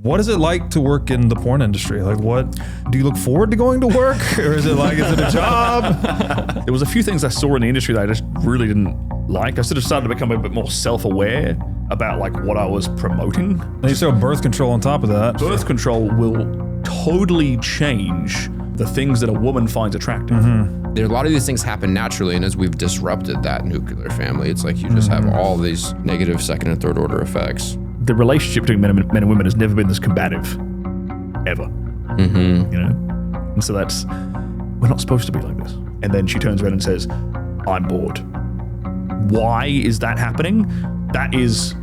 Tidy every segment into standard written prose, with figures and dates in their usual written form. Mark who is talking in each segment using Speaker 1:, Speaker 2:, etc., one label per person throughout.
Speaker 1: What is it like to work in the porn industry? Like, what do you look forward to going to work, or is it a job?
Speaker 2: There was a few things I saw in the industry that I just really didn't like. I sort of started to become a bit more self-aware about like what I was promoting.
Speaker 1: And you throw birth control on top of that.
Speaker 2: Birth control will totally change the things that a woman finds attractive.
Speaker 3: There are a lot of these things happen naturally, and as we've disrupted that nuclear family, it's like you just have all these negative second and third order effects.
Speaker 2: The relationship between men and women has never been this combative, ever. You know, and so we're not supposed to be like this. And then she turns around and says, "I'm bored." Why is that happening? That is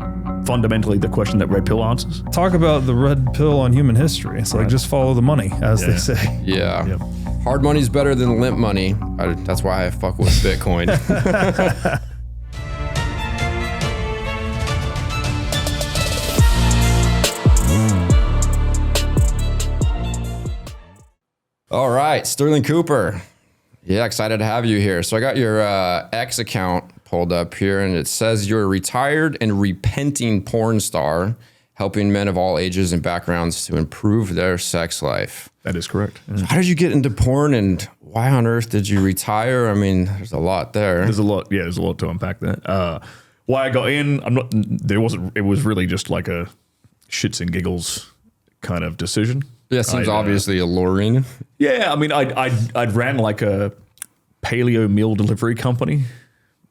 Speaker 2: fundamentally the question that Red Pill answers.
Speaker 1: Talk about the red pill on human history. It's like, just follow the money, as they say.
Speaker 3: Yeah.
Speaker 2: Yep.
Speaker 3: Hard money's better than limp money. That's why I fuck with Bitcoin. All right, Stirling Cooper. Yeah, excited to have you here. So I got your X account pulled up here, and it says you're a retired and repenting porn star, helping men of all ages and backgrounds to improve their sex life.
Speaker 2: That is correct. Yeah.
Speaker 3: So how did you get into porn, and why on earth did you retire? I mean, there's a lot there.
Speaker 2: There's a lot. Yeah, there's a lot to unpack there. Why I got in, it was really just like a shits and giggles kind of decision.
Speaker 3: Yeah, seems obviously alluring.
Speaker 2: Yeah, I mean, I'd ran like a paleo meal delivery company,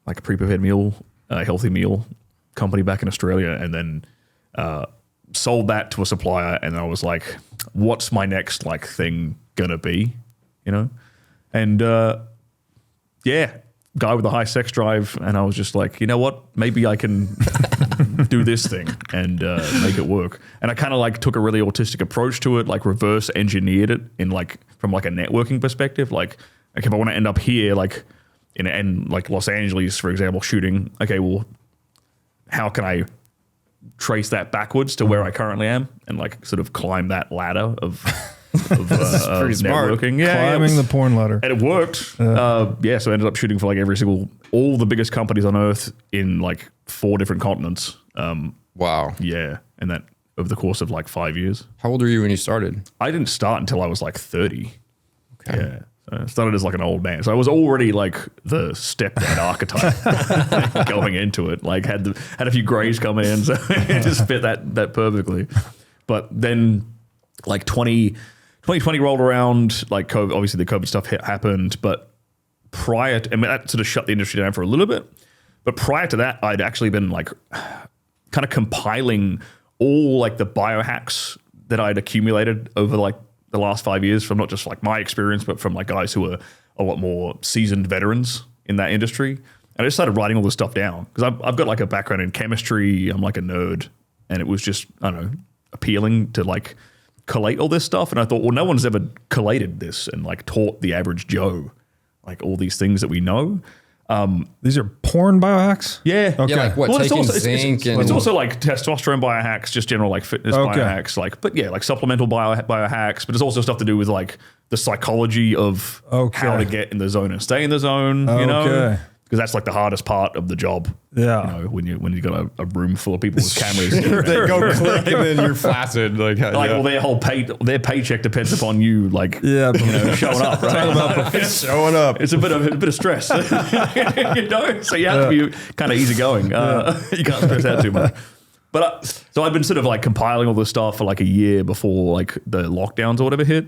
Speaker 2: like a pre-prepared meal, healthy meal company back in Australia, and then sold that to a supplier. And I was like, what's my next like thing gonna be, you know? And yeah, guy with a high sex drive, and I was just like, you know what? Maybe I can do this thing and make it work. And I kind of like took a really autistic approach to it, like reverse engineered it in like from like a networking perspective. Like if I want to end up here, like in like Los Angeles, for example, shooting. Okay, well, how can I trace that backwards to where I currently am and like sort of climb that ladder of
Speaker 3: pretty smart.
Speaker 2: Networking. Yeah,
Speaker 1: Climbing the porn ladder.
Speaker 2: And it worked. So I ended up shooting for like all the biggest companies on earth in like 4 different continents.
Speaker 3: Wow.
Speaker 2: Yeah. And that over the course of like 5 years.
Speaker 3: How old were you when you started?
Speaker 2: I didn't start until I was like 30.
Speaker 3: Okay.
Speaker 2: Yeah. So I started as like an old man. So I was already like the stepdad archetype going into it. Like had a few grays coming in, so it just fit that perfectly. But then like 2020 rolled around, like COVID, obviously the COVID stuff happened, but prior to, I mean, that sort of shut the industry down for a little bit. But prior to that, I'd actually been like kind of compiling all like the biohacks that I'd accumulated over like the last 5 years from not just like my experience, but from like guys who are a lot more seasoned veterans in that industry. And I just started writing all this stuff down because I've got like a background in chemistry. I'm like a nerd, and it was just, I don't know, appealing to like collate all this stuff. And I thought, well, no one's ever collated this and like taught the average Joe like all these things that we know.
Speaker 1: These are porn biohacks?
Speaker 2: Yeah.
Speaker 1: Okay.
Speaker 3: Yeah, like what, taking zinc and...
Speaker 2: It's also like testosterone biohacks, just general like fitness biohacks, like, but yeah, like supplemental biohacks, but it's also stuff to do with like the psychology of how to get in the zone and stay in the zone, you know? Because that's like the hardest part of the job.
Speaker 1: Yeah.
Speaker 2: You know, when you got a room full of people with cameras.
Speaker 3: They go click and then you're flaccid. Like
Speaker 2: well, their paycheck depends upon you, like, showing up, right?
Speaker 3: showing up.
Speaker 2: It's a bit of stress, you know? So you have to be kind of easygoing. You can't stress out too much. But so I'd been sort of like compiling all this stuff for like a year before like the lockdowns or whatever hit.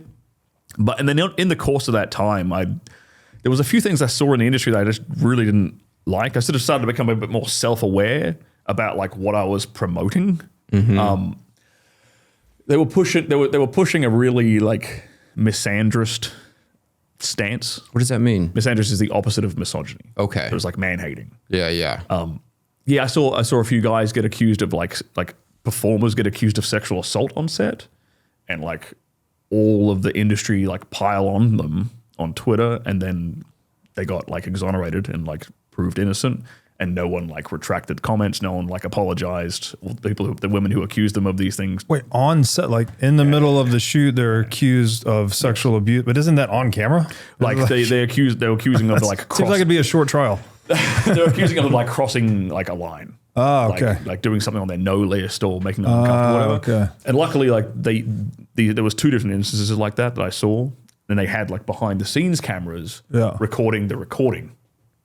Speaker 2: And then in the course of that time, there was a few things I saw in the industry that I just really didn't like. I sort of started to become a bit more self-aware about like what I was promoting. Mm-hmm. They were pushing a really like misandrist stance.
Speaker 3: What does that mean?
Speaker 2: Misandrist is the opposite of misogyny.
Speaker 3: Okay.
Speaker 2: It was like man-hating.
Speaker 3: Yeah.
Speaker 2: Yeah, I saw a few guys get accused of like performers get accused of sexual assault on set, and like all of the industry like pile on them on Twitter, and then they got like exonerated and like proved innocent, and no one like retracted comments, no one like apologized. The women who accused them of these things.
Speaker 1: Wait, on set, like in the middle of the shoot, they're accused of sexual abuse, but isn't that on camera?
Speaker 2: Like they're accusing of like
Speaker 1: seems like it'd be a short trial.
Speaker 2: They're accusing of like crossing like a line.
Speaker 1: Oh, okay.
Speaker 2: Like doing something on their no list or making them uncomfortable, whatever.
Speaker 1: Okay.
Speaker 2: And luckily, like there was 2 different instances like that I saw, and they had like behind the scenes cameras recording the recording.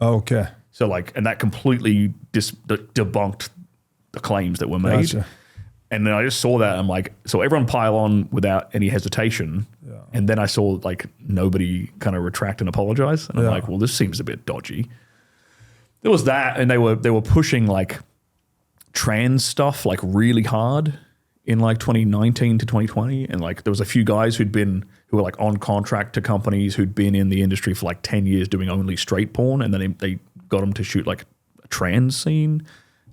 Speaker 1: Okay.
Speaker 2: So like, and that completely debunked the claims that were made.
Speaker 1: Gotcha.
Speaker 2: And then I just saw that. I'm like, so everyone pile on without any hesitation. Yeah. And then I saw like nobody kind of retract and apologize. And I'm like, well, this seems a bit dodgy. There was that, and they were pushing like trans stuff like really hard in like 2019 to 2020. And like there was a few guys who were like on contract to companies who'd been in the industry for like 10 years doing only straight porn. And then they got them to shoot like a trans scene.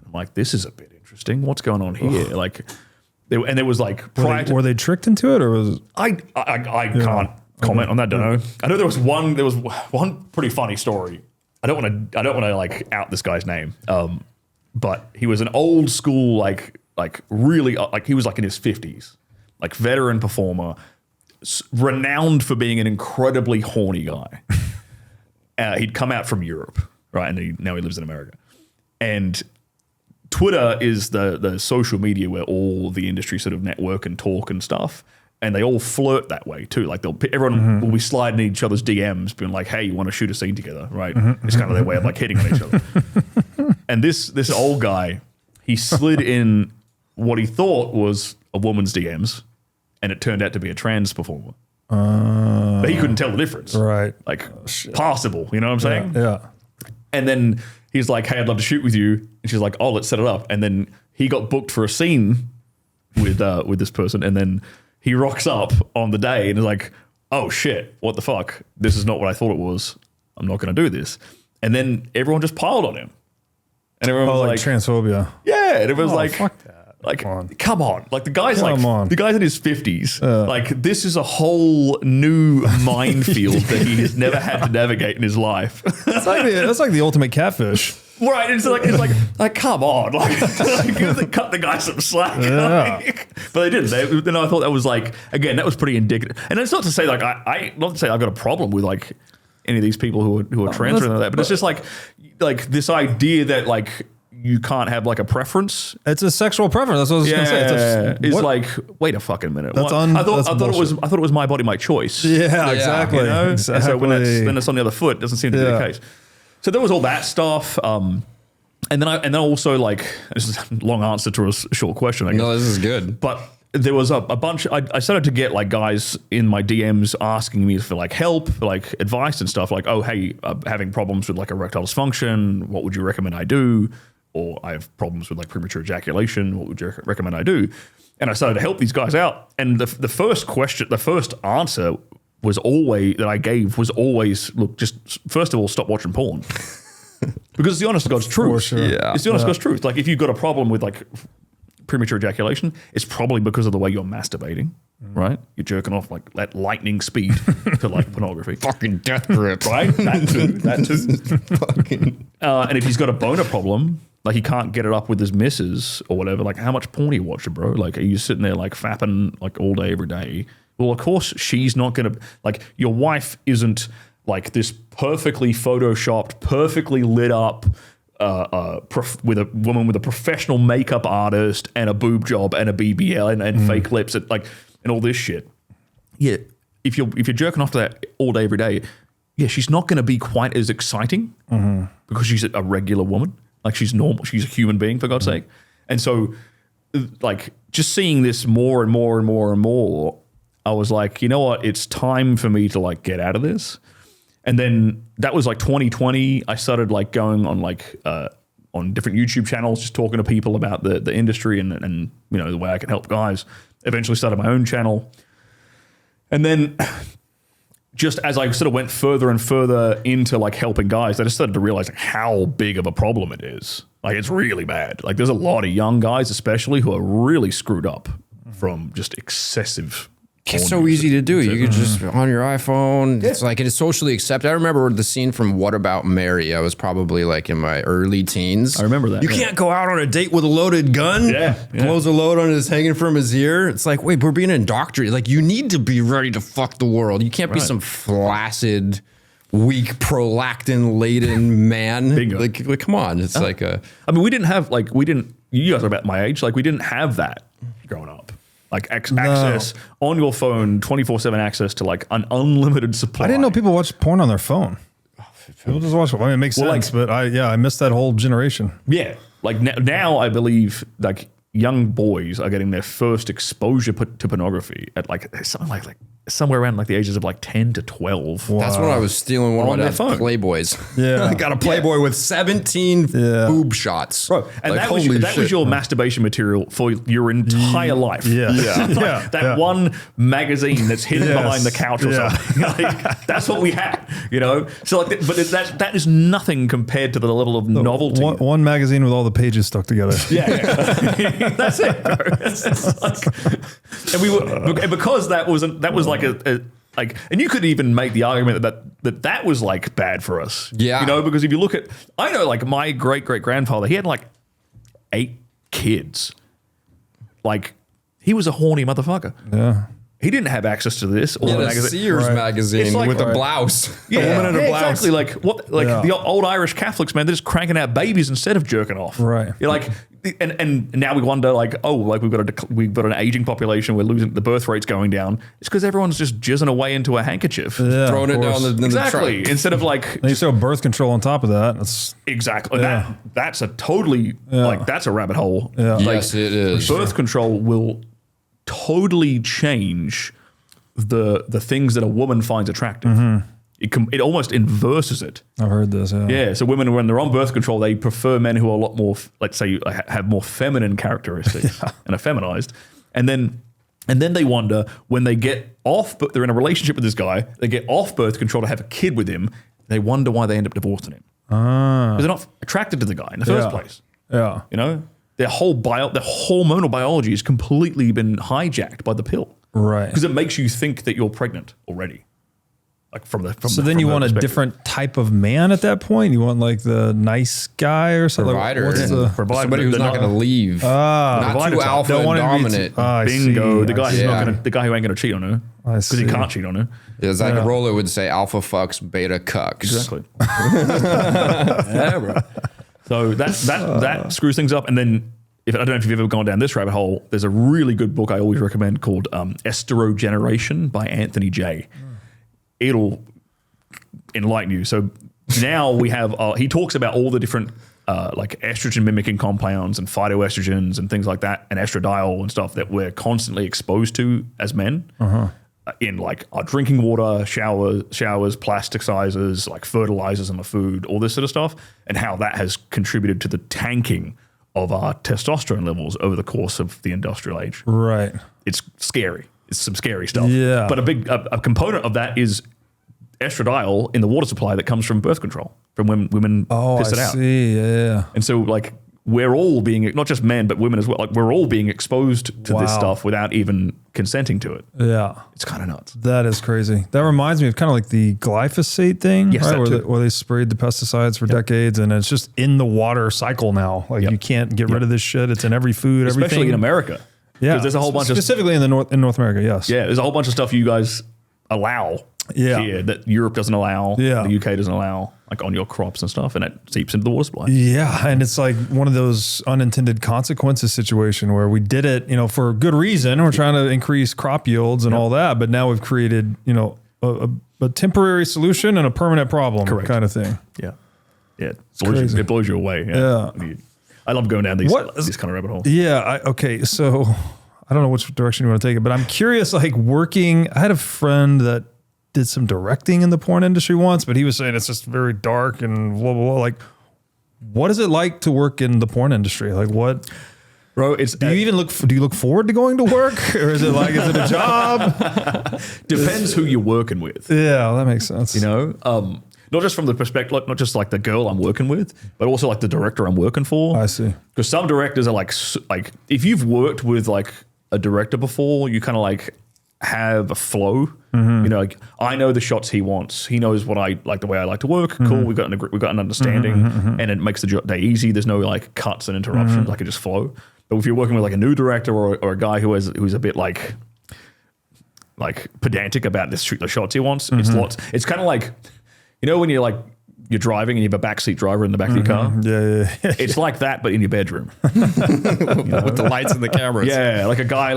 Speaker 2: I'm like, this is a bit interesting. What's going on here? Like, there was like
Speaker 1: were they tricked into it, or was
Speaker 2: I can't comment on that. Don't know. I know there was one pretty funny story. I don't want to like out this guy's name. But he was an old school like really like he was like in his 50s, like veteran performer, renowned for being an incredibly horny guy. He'd come out from Europe, right, and now he lives in America, and Twitter is the social media where all the industry sort of network and talk and stuff, and they all flirt that way too. Like everyone will be sliding in each other's DMs, being like, "Hey, you want to shoot a scene together?" Right? It's kind of their way of like hitting on each other. And this old guy, he slid in what he thought was a woman's DMs, and it turned out to be a trans performer. But he couldn't tell the difference.
Speaker 1: Right?
Speaker 2: Like possible, you know what I'm saying?
Speaker 1: Yeah.
Speaker 2: And then he's like, "Hey, I'd love to shoot with you." And she's like, "Oh, let's set it up." And then he got booked for a scene with this person. And then he rocks up on the day and is like, "Oh shit, what the fuck? This is not what I thought it was. I'm not going to do this." And then everyone just piled on him. And everyone was like,
Speaker 1: transphobia.
Speaker 2: Yeah. And it was like,
Speaker 1: fuck that.
Speaker 2: like, come on. Like the guy's
Speaker 1: Come
Speaker 2: the guy's in his 50s. Like this is a whole new minefield that he has never had to navigate in his life.
Speaker 1: That's like the ultimate catfish.
Speaker 2: Right, it's like come on, like cut the guy some slack.
Speaker 1: Yeah.
Speaker 2: But they didn't. Then I thought that was like, again, that was pretty indicative. And it's not to say like not to say I've got a problem with like any of these people who are trans or anything like that, but it's just like this idea that like you can't have like a preference.
Speaker 1: It's a sexual preference. That's what I was going to say.
Speaker 2: It's like, wait a fucking minute.
Speaker 1: That's
Speaker 2: I thought it was my body, my choice.
Speaker 1: Yeah, exactly.
Speaker 2: You know?
Speaker 1: Exactly.
Speaker 2: And so then it's on the other foot. It doesn't seem to be the case. So there was all that stuff. And then also like, this is a long answer to a short question, I guess.
Speaker 3: No, this is good.
Speaker 2: But there was a bunch, I started to get like guys in my DMs asking me for like help, for like advice and stuff like, oh, hey, having problems with like erectile dysfunction, what would you recommend I do? Or I have problems with like premature ejaculation, what would you recommend I do? And I started to help these guys out. And the first answer was always, look, just first of all, stop watching porn. Because it's the honest to God's truth.
Speaker 1: For sure.
Speaker 3: Yeah.
Speaker 2: It's the honest to God's truth. Like if you've got a problem with like premature ejaculation, it's probably because of the way you're masturbating, right? You're jerking off like at lightning speed to like pornography.
Speaker 3: Fucking death grip.
Speaker 2: Right? That too. Fucking. And if he's got a boner problem, like he can't get it up with his missus or whatever, like how much porn are you watching, bro? Like are you sitting there like fapping like all day, every day? Well, of course she's not going to, like your wife isn't like this perfectly photoshopped, perfectly lit up with a woman with a professional makeup artist and a boob job and a BBL and fake lips and like and all this shit. Yeah, if you're jerking off to that all day, every day, yeah, she's not going to be quite as exciting because she's a regular woman. Like she's normal. She's a human being, for God's sake. And so, like, just seeing this more and more and more and more, I was like, you know what? It's time for me to like get out of this. And then that was like 2020. I started like going on like on different YouTube channels, just talking to people about the industry and you know the way I can help guys. Eventually started my own channel. And then just as I sort of went further and further into like helping guys, I just started to realize like how big of a problem it is. Like it's really bad. Like there's a lot of young guys especially who are really screwed up from just excessive.
Speaker 3: It's so easy to do. You could just on your iPhone. It's like it's socially accepted. I remember the scene from What About Mary? I was probably like in my early teens.
Speaker 2: I remember that.
Speaker 3: You can't go out on a date with a loaded gun.
Speaker 2: Yeah.
Speaker 3: Blows a load on it, is hanging from his ear. It's like, wait, we're being indoctrinated. Like you need to be ready to fuck the world. You can't be some flaccid weak prolactin laden man.
Speaker 2: Bingo.
Speaker 3: Like, come on. It's like a,
Speaker 2: I mean, you guys are about my age. Like, we didn't have that growing up. Like access on your phone, 24/7 access to like an unlimited supply.
Speaker 1: I didn't know people watch porn on their phone. People just watch. I mean, it makes sense, but I missed that whole generation.
Speaker 2: Yeah, like now I believe like young boys are getting their first exposure to pornography at like something like somewhere around like the ages of like 10 to 12.
Speaker 3: that's when I was stealing one
Speaker 2: On
Speaker 3: of my
Speaker 2: their
Speaker 3: dad's
Speaker 2: phone.
Speaker 3: Playboys.
Speaker 1: Yeah.
Speaker 3: I got a Playboy with 17 boob shots.
Speaker 2: Bro, and
Speaker 3: like,
Speaker 2: that was your masturbation material for your entire life.
Speaker 1: Yeah.
Speaker 2: Like that one magazine that's hidden behind the couch or something. Like, that's what we had, you know? So like, but that is nothing compared to the level of novelty.
Speaker 1: One magazine with all the pages stuck together.
Speaker 2: Yeah. That's it, bro. It's like, and we were, because that was like a like, and you could even make the argument that was like bad for us.
Speaker 3: Yeah.
Speaker 2: You know, because if you look at, I know like my great grandfather, he had like 8 kids. Like, he was a horny motherfucker.
Speaker 1: Yeah.
Speaker 2: He didn't have access to this. Or
Speaker 3: Yeah,
Speaker 2: the
Speaker 3: the
Speaker 2: magazine.
Speaker 3: Sears
Speaker 1: Right.
Speaker 3: magazine
Speaker 2: It's like-
Speaker 3: with a blouse.
Speaker 2: Yeah,
Speaker 3: A woman in a blouse.
Speaker 2: exactly. Like what? Like
Speaker 1: Yeah.
Speaker 2: the old Irish Catholics, man, they're just cranking out babies instead of jerking off.
Speaker 1: Right.
Speaker 2: You're like, and now we wonder, like, oh, like we've got an aging population. We're losing, the birth rate's going down. It's because everyone's just jizzing away into a handkerchief.
Speaker 1: Yeah,
Speaker 3: Throwing
Speaker 1: of
Speaker 3: it down
Speaker 1: course.
Speaker 3: in the
Speaker 2: Exactly.
Speaker 3: trunk.
Speaker 2: Instead of like
Speaker 1: And you throw birth control on top of that. That's
Speaker 2: exactly
Speaker 1: Yeah.
Speaker 2: that's a totally like that's a rabbit hole.
Speaker 1: Yeah.
Speaker 2: Like,
Speaker 3: Yes, it is.
Speaker 2: birth control will totally change the things that a woman finds attractive.
Speaker 1: Mm-hmm.
Speaker 2: It almost inverses it.
Speaker 1: I've heard this. Yeah.
Speaker 2: Yeah, so women, when they're on birth control, they prefer men who are a lot more, let's say, have more feminine characteristics and are feminized. And then they wonder when they get off, but they're in a relationship with this guy, they get off birth control to have a kid with him. They wonder why they end up divorcing him because they're not attracted to the guy in the first place.
Speaker 1: Yeah.
Speaker 2: You know, their hormonal biology has completely been hijacked by the pill,
Speaker 1: Right.
Speaker 2: because it makes you think that you're pregnant already. Like
Speaker 1: So then you want a different type of man at that point? You want like the nice guy or something?
Speaker 3: Provider.
Speaker 1: What's the
Speaker 2: Provider.
Speaker 3: Somebody who's
Speaker 2: They're
Speaker 3: not going to leave. not
Speaker 2: provider
Speaker 3: too
Speaker 2: type.
Speaker 3: alpha
Speaker 1: Don't
Speaker 3: and
Speaker 1: want to be
Speaker 3: dominant.
Speaker 1: I
Speaker 2: Bingo.
Speaker 1: see,
Speaker 2: The guy
Speaker 1: I
Speaker 2: who's
Speaker 1: see.
Speaker 2: not gonna, the guy who ain't gonna cheat on her
Speaker 1: I
Speaker 2: because he
Speaker 1: see.
Speaker 2: can't cheat on her.
Speaker 3: Yeah, Zach Rolla would say alpha fucks, beta cucks.
Speaker 2: Exactly. Yeah, bro. So that screws things up. And then, I don't know if you've ever gone down this rabbit hole, there's a really good book I always recommend called Esterogeneration by Anthony J. It'll enlighten you. So now we have, he talks about all the different like estrogen mimicking compounds and phytoestrogens and things like that, and estradiol and stuff that we're constantly exposed to as men. In like our drinking water, showers, plasticizers, like fertilizers in the food, all this sort of stuff, and how that has contributed to the tanking of our testosterone levels over the course of the industrial age.
Speaker 1: Right.
Speaker 2: It's scary. It's some scary stuff.
Speaker 1: Yeah.
Speaker 2: But a component of that is estradiol in the water supply that comes from birth control, from when women piss it
Speaker 1: I
Speaker 2: out.
Speaker 1: see. Yeah.
Speaker 2: And so like we're all being, not just men, but women as well, like we're all being exposed to this
Speaker 1: Wow.
Speaker 2: stuff without even consenting to it.
Speaker 1: Yeah.
Speaker 2: It's kind of nuts.
Speaker 1: That is crazy. That reminds me of kind of like the glyphosate thing,
Speaker 2: Yes,
Speaker 1: right?
Speaker 2: that too.
Speaker 1: Where they sprayed the pesticides for decades, and it's just in the water cycle now. Like you can't get rid of this shit. It's in every food,
Speaker 2: Especially
Speaker 1: everything.
Speaker 2: in America.
Speaker 1: Yeah,
Speaker 2: Because there's a whole bunch of,
Speaker 1: specifically in North America. Yes.
Speaker 2: yeah, there's a whole bunch of stuff you guys allow
Speaker 1: Yeah.
Speaker 2: here that Europe doesn't allow,
Speaker 1: Yeah.
Speaker 2: the UK doesn't allow, like on your crops and stuff, and it seeps into the water supply.
Speaker 1: Yeah, and it's like one of those unintended consequences situation where we did it, for good reason. We're trying to increase crop yields and all that, but now we've created, a temporary solution and a permanent problem, kind of thing.
Speaker 2: Yeah. Yeah.
Speaker 1: crazy.
Speaker 2: It blows you away.
Speaker 1: Yeah.
Speaker 2: I love going down these
Speaker 1: What-
Speaker 2: kind of rabbit holes.
Speaker 1: Yeah. Okay. So I don't know which direction you want to take it, but I'm curious, like working, I had a friend that did some directing in the porn industry once, but he was saying it's just very dark and blah, blah, blah. Like, what is it like to work in the porn industry? Like what,
Speaker 2: Bro, it's
Speaker 1: do you look forward to going to work, or is it is it a job?
Speaker 2: depends who you're working with.
Speaker 1: Yeah, that makes sense.
Speaker 2: Not just from the perspective, like, not just like the girl I'm working with, but also like the director I'm working for.
Speaker 1: I see.
Speaker 2: Because some directors are like if you've worked with like a director before, you kind of like have a flow. Like I know the shots he wants. He knows what I like, the way I like to work. Cool. We've got an understanding, and it makes the day easy. There's no like cuts and interruptions. Like it just flow. But if you're working with like a new director or a guy who's a bit like pedantic about the shots he wants, it's kind of like You know when you're driving and you have a backseat driver in the back of your car?
Speaker 1: Yeah.
Speaker 2: It's like that, but in your bedroom.
Speaker 3: With the lights and the cameras.
Speaker 2: Yeah, like a guy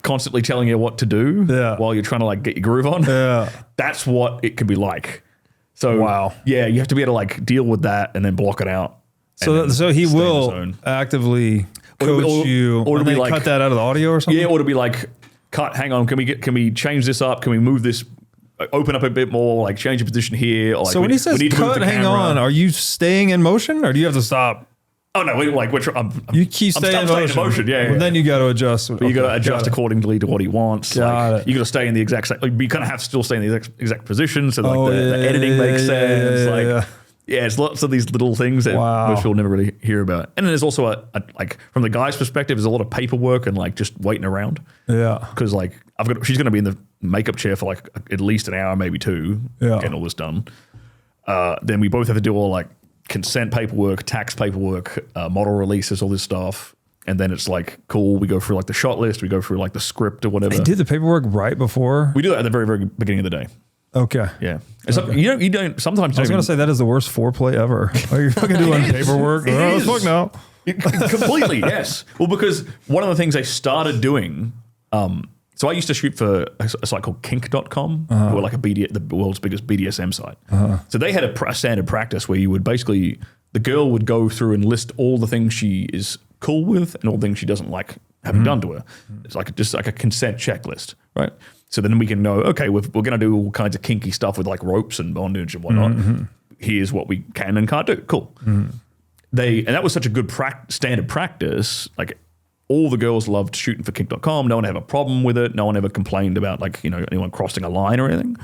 Speaker 2: constantly telling you what to do while you're trying to get your groove on.
Speaker 1: Yeah.
Speaker 2: That's what it could be like. So
Speaker 1: wow.
Speaker 2: Yeah, you have to be able to deal with that and then block it out.
Speaker 1: So he will actively coach you,
Speaker 2: or
Speaker 1: and then cut that out of the audio or something.
Speaker 2: Yeah, or to be cut. Hang on, can we change this up? Can we move this? Open up a bit more, change your position here. Or
Speaker 1: so when he says cut, hang on, are you staying in motion or do you have to stop?
Speaker 2: Oh no,
Speaker 1: you keep staying in motion.
Speaker 2: Yeah.
Speaker 1: Well, then you got to adjust.
Speaker 2: But you got to adjust accordingly to what he wants.
Speaker 1: Got it.
Speaker 2: You got to stay in the exact same. You kind of have to still stay in the exact position, so the editing makes sense. Yeah, it's lots of these little things that most people never really hear about. And then there's also from the guy's perspective, there's a lot of paperwork and just waiting around.
Speaker 1: Yeah,
Speaker 2: because she's going to be in the makeup chair for at least an hour, maybe two, getting all this done. Then we both have to do all consent paperwork, tax paperwork, model releases, all this stuff. And then it's cool. We go through the shot list. We go through the script or whatever.
Speaker 1: They did the paperwork right before?
Speaker 2: We do that at the very, very beginning of the day.
Speaker 1: Okay.
Speaker 2: Yeah. You don't sometimes.
Speaker 1: I was going to say that is the worst foreplay ever. Are you fucking doing paperwork?
Speaker 2: Let's
Speaker 1: fuck no.
Speaker 2: Completely, yes. Well, because one of the things I started doing, so I used to shoot for a site called kink.com, who were the world's biggest BDSM site. So they had a standard practice where you would basically, the girl would go through and list all the things she is cool with and all the things she doesn't like having done to her. It's just like a consent checklist, right? So then we can know, okay, we're going to do all kinds of kinky stuff with ropes and bondage and whatnot. Here's what we can and can't do. Cool. And that was such a good standard practice. All the girls loved shooting for kink.com. No one had a problem with it. No one ever complained about anyone crossing a line or anything.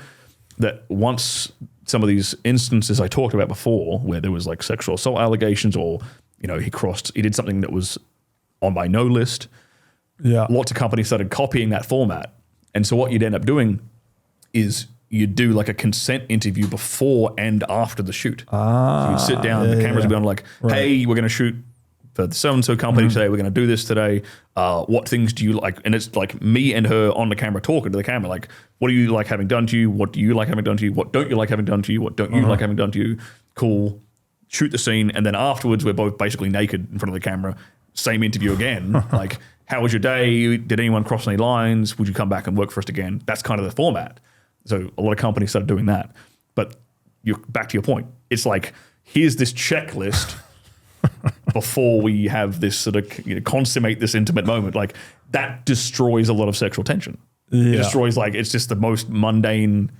Speaker 2: That once some of these instances I talked about before, where there was sexual assault allegations, or he did something that was on my no list. Yeah, lots of companies started copying that format, and so what you'd end up doing is you'd do a consent interview before and after the shoot. So you'd sit down, the cameras would be on hey, we're going to shoot for the so-and-so company today, we're going to do this today. What things do you like? And it's me and her on the camera talking to the camera, what do you like having done to you? What do you like having done to you? What don't you like having done to you? What don't you like having done to you? Cool. Shoot the scene. And then afterwards, we're both basically naked in front of the camera. Same interview again. How was your day? Did anyone cross any lines? Would you come back and work for us again? That's kind of the format. So a lot of companies started doing that. But you're back to your point. It's here's this checklist before we have this sort of consummate this intimate moment. That destroys a lot of sexual tension. It destroys it's just the most mundane,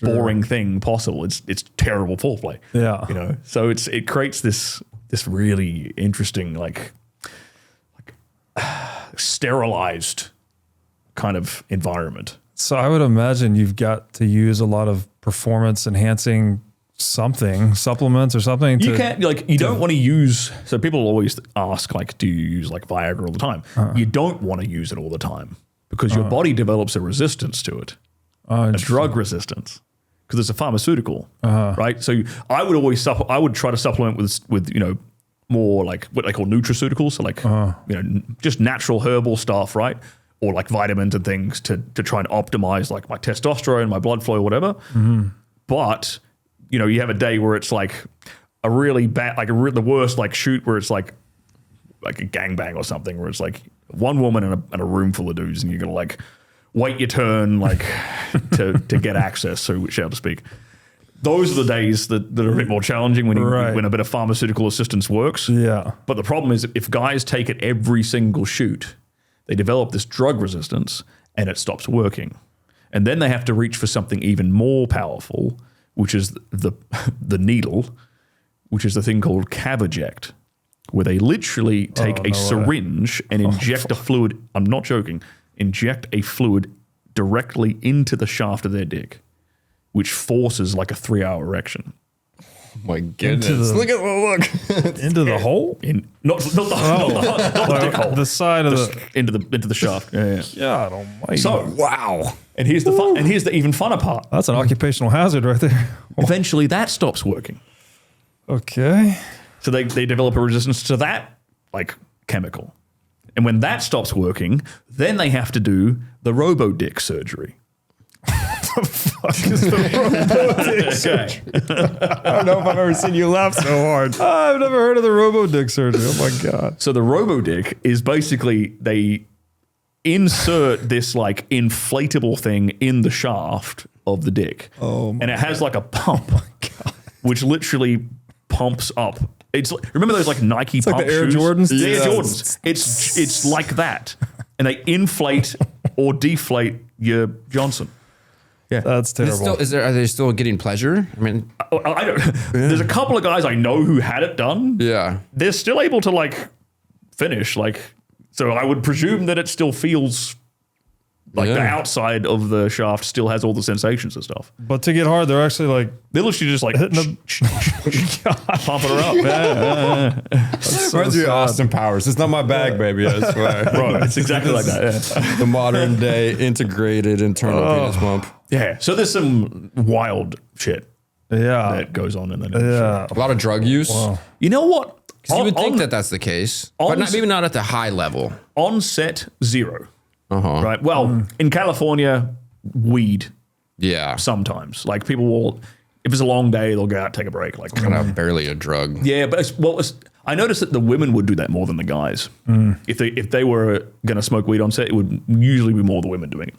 Speaker 2: boring thing possible. It's terrible foreplay. Yeah. So it creates this really interesting sterilized kind of environment.
Speaker 1: So I would imagine you've got to use a lot of performance enhancing supplements or something.
Speaker 2: You can't you don't want to use. So people always ask do you use Viagra all the time? You don't want to use it all the time because your body develops a resistance to it, a drug resistance, because it's a pharmaceutical, right? So I would always I would try to supplement with more what they call nutraceuticals, so just natural herbal stuff, right? Or vitamins and things to try and optimize my testosterone, my blood flow, whatever. But you have a day where it's a really bad, the worst shoot where it's like a gangbang or something, where it's one woman in a room full of dudes, and you're gonna wait your turn to get access, so to speak. Those are the days that are a bit more challenging when when a bit of pharmaceutical assistance works. Yeah. But the problem is if guys take it every single shoot, they develop this drug resistance and it stops working. And then they have to reach for something even more powerful, which is the needle, which is the thing called Caveject, where they literally take a syringe and inject a fluid. I'm not joking. Inject a fluid directly into the shaft of their dick, which forces a 3-hour erection.
Speaker 3: Oh my goodness! Look
Speaker 1: into the hole.
Speaker 2: Not the dick hole.
Speaker 1: The side of
Speaker 2: into the shaft. Yeah.
Speaker 1: God almighty!
Speaker 2: So
Speaker 3: wow.
Speaker 2: And here's the fun. And here's the even funner part.
Speaker 1: That's an occupational hazard right there.
Speaker 2: Eventually, that stops working.
Speaker 1: Okay.
Speaker 2: So they develop a resistance to that chemical, and when that stops working, then they have to do the robo dick surgery.
Speaker 1: What the fuck? fuck is the robo-dick surgery?
Speaker 3: I don't know if I've ever seen you laugh so hard.
Speaker 1: I've never heard of the robo-dick surgery. Oh my God.
Speaker 2: So the robo-dick is basically they insert this like inflatable thing in the shaft of the dick. And it has like a pump, which literally pumps up. It's remember those like Nike pump
Speaker 1: like the Air
Speaker 2: shoes?
Speaker 1: Jordans?
Speaker 2: The Air
Speaker 3: Yes.
Speaker 2: Jordans. It's like that. And they inflate or deflate your Johnson. Yeah.
Speaker 1: That's terrible.
Speaker 3: Are they still getting pleasure? I mean,
Speaker 2: I don't, there's a couple of guys I know who had it done.
Speaker 3: yeah.
Speaker 2: They're still able to like finish. Like, so I would presume that it still feels like the
Speaker 3: Yeah.
Speaker 2: outside of the shaft still has all the sensations and stuff.
Speaker 1: But to get hard, they're actually like
Speaker 2: They're literally just like
Speaker 1: hitting
Speaker 2: pumping her up. Yeah.
Speaker 3: Reminds me of Austin Powers. It's not my bag, baby. I swear.
Speaker 2: Right, it's exactly like that. Yeah.
Speaker 3: The modern day integrated internal penis pump.
Speaker 2: Yeah. So there's some wild shit
Speaker 1: yeah.
Speaker 2: that goes on in the industry.
Speaker 1: Yeah.
Speaker 3: A lot of drug use.
Speaker 2: You know what?
Speaker 3: You would think
Speaker 2: On-
Speaker 3: that that's the case, but maybe not at the high level.
Speaker 2: on set, zero.
Speaker 3: Uh-huh.
Speaker 2: Right. Well, in California, weed
Speaker 3: Yeah.
Speaker 2: sometimes. Like people will, if it's a long day, they'll go out, take a break. Like
Speaker 3: Kind of barely a drug.
Speaker 2: yeah, but I noticed that the women would do that more than the guys. If they were going to smoke weed on set, it would usually be more the women doing it.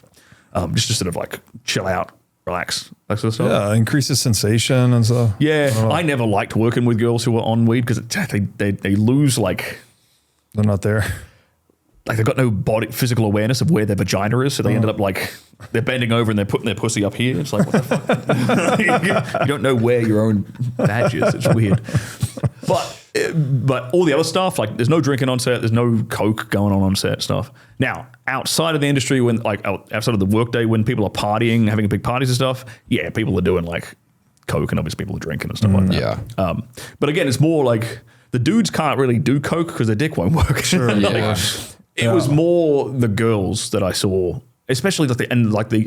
Speaker 2: Just to sort of like chill out, relax, that sort of stuff.
Speaker 1: Yeah. Increases sensation and stuff.
Speaker 2: Yeah, I never liked working with girls who were on weed because they lose like
Speaker 1: They're not there.
Speaker 2: they've got no physical awareness of where their vagina is, so they ended up like they're bending over and they're putting their pussy up here. It's like what the fuck? You don't know where your own badge is. It's weird. But all the other stuff, like there's no drinking on set, there's no coke going on set stuff. Now, outside of the industry, when like outside of the workday, when people are partying, having big parties and stuff, yeah, people are doing like coke and obviously people are drinking and stuff like that.
Speaker 3: Yeah.
Speaker 2: But again, it's more like the dudes can't really do coke because their dick won't work. Sure.
Speaker 3: Yeah.
Speaker 2: It was more the girls that I saw, especially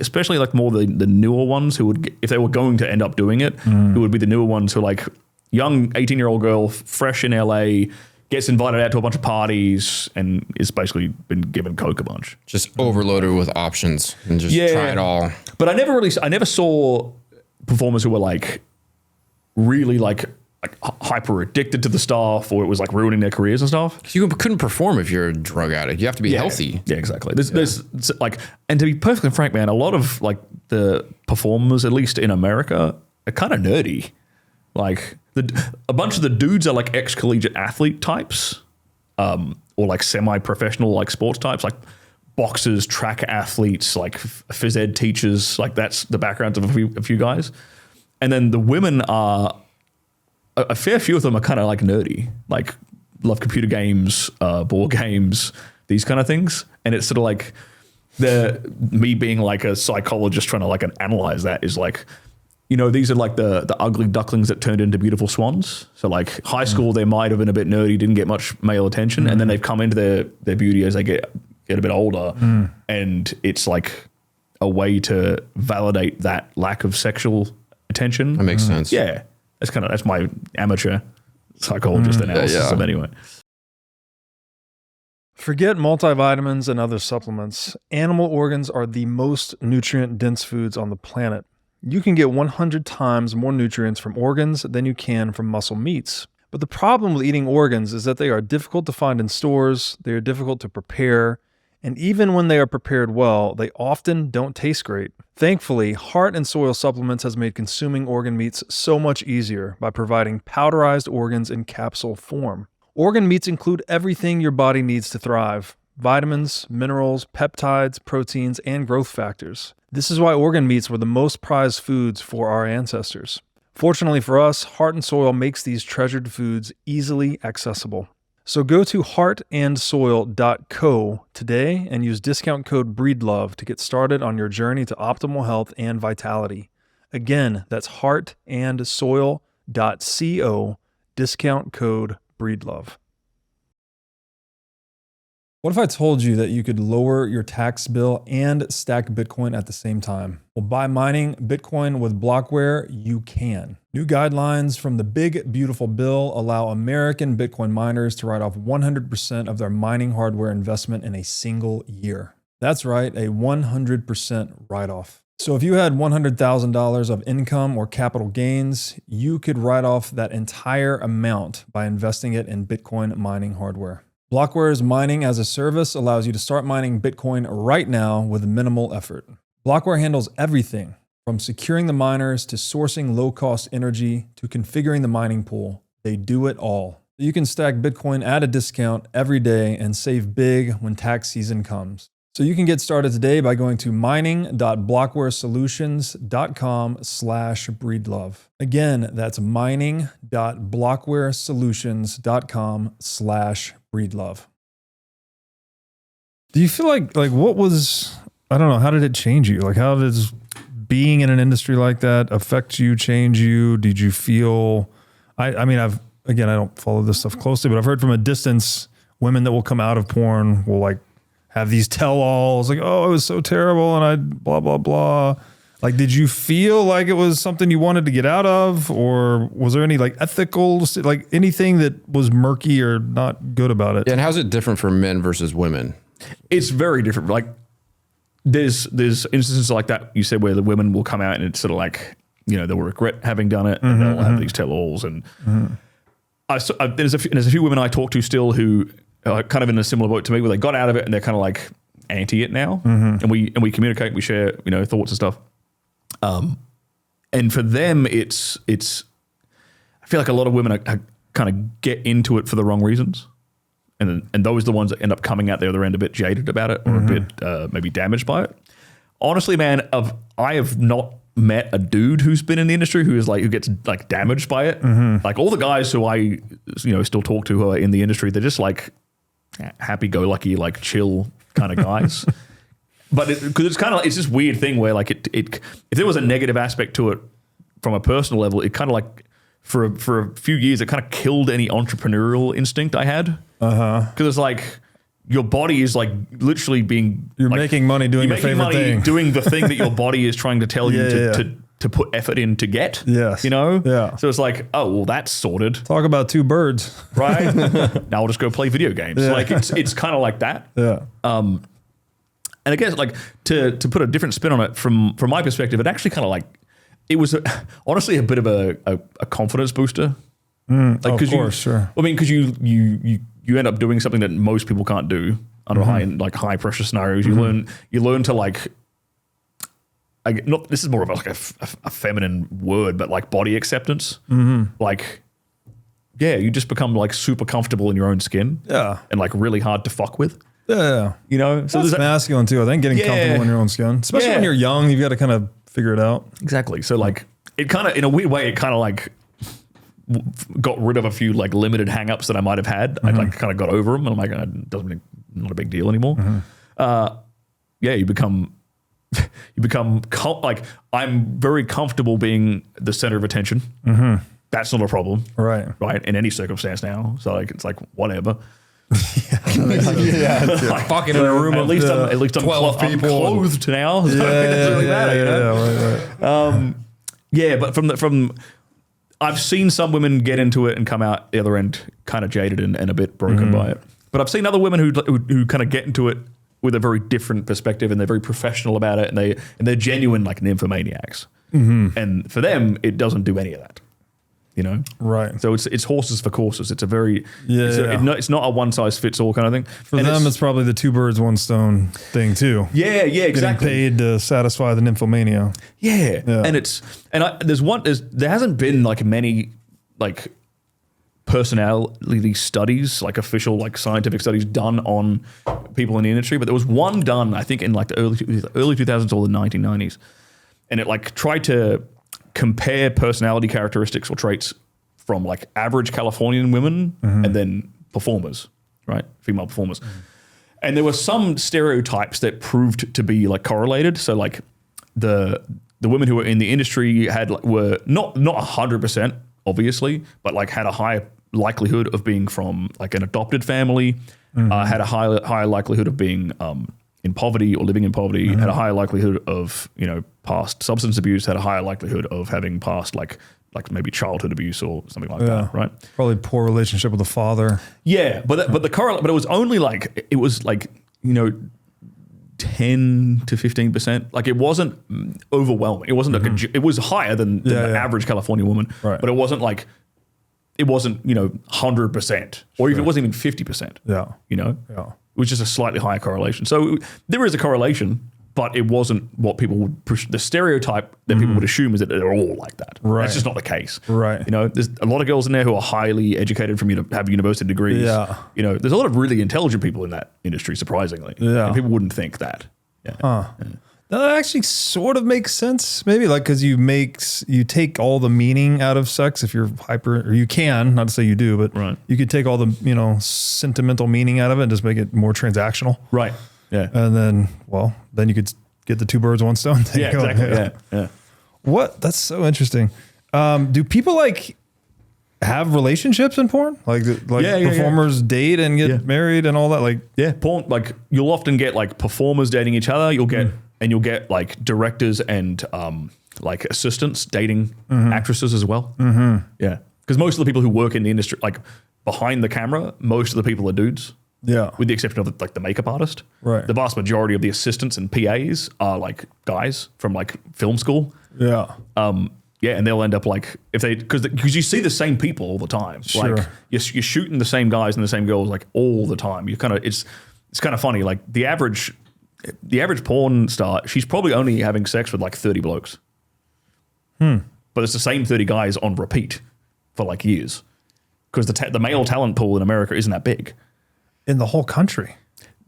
Speaker 2: especially more the newer ones who would, if they were going to end up doing it, it would be the newer ones who like young 18-year-old girl, fresh in LA, gets invited out to a bunch of parties and is basically been given coke a bunch.
Speaker 3: Just overloaded with options and just try it all.
Speaker 2: But I never saw performers who were like really like hyper addicted to the stuff, or it was like ruining their careers and stuff.
Speaker 3: You couldn't perform if you're a drug addict. You have to be healthy.
Speaker 2: Yeah, exactly. There's like, and to be perfectly frank, man, a lot of like the performers, at least in America, are kind of nerdy. Like a bunch of the dudes are like ex-collegiate athlete types, or like semi-professional like sports types, like boxers, track athletes, like phys ed teachers. Like that's the backgrounds of a few guys. And then the women are, a fair few of them are kind of like nerdy, like love computer games, board games, these kind of things. And it's sort of like me being like a psychologist trying to like analyze that is like, you know, these are like the ugly ducklings that turned into beautiful swans. So like high school, they might have been a bit nerdy, didn't get much male attention. And then they've come into their beauty as they get a bit older. And it's like a way to validate that lack of sexual attention.
Speaker 3: That makes sense.
Speaker 2: Yeah. That's my amateur psychologist analysis of anyway.
Speaker 1: Forget multivitamins and other supplements. Animal organs are the most nutrient-dense foods on the planet. You can get 100 times more nutrients from organs than you can from muscle meats. But the problem with eating organs is that they are difficult to find in stores, they are difficult to prepare, and even when they are prepared well, they often don't taste great. Thankfully, Heart and Soil Supplements has made consuming organ meats so much easier by providing powderized organs in capsule form. Organ meats include everything your body needs to thrive: vitamins, minerals, peptides, proteins, and growth factors. This is why organ meats were the most prized foods for our ancestors. Fortunately for us, Heart and Soil makes these treasured foods easily accessible. So go to heartandsoil.co today and use discount code BREEDLOVE to get started on your journey to optimal health and vitality. Again, that's heartandsoil.co, discount code BREEDLOVE. What if I told you that you could lower your tax bill and stack Bitcoin at the same time? Well, by mining Bitcoin with Blockware, you can. New guidelines from the Big Beautiful Bill allow American Bitcoin miners to write off 100% of their mining hardware investment in a single year. That's right, a 100% write-off. So if you had $100,000 of income or capital gains, you could write off that entire amount by investing it in Bitcoin mining hardware. Blockware's mining as a service allows you to start mining Bitcoin right now with minimal effort. Blockware handles everything from securing the miners to sourcing low-cost energy to configuring the mining pool. They do it all. You can stack Bitcoin at a discount every day and save big when tax season comes. So you can get started today by going to mining.blockwaresolutions.com/breedlove. Again, that's mining.blockwaresolutions.com/breedlove. Do you feel like what was, I don't know, how did it change you? Like how does being in an industry like that affect you, change you? Did you feel, I mean, I don't follow this stuff closely, but I've heard from a distance, women that will come out of porn will like have these tell-alls like, oh, it was so terrible and I blah, blah, blah. Like, did you feel like it was something you wanted to get out of, or was there any like ethical, like anything that was murky or not good about it?
Speaker 3: Yeah, and how's it different for men versus women?
Speaker 2: It's very different. Like there's instances like that you said where the women will come out and it's sort of like, you know, they'll regret having done it and they'll have these tell-alls. And there's a few women I talk to still who are kind of in a similar boat to me where they got out of it and they're kind of like anti it now. And we communicate, we share, you know, thoughts and stuff. And for them, it's I feel like a lot of women are kind of get into it for the wrong reasons. And those are the ones that end up coming out the other end a bit jaded about it or a bit maybe damaged by it. Honestly, man, I have not met a dude who's been in the industry who gets like damaged by it. Like all the guys who I still talk to who are in the industry, they're just like happy-go-lucky, like chill kind of guys. But because it's kind of it's this weird thing where like it if there was a negative aspect to it from a personal level, it kind of like for a few years it kind of killed any entrepreneurial instinct I had. Because it's like your body is like literally being
Speaker 1: you're
Speaker 2: like,
Speaker 1: making money doing your favorite thing,
Speaker 2: doing the thing that your body is trying to tell you to put effort in to get.
Speaker 1: Yes.
Speaker 2: You know?
Speaker 1: Yeah.
Speaker 2: So it's like, oh, well, that's sorted.
Speaker 1: Talk about two birds.
Speaker 2: Right? Now I'll just go play video games. Yeah. Like it's kind of like that.
Speaker 1: Yeah.
Speaker 2: And I guess like to put a different spin on it from my perspective, it actually kind of like, it was honestly a bit of a confidence booster.
Speaker 1: Like, of course, sure.
Speaker 2: I mean, because you end up doing something that most people can't do under high pressure scenarios. You learn to like, this is more of like a feminine word, but like body acceptance. Like, yeah, you just become like super comfortable in your own skin.
Speaker 1: Yeah.
Speaker 2: And like really hard to fuck with.
Speaker 1: Yeah.
Speaker 2: You know? So
Speaker 1: that's masculine too. I think getting comfortable in your own skin, especially when you're young, you've got to kind of figure it out.
Speaker 2: Exactly. So like it kind of, in a weird way, it kind of like got rid of a few like limited hang-ups that I might have had. I like kind of got over them and I'm like, not a big deal anymore. You become like, I'm very comfortable being the center of attention. That's not a problem. Right. In any circumstance now. So like, it's like, whatever.
Speaker 3: Like, fucking in a room
Speaker 2: at least I'm
Speaker 3: 12
Speaker 2: I'm
Speaker 3: people.
Speaker 2: clothed now. So it doesn't really matter, you know? Right. But from I've seen some women get into it and come out the other end kind of jaded and a bit broken by it. But I've seen other women who kind of get into it with a very different perspective and they're very professional about it and they're genuine like nymphomaniacs. And for them, it doesn't do any of that. You know,
Speaker 1: right?
Speaker 2: So it's horses for courses. It's a very it's not a one size fits all kind of thing.
Speaker 1: For them, it's probably the two birds, one stone thing too.
Speaker 2: Yeah, exactly.
Speaker 1: Getting paid to satisfy the nymphomania.
Speaker 2: Yeah. And there hasn't been like many like personality studies, like official like scientific studies done on people in the industry, but there was one done I think in like the early 2000s or the 1990s, and it like tried to compare personality characteristics or traits from like average Californian women and then performers, right? Female performers. And there were some stereotypes that proved to be like correlated. So like the women who were in the industry were not 100% obviously, but like had a higher likelihood of being from like an adopted family, had a higher likelihood of being in poverty or living in poverty, had a higher likelihood of, past substance abuse, had a higher likelihood of having past like maybe childhood abuse or something like that, right?
Speaker 1: Probably poor relationship with the father.
Speaker 2: Yeah, but the correlate, but it was only like, it was like, 10 to 15%. Like it wasn't overwhelming. It wasn't it was higher than the average California woman,
Speaker 1: Right.
Speaker 2: but it wasn't like, it wasn't, 100% or even, it wasn't even 50%.
Speaker 1: Yeah.
Speaker 2: Yeah.
Speaker 1: Yeah.
Speaker 2: Which is a slightly higher correlation. So there is a correlation, but it wasn't what people would push. The stereotype that people would assume is that they're all like that.
Speaker 1: Right.
Speaker 2: That's just not the case.
Speaker 1: Right.
Speaker 2: There's a lot of girls in there who are highly educated have university degrees.
Speaker 1: Yeah.
Speaker 2: There's a lot of really intelligent people in that industry, surprisingly.
Speaker 1: Yeah.
Speaker 2: And people wouldn't think that. Yeah.
Speaker 1: That actually sort of makes sense, maybe, like because you take all the meaning out of sex if you're hyper, or you can, not to say you do, but
Speaker 2: Right.
Speaker 1: you could take all the sentimental meaning out of it and just make it more transactional.
Speaker 2: Right. Yeah.
Speaker 1: And then you could get the two birds, one stone thing.
Speaker 2: Yeah,
Speaker 1: going.
Speaker 2: exactly. Yeah.
Speaker 1: What? That's so interesting. Do people have relationships in porn? Performers date and get married and all that?
Speaker 2: Porn, you'll often get performers dating each other. You'll get directors and assistants dating actresses as well. Mm-hmm. Yeah. Because most of the people who work in the industry, behind the camera, most of the people are dudes.
Speaker 1: Yeah.
Speaker 2: With the exception of the makeup artist.
Speaker 1: Right.
Speaker 2: The vast majority of the assistants and PAs are guys from film school.
Speaker 1: Yeah.
Speaker 2: And they'll end up because you see the same people all the time.
Speaker 1: Sure.
Speaker 2: You're shooting the same guys and the same girls all the time. It's kind of funny. The average porn star, she's probably only having sex with 30 blokes. But it's the same 30 guys on repeat for years. Because the male talent pool in America isn't that big.
Speaker 1: In the whole country.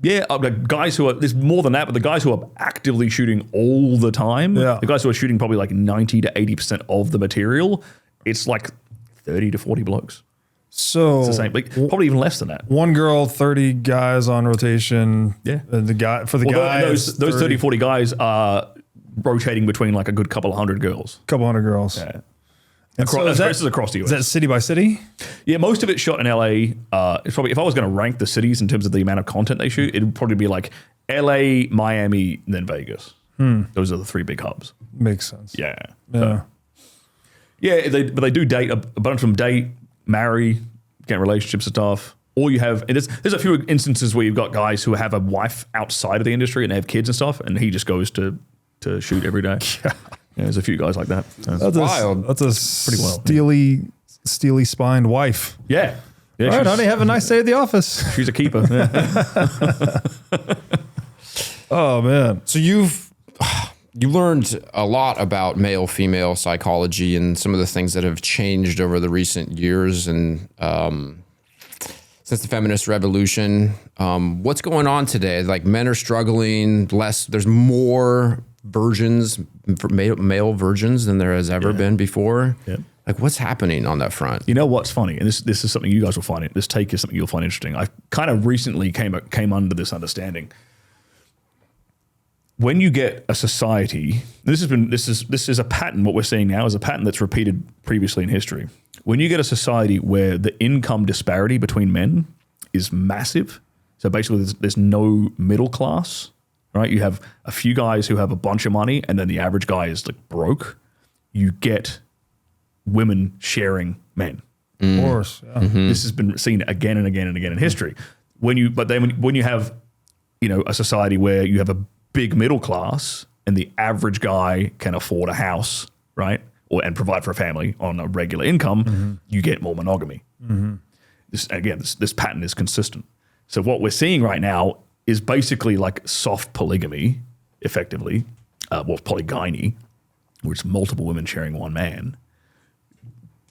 Speaker 2: Yeah, guys who are, there's more than that, but the guys who are actively shooting all the time, the guys who are shooting probably 90 to 80% of the material, it's 30 to 40 blokes.
Speaker 1: So
Speaker 2: It's the same, probably even less than that.
Speaker 1: One girl, 30 guys on rotation.
Speaker 2: Yeah.
Speaker 1: The guy for the guys,
Speaker 2: those 30, 40 guys are rotating between a good couple of hundred girls.
Speaker 1: Couple hundred girls.
Speaker 2: Yeah.
Speaker 1: This
Speaker 2: is across the US.
Speaker 1: Is that city by city?
Speaker 2: Yeah, most of it's shot in LA. It's probably, if I was going to rank the cities in terms of the amount of content they shoot, it would probably be LA, Miami, and then Vegas. Those are the three big hubs.
Speaker 1: Makes sense.
Speaker 2: Yeah.
Speaker 1: Yeah.
Speaker 2: But they do date, a bunch of them date, marry, get relationships and stuff. Or you have, and there's a few instances where you've got guys who have a wife outside of the industry and they have kids and stuff, and he just goes to shoot every day. Yeah, there's a few guys like that.
Speaker 1: That's
Speaker 3: wild.
Speaker 1: That's a pretty wild. Steely spined wife.
Speaker 2: Yeah.
Speaker 1: All right, honey, have a nice day at the office.
Speaker 2: She's a keeper. Yeah.
Speaker 1: Oh man.
Speaker 3: So you learned a lot about male-female psychology and some of the things that have changed over the recent years and since the feminist revolution. What's going on today? Men are struggling less. There's more versions, male versions than there has ever been before.
Speaker 2: Yeah.
Speaker 3: What's happening on that front?
Speaker 2: You know what's funny, and this is something you guys will find. This take is something you'll find interesting. I kind of recently came under this understanding. When you get a society, this is a pattern. What we're seeing now is a pattern that's repeated previously in history. When you get a society where the income disparity between men is massive, so basically there's no middle class, right? You have a few guys who have a bunch of money, and then the average guy is broke. You get women sharing men.
Speaker 1: Of course. Yeah.
Speaker 2: This has been seen again and again and again in history. When you have, a society where you have a big middle class and the average guy can afford a house, right? And provide for a family on a regular income, you get more monogamy. This pattern is consistent. So what we're seeing right now is basically soft polygamy, effectively, polygyny, where it's multiple women sharing one man,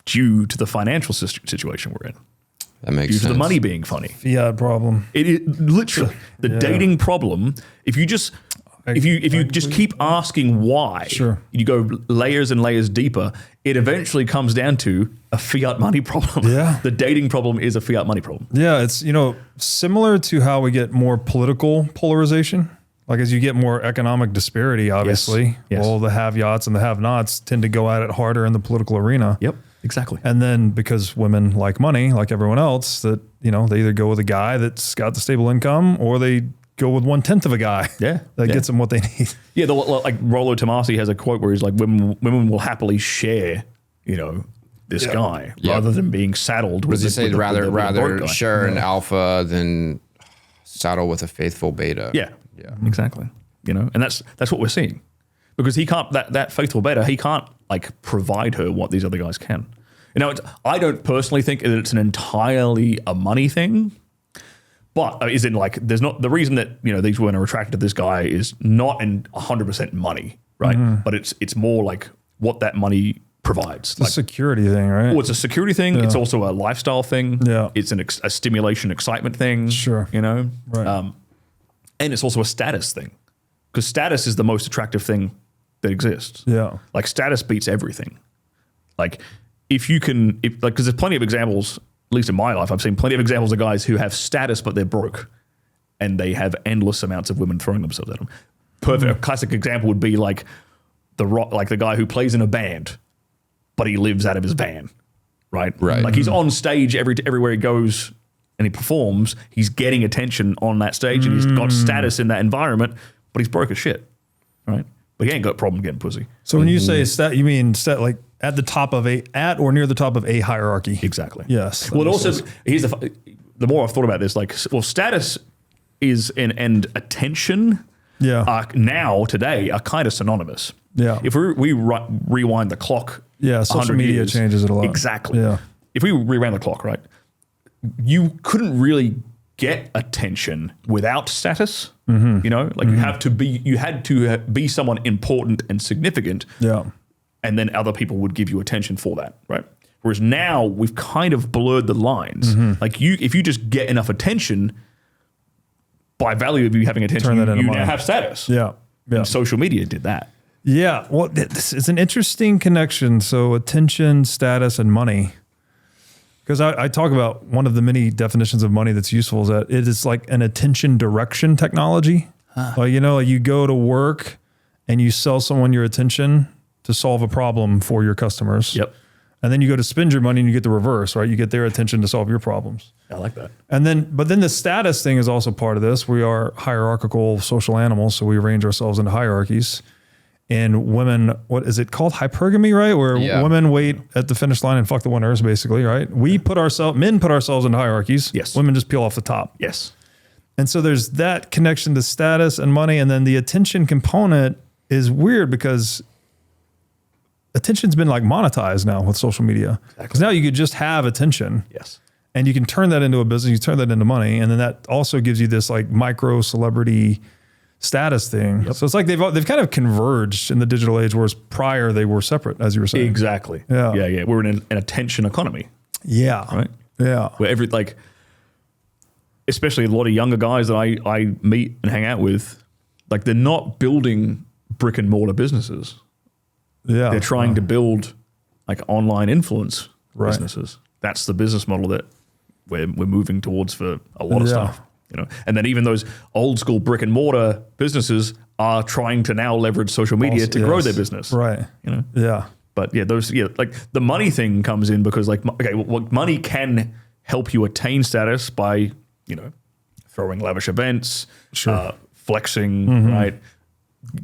Speaker 2: due to the financial situation we're in.
Speaker 3: That makes sense.
Speaker 2: Due to the money being funny.
Speaker 1: Fiat problem.
Speaker 2: It is literally the dating problem. If you just keep asking why, you go layers and layers deeper, it eventually comes down to a fiat money problem.
Speaker 1: Yeah.
Speaker 2: The dating problem is a fiat money problem.
Speaker 1: Yeah, it's similar to how we get more political polarization. As you get more economic disparity, obviously,
Speaker 2: Yes.
Speaker 1: all the have-yachts and the have-nots tend to go at it harder in the political arena.
Speaker 2: Yep, exactly.
Speaker 1: And then because women like money, like everyone else, that they either go with a guy that's got the stable income, or they go with 1/10 of a guy. That gets them what they need.
Speaker 2: Yeah, Rollo Tomasi has a quote where he's women will happily share, this guy rather than being saddled with.
Speaker 3: Does he say rather
Speaker 2: guy.
Speaker 3: share an alpha than saddle with a faithful beta?
Speaker 2: Yeah.
Speaker 3: Yeah.
Speaker 2: Exactly. You know, and that's what we're seeing. Because he can't, that faithful beta, he can't like provide her what these other guys can. You know, I don't personally think that it's an entirely a money thing, but is in like, there's not, the reason that, you know, these women are attracted to this guy is not in 100% money, right? But it's more like what that money provides.
Speaker 1: It's a security thing, right?
Speaker 2: Well, it's a security thing. Yeah. It's also a lifestyle thing.
Speaker 1: Yeah.
Speaker 2: It's a stimulation, excitement thing.
Speaker 1: Sure.
Speaker 2: You know?
Speaker 1: Right.
Speaker 2: And it's also a status thing. Because status is the most attractive thing that exists.
Speaker 1: Yeah.
Speaker 2: Like status beats everything. Like if you can, because there's plenty of examples, at least in my life, I've seen plenty of examples of guys who have status, but they're broke. And they have endless amounts of women throwing themselves at them. Perfect. A classic example would be like the guy who plays in a band, but he lives out of his van, right?
Speaker 3: Right.
Speaker 2: Like he's on stage everywhere he goes and he performs. He's getting attention on that stage and he's got status in that environment, but he's broke as shit, right? But he ain't got a problem getting pussy.
Speaker 1: So when you say stat, you mean like at the top of at or near the top of a hierarchy?
Speaker 2: Exactly.
Speaker 1: Yes.
Speaker 2: Well, it also, here's the more I've thought about this, like, well, status is and attention now, today, are kind of synonymous.
Speaker 1: Yeah.
Speaker 2: If we rewind the clock,
Speaker 1: social media
Speaker 2: years,
Speaker 1: changes it a lot.
Speaker 2: Exactly.
Speaker 1: Yeah.
Speaker 2: If we rewound the clock, right, you couldn't really get attention without status. You know, like you had to be someone important and significant.
Speaker 1: Yeah.
Speaker 2: And then other people would give you attention for that, right? Whereas now we've kind of blurred the lines. Like if you just get enough attention, by value of you having attention, you now have status.
Speaker 1: Yeah. Yeah.
Speaker 2: And social media did that.
Speaker 1: Yeah. Well, this is an interesting connection. So attention, status, and money. Because I talk about one of the many definitions of money that's useful is that it is like an attention direction technology. Like, you know, you go to work and you sell someone your attention to solve a problem for your customers.
Speaker 2: Yep.
Speaker 1: And then you go to spend your money and you get the reverse, right? You get their attention to solve your problems.
Speaker 2: I like that.
Speaker 1: But then the status thing is also part of this. We are hierarchical social animals, so we arrange ourselves into hierarchies. And women, what is it called? Hypergamy, right? Where women wait at the finish line and fuck the winners, basically, right? Men put ourselves into hierarchies.
Speaker 2: Yes.
Speaker 1: Women just peel off the top.
Speaker 2: Yes.
Speaker 1: And so there's that connection to status and money. And then the attention component is weird because attention's been like monetized now with social media. Because now you could just have attention.
Speaker 2: Yes.
Speaker 1: And you can turn that into a business, you turn that into money. And then that also gives you this like micro celebrity status thing. Yep. So it's like they've kind of converged in the digital age, whereas prior they were separate, as you were saying.
Speaker 2: Exactly.
Speaker 1: Yeah.
Speaker 2: Yeah. Yeah. We're in an attention economy.
Speaker 1: Yeah.
Speaker 2: Right.
Speaker 1: Yeah.
Speaker 2: Where especially a lot of younger guys that I meet and hang out with, like they're not building brick and mortar businesses.
Speaker 1: Yeah.
Speaker 2: They're trying to build like online influence businesses. That's the business model that we're moving towards for a lot of stuff. You know, and then even those old school brick and mortar businesses are trying to now leverage social media to grow their business.
Speaker 1: Right.
Speaker 2: You know?
Speaker 1: Yeah.
Speaker 2: But like the money thing comes in because like, okay, well, money can help you attain status by, you know, throwing lavish events, flexing, right?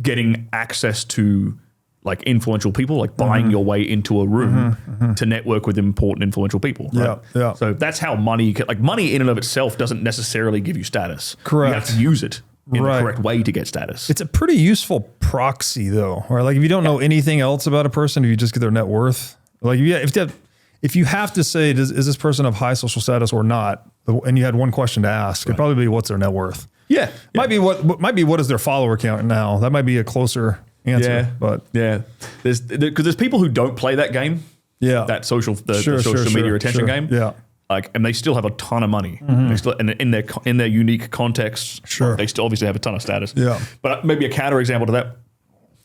Speaker 2: Getting access to like influential people, like buying your way into a room to network with important influential people. Right?
Speaker 1: Yeah.
Speaker 2: So that's how money in and of itself doesn't necessarily give you status.
Speaker 1: Correct.
Speaker 2: You have to use it in the correct way to get status.
Speaker 1: It's a pretty useful proxy though, or like if you don't know anything else about a person, if you just get their net worth, like if you have to say, is this person of high social status or not? And you had one question to ask, it'd probably be what's their net worth?
Speaker 2: Yeah.
Speaker 1: Might be what is their follower count now? That might be a closer answer.
Speaker 2: Because there's people who don't play that game. Yeah. That social media attention game.
Speaker 1: Yeah.
Speaker 2: Like, and they still have a ton of money. They still, and in their unique contexts, they still obviously have a ton of status.
Speaker 1: Yeah.
Speaker 2: But maybe a counter example to that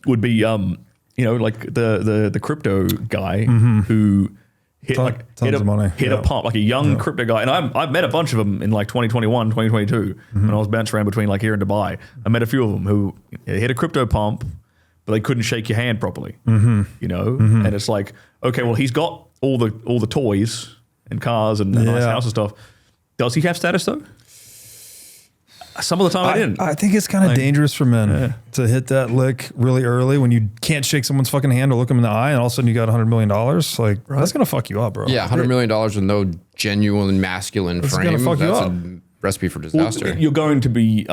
Speaker 2: would be, you know, like the crypto guy who hit a pump, like a young crypto guy. And I've met a bunch of them in like 2021, 2022, when I was bouncing around between like here and Dubai. I met a few of them who hit a crypto pump, but they couldn't shake your hand properly, you know? And it's like, okay, well, he's got all the toys and cars and a nice house and stuff. Does he have status though? Some of the time I didn't.
Speaker 1: I think it's kind of dangerous for men to hit that lick really early when you can't shake someone's fucking hand or look them in the eye and all of a sudden you got $100 million. Like, that's going to fuck you up, bro.
Speaker 3: Yeah, $100 million with no genuine masculine frame.
Speaker 1: Gonna fuck you
Speaker 3: that's
Speaker 1: up.
Speaker 3: a recipe for disaster.
Speaker 2: Well, you're going to be,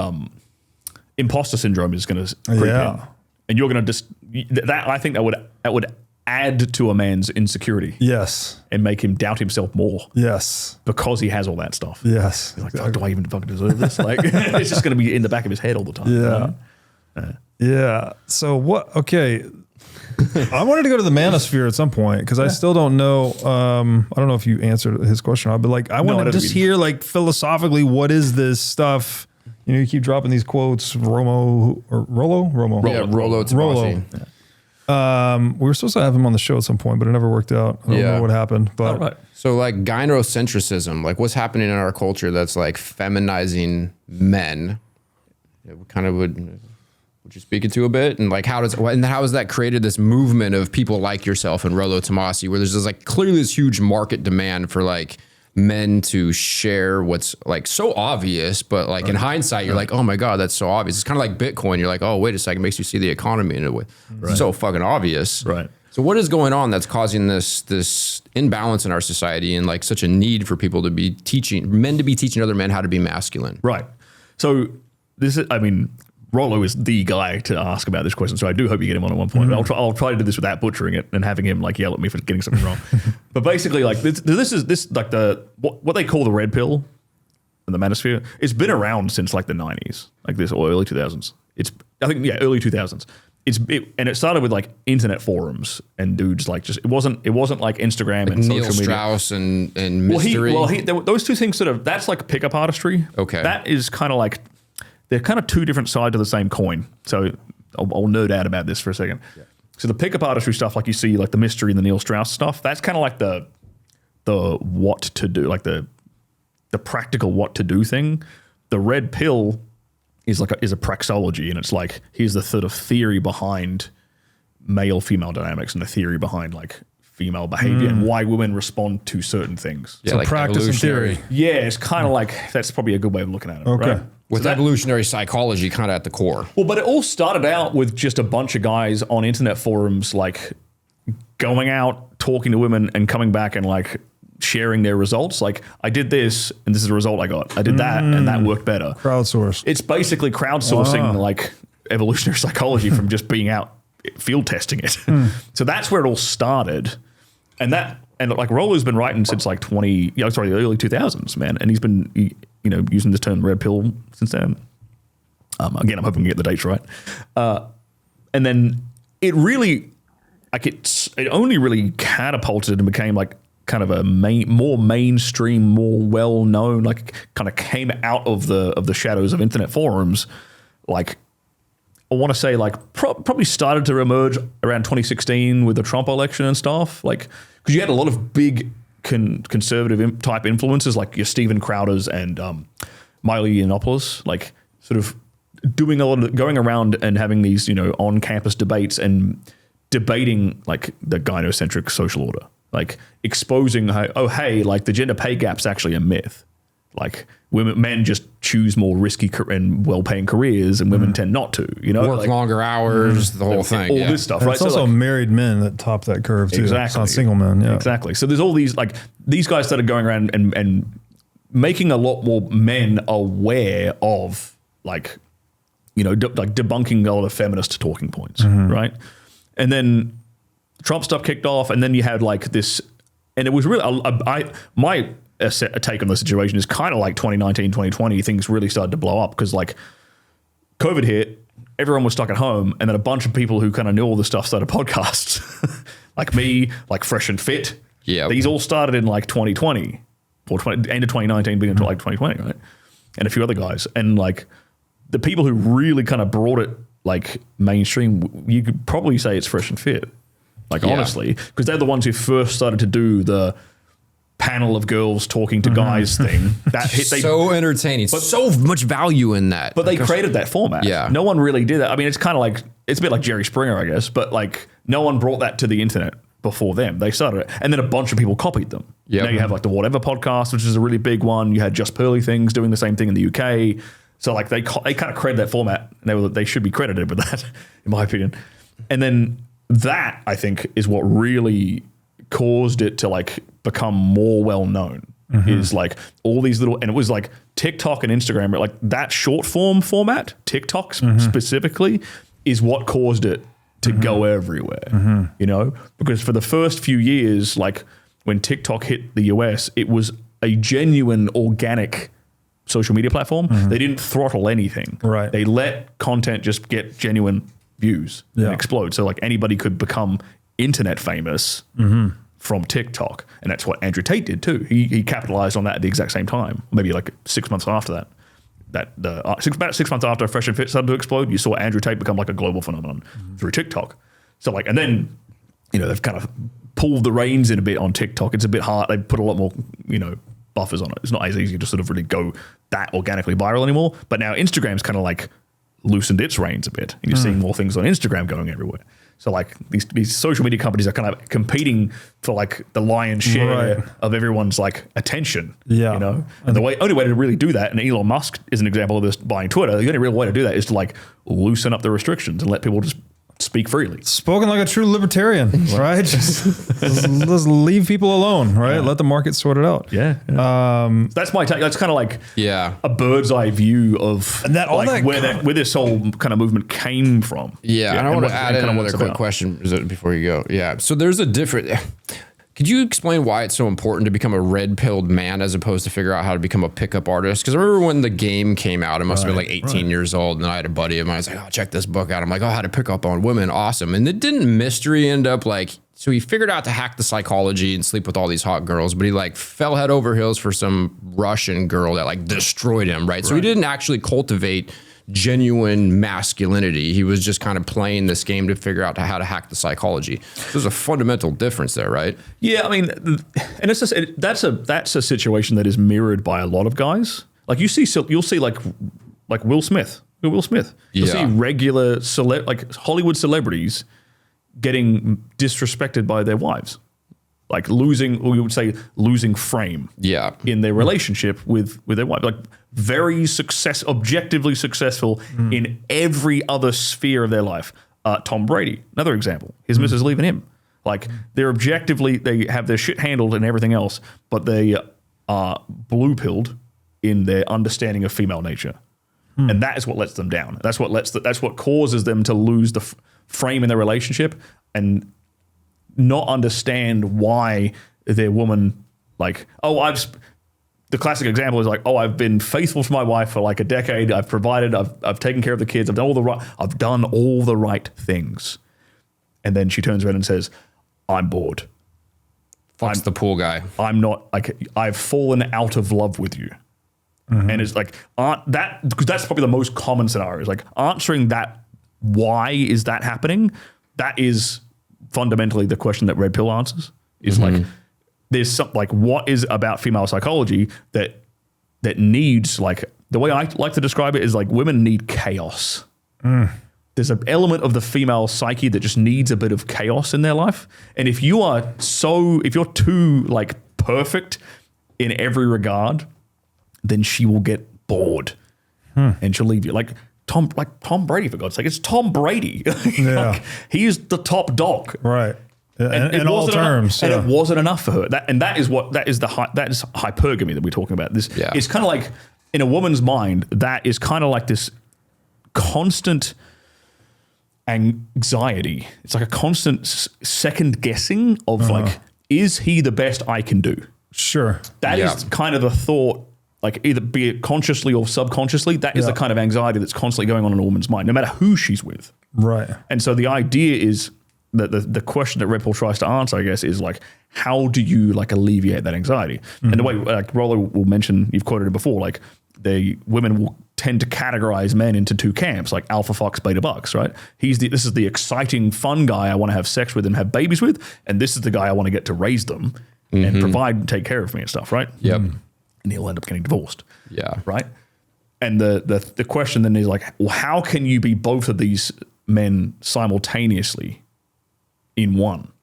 Speaker 2: imposter syndrome is going to creep in. And you're going to just, I think that would add to a man's insecurity.
Speaker 1: Yes.
Speaker 2: And make him doubt himself more.
Speaker 1: Yes.
Speaker 2: Because he has all that stuff.
Speaker 1: Yes.
Speaker 2: He's like, oh, do I even fucking deserve this? Like, it's just going to be in the back of his head all the time.
Speaker 1: Yeah.
Speaker 2: You know?
Speaker 1: Yeah. So what, okay. I wanted to go to the manosphere at some point because I still don't know. I don't know if you answered his question or not, but like, I want to just hear like philosophically, what is this stuff? You know, you keep dropping these quotes, Rollo.
Speaker 3: Yeah, Rollo Tomassi.
Speaker 1: We were supposed to have him on the show at some point, but it never worked out. I don't know what happened. But
Speaker 3: So like gynocentrism, like what's happening in our culture that's like feminizing men. Kind of would you speak it to a bit? And like how has that created this movement of people like yourself and Rollo Tomassi, where there's just like clearly this huge market demand for like men to share what's like so obvious, but like in hindsight, you're like, oh my God, that's so obvious. It's kind of like Bitcoin. You're like, oh, wait a second, it makes you see the economy in a way. It's so fucking obvious.
Speaker 2: Right.
Speaker 3: So what is going on that's causing this imbalance in our society and like such a need for people to be men to be teaching other men how to be masculine?
Speaker 2: Right. So this is, I mean, Rollo is the guy to ask about this question, so I do hope you get him on at one point. I'll try to do this without butchering it and having him like yell at me for getting something wrong. But basically, like this is like what they call the red pill in the manosphere. It's been around since like the 90s, like this, or early 2000s. Early 2000s. And it started with like internet forums and dudes like just it wasn't like Instagram like and
Speaker 3: Neil
Speaker 2: social media.
Speaker 3: Strauss and mystery.
Speaker 2: Those two things that's like pickup artistry.
Speaker 3: Okay,
Speaker 2: that is kind of like. They're kind of two different sides of the same coin. So I'll nerd out about this for a second. Yeah. So the pickup artistry stuff, like you see, like the mystery and the Neil Strauss stuff, that's kind of like the what to do, like the practical what to do thing. The red pill is a praxeology, and it's like here's the sort of theory behind male-female dynamics and the theory behind like female behavior and why women respond to certain things.
Speaker 1: Yeah, so like practice and theory.
Speaker 2: Yeah, it's kind of like that's probably a good way of looking at it.
Speaker 1: Okay.
Speaker 2: Right?
Speaker 3: With evolutionary psychology kind of at the core.
Speaker 2: Well, but it all started out with just a bunch of guys on internet forums, like going out, talking to women and coming back and like sharing their results. Like I did this and this is the result I got. I did that and that worked better.
Speaker 1: Crowdsourced.
Speaker 2: It's basically crowdsourcing like evolutionary psychology from just being out field testing it. So that's where it all started. And like Rollo's been writing since like the early 2000s, man. And he's been, using the term red pill since then. Again, I'm hoping to get the dates right. And then it really, like it only really catapulted and became like kind of a more mainstream, more well-known, like kind of came out of the shadows of internet forums. Like I want to say like probably started to emerge around 2016 with the Trump election and stuff. Like, because you had a lot of big conservative type influences like your Steven Crowders and Milo Yiannopoulos, like sort of doing a lot of going around and having these, on campus debates and debating like the gynocentric social order, like exposing, hey, like the gender pay gap's actually a myth. Like men just choose more risky and well-paying careers, and women tend not to.
Speaker 3: Work longer hours, the whole thing.
Speaker 2: All this stuff, right?
Speaker 1: It's also married men that top that curve too.
Speaker 2: Exactly,
Speaker 1: it's not single men. Yeah,
Speaker 2: exactly. So there's all these these guys started going around and making a lot more men aware of debunking a lot of feminist talking points, right? And then Trump stuff kicked off, and then you had like this, and it was really my take on the situation is kind of like 2019, 2020, things really started to blow up because like COVID hit, everyone was stuck at home, and then a bunch of people who kind of knew all this stuff started podcasts, like me, like Fresh and Fit. Yeah, these all started in like 2020 or end of 2019, beginning of like 2020, right? And a few other guys, and like the people who really kind of brought it like mainstream, you could probably say it's Fresh and Fit, like honestly, because they're the ones who first started to do the panel of girls talking to guys thing. That hit,
Speaker 3: so entertaining, but so much value in that.
Speaker 2: But they created that format.
Speaker 3: Yeah,
Speaker 2: no one really did that. I mean, it's kind of like it's a bit like Jerry Springer, I guess. But like, no one brought that to the internet before them. They started it, and then a bunch of people copied them. Yeah, now you have like the Whatever podcast, which is a really big one. You had Just Pearly Things doing the same thing in the UK. So like they kind of created that format. And they should be credited with that, in my opinion. And then that I think is what really caused it to like become more well known. is like all these little, and it was like TikTok and Instagram, like that short form format, TikTok specifically, is what caused it to go everywhere, you know, because for the first few years, like when TikTok hit the US, it was a genuine organic social media platform. They didn't throttle anything.
Speaker 1: Right.
Speaker 2: They let content just get genuine views and explode. So like anybody could become internet famous from TikTok. And that's what Andrew Tate did too. He capitalized on that at the exact same time, maybe like 6 months after that. About 6 months after Fresh and Fit started to explode, you saw Andrew Tate become like a global phenomenon through TikTok. So like, and then, you know, they've kind of pulled the reins in a bit on TikTok. It's a bit hard. They put a lot more, you know, buffers on it. It's not as easy to sort of really go that organically viral anymore. But now Instagram's kind of like loosened its reins a bit, and you're seeing more things on Instagram going everywhere. So like these social media companies are kind of competing for like the lion's share of everyone's like attention. Yeah. You know? And the only way to really do that, and Elon Musk is an example of this buying Twitter, the only real way to do that is to like loosen up the restrictions and let people just speak freely.
Speaker 1: Spoken like a true libertarian, right? just leave people alone, right? Yeah. Let the market sort it out.
Speaker 2: Yeah. That's my take. That's kind of like a bird's eye view of
Speaker 1: and that, all
Speaker 2: like where this whole kind of movement came from.
Speaker 3: Yeah. And I want to add in another quick question before you go. Yeah. So there's a different... Could you explain why it's so important to become a red-pilled man as opposed to figure out how to become a pickup artist? Because I remember when the game came out, I must have been like 18 years old, and I had a buddy of mine. I was like, oh, check this book out. I'm like, oh, how to pick up on women. Awesome. And it didn't mystery end up like, so he figured out to hack the psychology and sleep with all these hot girls, but he like fell head over heels for some Russian girl that like destroyed him, right? So he didn't actually cultivate genuine masculinity. He was just kind of playing this game to figure out how to hack the psychology. There's a fundamental difference there, right?
Speaker 2: Yeah, I mean, and it's just, that's a situation that is mirrored by a lot of guys. Like you'll see like Will Smith. You'll see regular like Hollywood celebrities getting disrespected by their wives. Like losing, or you would say losing frame in their relationship with their wife. Like very objectively successful in every other sphere of their life. Tom Brady, another example. His missus leaving him. Like they're objectively, they have their shit handled and everything else, but they are blue-pilled in their understanding of female nature. And that is what lets them down. That's what causes them to lose the frame in their relationship and not understand why their woman, like, the classic example is like, oh, I've been faithful to my wife for like a decade. I've provided, I've taken care of the kids. I've done all the right things. And then she turns around and says, I'm bored.
Speaker 3: Fuck's the pool guy.
Speaker 2: I'm not, like, I've fallen out of love with you. And it's like, because that's probably the most common scenario, is like answering that, why is that happening? That is fundamentally the question that Red Pill answers, is like, there's something like, what is about female psychology that needs, like, the way I like to describe it is like women need chaos. There's an element of the female psyche that just needs a bit of chaos in their life. And if you're too like perfect in every regard, then she will get bored and she'll leave you. Like Tom Brady, for God's sake, it's Tom Brady. Like, he is the top dog.
Speaker 1: Right. In all terms.
Speaker 2: And it wasn't enough for her. That is hypergamy that we're talking about. It's kind of like, in a woman's mind, that is kind of like this constant anxiety. It's like a constant second guessing of like, is he the best I can do?
Speaker 1: Sure.
Speaker 2: That is kind of the thought, like either be it consciously or subconsciously, that is the kind of anxiety that's constantly going on in a woman's mind, no matter who she's with.
Speaker 1: Right.
Speaker 2: And so the idea is that the question that Red Pill tries to answer, I guess, is like, how do you like alleviate that anxiety? And the way, like Rollo will mention, you've quoted it before, like women will tend to categorize men into two camps, like alpha fox, beta bucks, right? This is the exciting, fun guy I want to have sex with and have babies with, and this is the guy I want to get to raise them and provide and take care of me and stuff, right?
Speaker 3: Yep.
Speaker 2: And he'll end up getting divorced.
Speaker 3: Yeah.
Speaker 2: Right? And the question then is like, well, how can you be both of these men simultaneously in one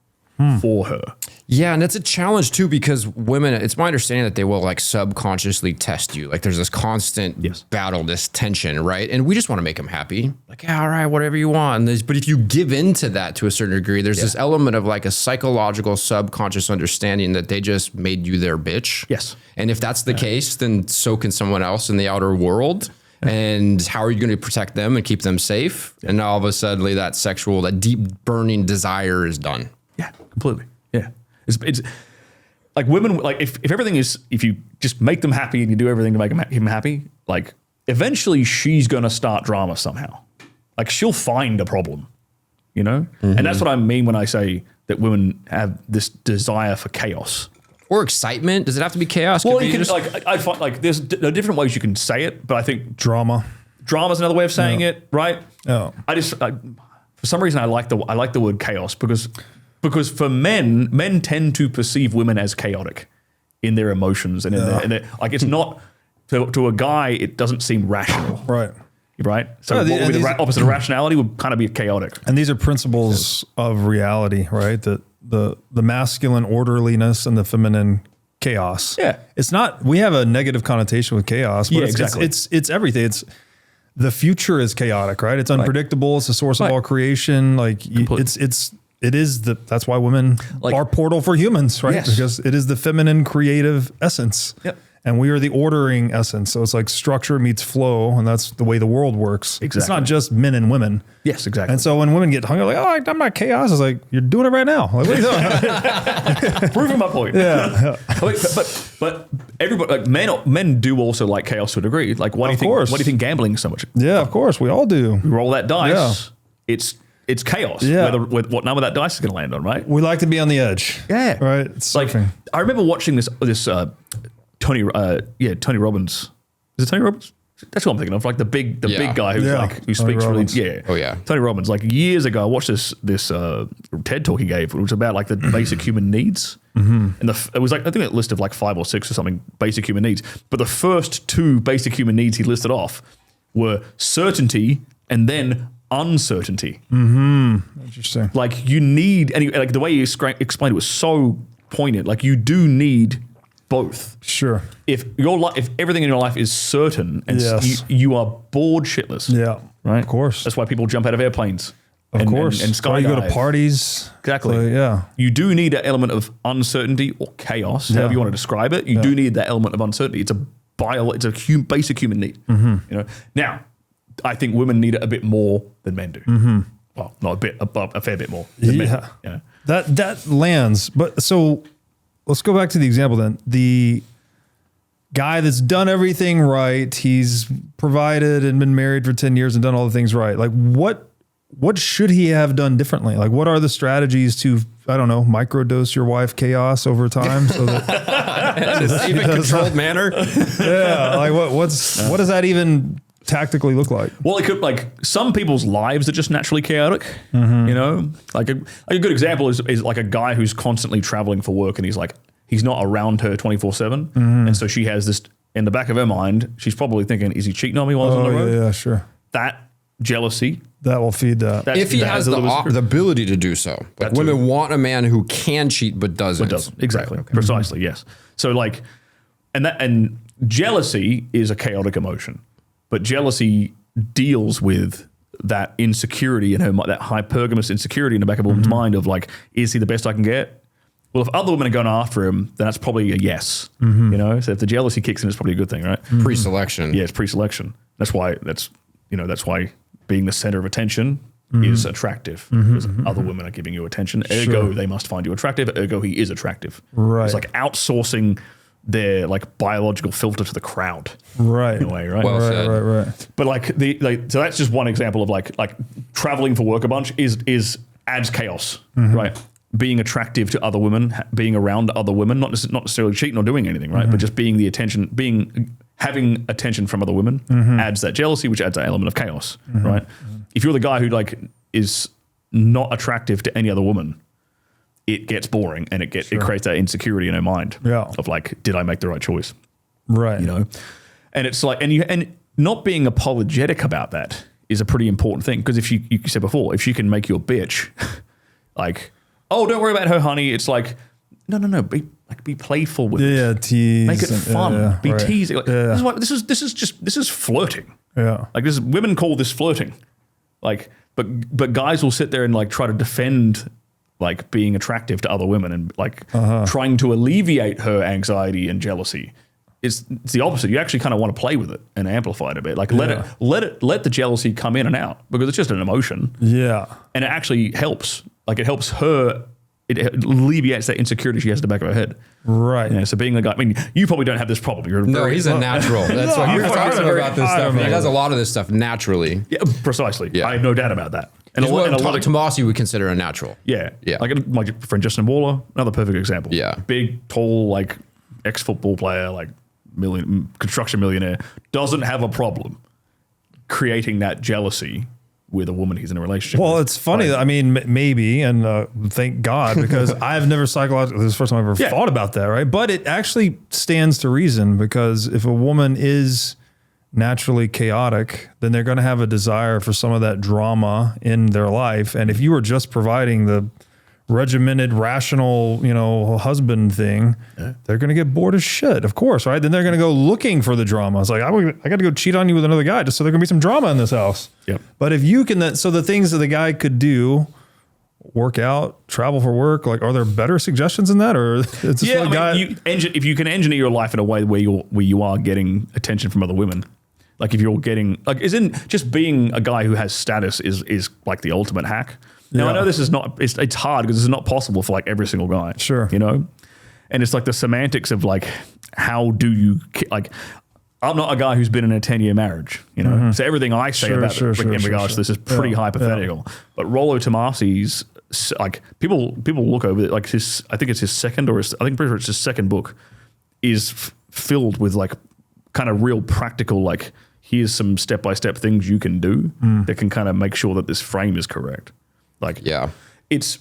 Speaker 2: for her?
Speaker 3: Yeah, and it's a challenge too because women, it's my understanding that they will like subconsciously test you. Like there's this constant battle, this tension, right? And we just want to make them happy. Like, yeah, all right, whatever you want. But if you give into that to a certain degree, there's this element of like a psychological subconscious understanding that they just made you their bitch.
Speaker 2: Yes.
Speaker 3: And if that's the case, then so can someone else in the outer world. And how are you going to protect them and keep them safe? And all of a sudden that deep burning desire is done.
Speaker 2: Yeah, completely. Yeah. It's like women, like if everything is, if you just make them happy and you do everything to make him happy, like eventually she's going to start drama somehow. Like she'll find a problem, you know? And that's what I mean when I say that women have this desire for chaos.
Speaker 3: Or excitement. Does it have to be chaos?
Speaker 2: Well, you can I find like there's different ways you can say it, but I think
Speaker 1: Drama's
Speaker 2: another way of saying it, right?
Speaker 1: Oh.
Speaker 2: For some reason I like the word chaos because for men tend to perceive women as chaotic in their emotions and in their like it's not to a guy it doesn't seem rational.
Speaker 1: Right.
Speaker 2: Right? So what would be the opposite of rationality would kind of be chaotic.
Speaker 1: And these are principles of reality, right? That the masculine orderliness and the feminine chaos.
Speaker 2: Yeah.
Speaker 1: It's not, we have a negative connotation with chaos, but it's everything. It's the future is chaotic, right? It's unpredictable. It's the source of all creation. Like that's why women are portal for humans, right?
Speaker 2: Yes.
Speaker 1: Because it is the feminine creative essence.
Speaker 2: Yep.
Speaker 1: And we are the ordering essence. So it's like structure meets flow, and that's the way the world works.
Speaker 2: Exactly.
Speaker 1: It's not just men and women.
Speaker 2: Yes, exactly.
Speaker 1: And so when women get hung up, like, oh, I'm not chaos, it's like, you're doing it right now. Like, what are you doing?
Speaker 2: Proving my point.
Speaker 1: Yeah.
Speaker 2: But everybody, like men do also like chaos to a degree. Like, why do you think gambling is so much?
Speaker 1: Yeah, of course. We all do.
Speaker 2: You roll that dice. Yeah. It's chaos.
Speaker 1: Yeah.
Speaker 2: With what number that dice is going to land on, right?
Speaker 1: We like to be on the edge.
Speaker 2: Yeah.
Speaker 1: Right. It's
Speaker 2: like,
Speaker 1: surfing.
Speaker 2: I remember watching this Tony Robbins. Is it Tony Robbins? That's what I'm thinking of. Like the big guy who speaks really. Yeah.
Speaker 3: Oh yeah.
Speaker 2: Tony Robbins. Like years ago, I watched this TED talk he gave, which was about like the basic human needs. And it was like, I think it listed like 5 or 6 or something basic human needs. But the first 2 basic human needs he listed off were certainty and then uncertainty.
Speaker 1: Interesting.
Speaker 2: Like you need, and like the way you explained it was so poignant. Like you do need both.
Speaker 1: Sure.
Speaker 2: If everything in your life is certain and you are bored shitless.
Speaker 1: Yeah.
Speaker 2: Right.
Speaker 1: Of course.
Speaker 2: That's why people jump out of airplanes.
Speaker 1: Of course.
Speaker 2: And
Speaker 1: skydive. You go to parties.
Speaker 2: Exactly.
Speaker 1: So, yeah.
Speaker 2: You do need an element of uncertainty or chaos, however you want to describe it. You do need that element of uncertainty. It's a basic human need. You know. Now, I think women need it a bit more than men do. Well, not a bit, a fair bit more than men. You know?
Speaker 1: That lands. But so let's go back to the example then. The guy that's done everything right, he's provided and been married for 10 years and done all the things right. Like what should he have done differently? Like what are the strategies to, I don't know, microdose your wife chaos over time so that
Speaker 3: in a safe and controlled manner?
Speaker 1: Yeah. Like what does that even tactically look like?
Speaker 2: Well, it could, like some people's lives are just naturally chaotic, you know, like a good example is like a guy who's constantly traveling for work and he's not around her 24/7. And so she has this in the back of her mind. She's probably thinking, is he cheating on me while he's on the road?
Speaker 1: Yeah, sure.
Speaker 2: That jealousy.
Speaker 1: That will feed that.
Speaker 3: If he has the ability to do so. Like women want a man who can cheat but doesn't.
Speaker 2: Exactly. Right, okay. Precisely, yes. So like, and jealousy is a chaotic emotion. But jealousy deals with that insecurity in her mind, that hypergamous insecurity in the back of a woman's mind of like, is he the best I can get? Well, if other women are going after him, then that's probably a yes. You know, so if the jealousy kicks in, it's probably a good thing, right?
Speaker 3: Pre-selection.
Speaker 2: Yeah, it's pre-selection. That's why being the center of attention is attractive because other women are giving you attention. Ergo, they must find you attractive. Ergo, he is attractive.
Speaker 1: Right.
Speaker 2: It's like outsourcing their like biological filter to the crowd.
Speaker 1: Right.
Speaker 2: In a way, right?
Speaker 3: Well said.
Speaker 1: Right.
Speaker 2: But so that's just one example of like traveling for work a bunch adds chaos, right? Being attractive to other women, being around other women, not necessarily cheating or doing anything, right? But just being having attention from other women adds that jealousy, which adds that element of chaos, right? If you're the guy who like is not attractive to any other woman, it gets boring and it creates that insecurity in her mind of like, did I make the right choice?
Speaker 1: Right.
Speaker 2: You know, and it's like, and not being apologetic about that is a pretty important thing because if you said before, if she can make you a bitch, like, oh, don't worry about her, honey. It's like No. Be playful with it.
Speaker 1: Yeah, tease.
Speaker 2: Make it fun. Be
Speaker 1: right.
Speaker 2: teasing. Like,
Speaker 1: Yeah.
Speaker 2: This is flirting.
Speaker 1: Yeah.
Speaker 2: Like women call this flirting. Like, but guys will sit there and like try to defend like being attractive to other women and like trying to alleviate her anxiety and jealousy. It's the opposite. You actually kind of want to play with it and amplify it a bit. Like let the jealousy come in and out because it's just an emotion.
Speaker 1: Yeah.
Speaker 2: And it actually helps. Like it helps her. It alleviates that insecurity she has in the back of her head.
Speaker 1: Right.
Speaker 2: Yeah, so being a guy, I mean, you probably don't have this problem. You're
Speaker 3: He's a natural. That's why we're talking about this stuff. He does a lot of this stuff naturally.
Speaker 2: Yeah, precisely.
Speaker 3: Yeah.
Speaker 2: I have no doubt about that. And
Speaker 3: He's what Tomasi would consider a natural.
Speaker 2: Yeah.
Speaker 3: Yeah.
Speaker 2: Like my friend Justin Waller, another perfect example.
Speaker 3: Yeah.
Speaker 2: Big, tall, like ex-football player, like construction millionaire, doesn't have a problem creating that jealousy with a woman he's in a relationship
Speaker 1: Well,
Speaker 2: with.
Speaker 1: it's funny. I mean, maybe, and thank God, because I've never psychologically, this is the first time I've ever thought about that, right? But it actually stands to reason because if a woman is naturally chaotic, then they're going to have a desire for some of that drama in their life. And if you were just providing the regimented, rational, husband thing, they're going to get bored as shit, of course, right? Then they're going to go looking for the drama. It's like, I got to go cheat on you with another guy just so there can be some drama in this house.
Speaker 2: Yep.
Speaker 1: But if you can, so the things that the guy could do, work out, travel for work, like, are there better suggestions in that? Or it's just
Speaker 2: if you can engineer your life in a way where you are getting attention from other women, like if you're getting, like, isn't just being a guy who has status is like the ultimate hack. Now, I know this is not, it's hard because it's not possible for like every single guy.
Speaker 1: Sure.
Speaker 2: And it's like the semantics of like, how do you, like, I'm not a guy who's been in a 10-year marriage, So everything I say in regards to this is pretty hypothetical. Yeah. But Rollo Tomasi's, like, people look over it, like I think it's his second pretty sure it's his second book, is filled with like kind of real practical, like, here's some step-by-step things you can do that can kind of make sure that this frame is correct. Like, it's